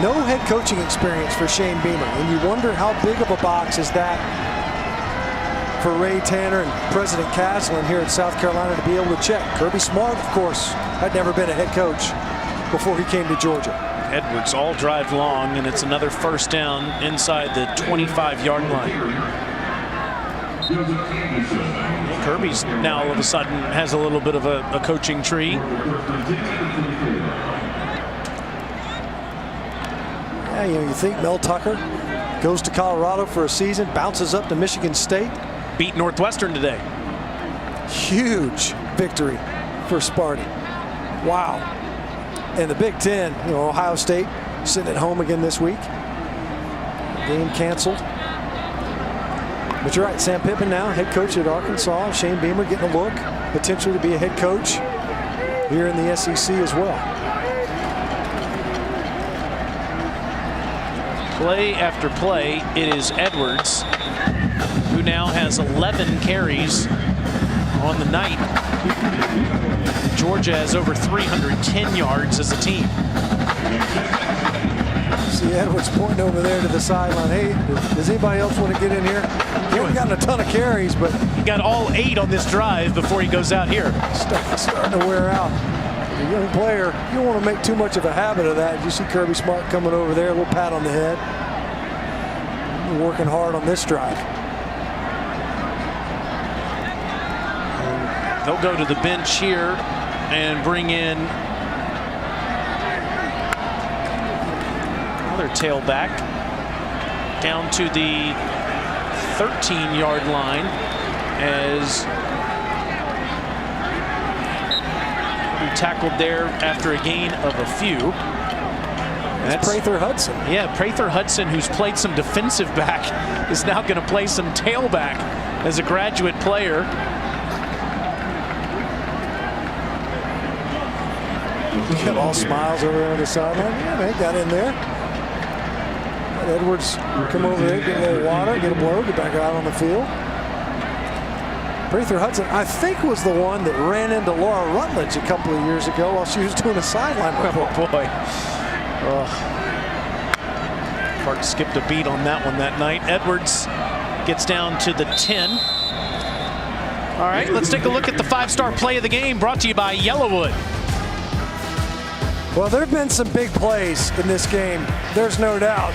No head coaching experience for Shane Beamer. And you wonder how big of a box is that for Ray Tanner and President Caslen here at South Carolina to be able to check. Kirby Smart, of course, had never been a head coach before he came to Georgia. Edwards all drive long, and it's another first down inside the 25-yard line. Kirby's now all of a sudden has a little bit of a coaching tree. Yeah, you know, you think Mel Tucker goes to Colorado for a season, bounces up to Michigan State. Beat Northwestern today. Huge victory for Sparty. Wow. And the Big Ten, you know, Ohio State sitting at home again this week. Game canceled. But you're right, Sam Pittman now, head coach at Arkansas. Shane Beamer getting a look, potentially to be a head coach here in the SEC as well. Play after play, it is Edwards, who now has 11 carries on the night. Georgia has over 310 yards as a team. See Edwards pointing over there to the sideline. Hey, does anybody else want to get in here? He hasn't gotten a ton of carries, but he got all 8 on this drive before he goes out here. Starting to wear out. A young player, you don't want to make too much of a habit of that. You see Kirby Smart coming over there, a little pat on the head. Working hard on this drive. They'll go to the bench here and bring in another tailback. down to the 13-yard line as he tackled there after a gain of a few. That's Prather Hudson. Yeah, Prather Hudson, who's played some defensive back, is now going to play some tailback as a graduate player. Got all smiles over there on the sideline. Yeah, man, got in there. Let Edwards come over there, get a little water, get a blow, get back out on the field. Prather Hudson, I think, was the one that ran into Laura Rutledge a couple of years ago while she was doing a sideline report. Oh, boy. Clark skipped a beat on that one that night. Edwards gets down to the 10. All right, let's take a look at the 5-star play of the game, brought to you by Yellowwood. Well, there have been some big plays in this game, there's no doubt.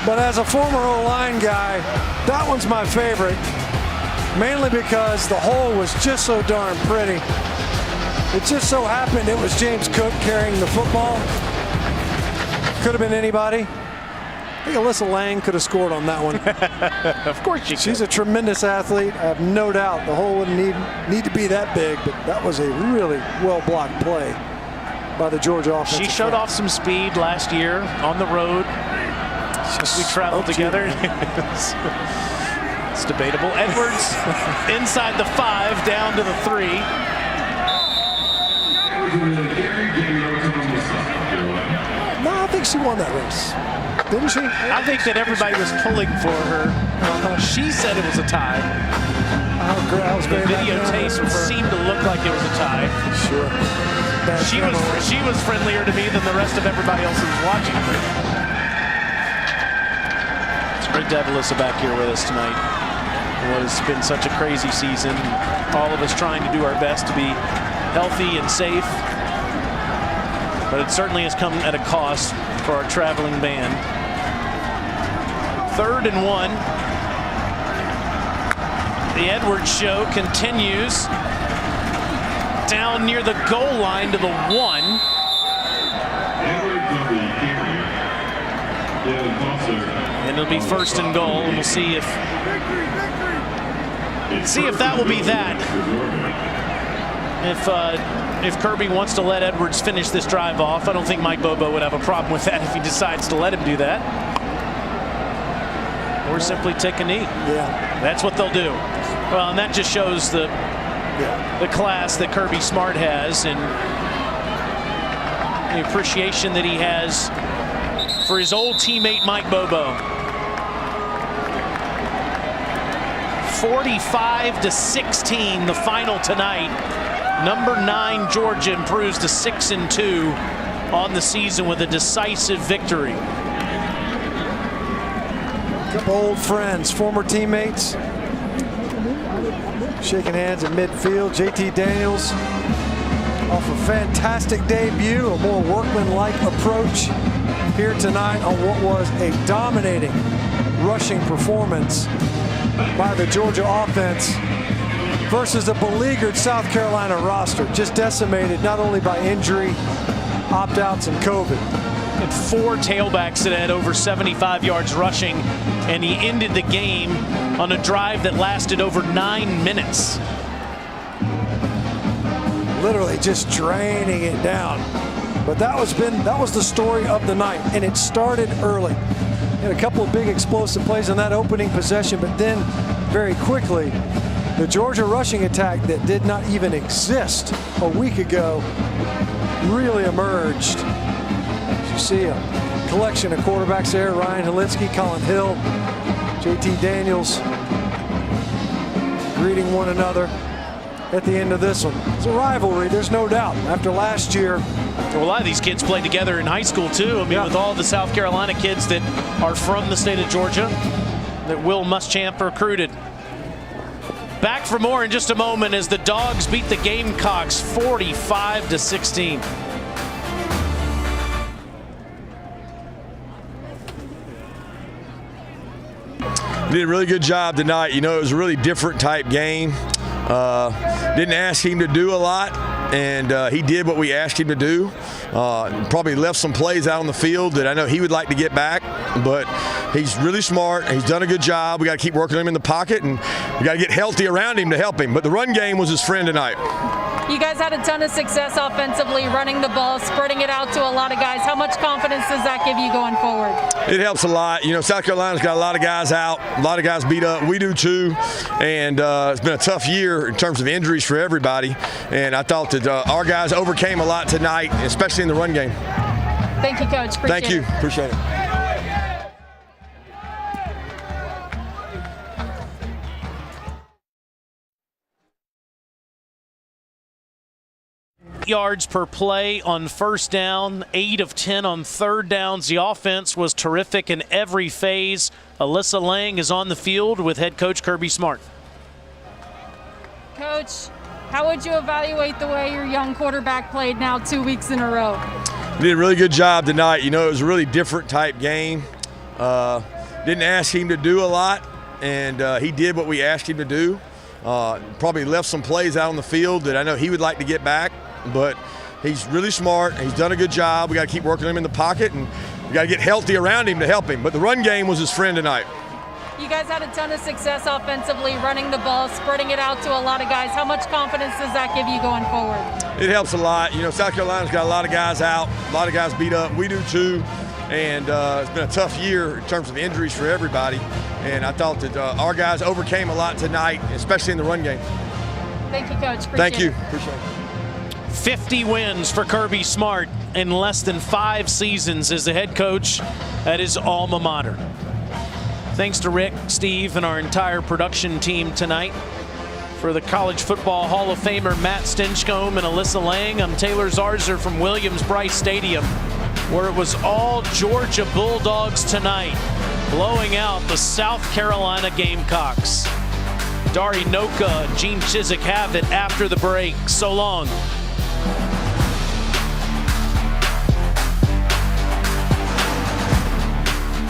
But as a former O-line guy, that one's my favorite, mainly because the hole was just so darn pretty. It just so happened it was James Cook carrying the football. Could have been anybody. I think Alyssa Lang could have scored on that one. Of course she could. She's a tremendous athlete. I have no doubt the hole wouldn't need to be that big, but that was a really well-blocked play by the Georgia offense. She showed off some speed last year on the road as we traveled together. It's debatable. Edwards inside the 5, down to the 3. No, I think she won that race. Didn't she? I think that everybody was pulling for her. She said it was a tie. The videotape seemed to look like it was a tie. Sure. She was friendlier to me than the rest of everybody else who was watching. It's great to have Alyssa back here with us tonight. It's been such a crazy season. All of us trying to do our best to be healthy and safe. But it certainly has come at a cost for our traveling band. 3rd and 1. The Edwards show continues. Down near the goal line to the 1. And it'll be 1st and goal, and we'll see if that will be that. If Kirby wants to let Edwards finish this drive off, I don't think Mike Bobo would have a problem with that if he decides to let him do that. Or simply take a knee. Yeah. That's what they'll do. Well, and that just shows the class that Kirby Smart has and the appreciation that he has for his old teammate Mike Bobo. 45-16, the final tonight. Number 9 Georgia improves to 6-2 on the season with a decisive victory. A couple old friends, former teammates, shaking hands in midfield. JT Daniels off a fantastic debut, a more workmanlike approach here tonight on what was a dominating rushing performance by the Georgia offense versus a beleaguered South Carolina roster, just decimated not only by injury, opt-outs, and COVID. And 4 tailbacks that had over 75 yards rushing, and he ended the game on a drive that lasted over 9 minutes. Literally just draining it down. But that was the story of the night, and it started early. Had a couple of big explosive plays on that opening possession, but then very quickly, the Georgia rushing attack that did not even exist a week ago really emerged. You see a collection of quarterbacks there: Ryan Helinski, Colin Hill, JT Daniels, greeting one another at the end of this one. It's a rivalry, there's no doubt. After last year, well, a lot of these kids played together in high school too. I mean, with all the South Carolina kids that are from the state of Georgia that Will Muschamp recruited. Back for more in just a moment as the Dogs beat the Gamecocks 45-16. Did a really good job tonight. You know, it was a really different type game. Didn't ask him to do a lot, and he did what we asked him to do. Probably left some plays out on the field that I know he would like to get back, but he's really smart. He's done a good job. We got to keep working him in the pocket, and we got to get healthy around him to help him. But the run game was his friend tonight. You guys had a ton of success offensively, running the ball, spreading it out to a lot of guys. How much confidence does that give you going forward? It helps a lot. You know, South Carolina's got a lot of guys out, a lot of guys beat up. We do too. And it's been a tough year in terms of injuries for everybody. And I thought that our guys overcame a lot tonight, especially in the run game. Thank you, Coach. Appreciate Thank you. it. Appreciate it. Yards per play on first down, 8 of 10 on third downs. The offense was terrific in every phase. Alyssa Lang is on the field with head coach Kirby Smart. Coach, how would you evaluate the way your young quarterback played now 2 weeks in a row? He did a really good job tonight. You know, it was a really different type game. Didn't ask him to do a lot, and he did what we asked him to do. Probably left some plays out on the field that I know he would like to get back. But he's really smart. He's done a good job. We got to keep working him in the pocket, and we got to get healthy around him to help him. But the run game was his friend tonight. You guys had a ton of success offensively, running the ball, spreading it out to a lot of guys. How much confidence does that give you going forward? It helps a lot. You know, South Carolina's got a lot of guys out, a lot of guys beat up. We do too. And it's been a tough year in terms of injuries for everybody. And I thought that our guys overcame a lot tonight, especially in the run game. Thank you, Coach. Thank you. Appreciate it. 50 wins for Kirby Smart in less than 5 seasons as the head coach at his alma mater. Thanks to Rick, Steve, and our entire production team tonight. For the College Football Hall of Famer Matt Stinchcomb and Alyssa Lang, I'm Taylor Zarzer from Williams-Brice Stadium, where it was all Georgia Bulldogs tonight, blowing out the South Carolina Gamecocks. Dari Noka and Gene Chizik have it after the break. So long.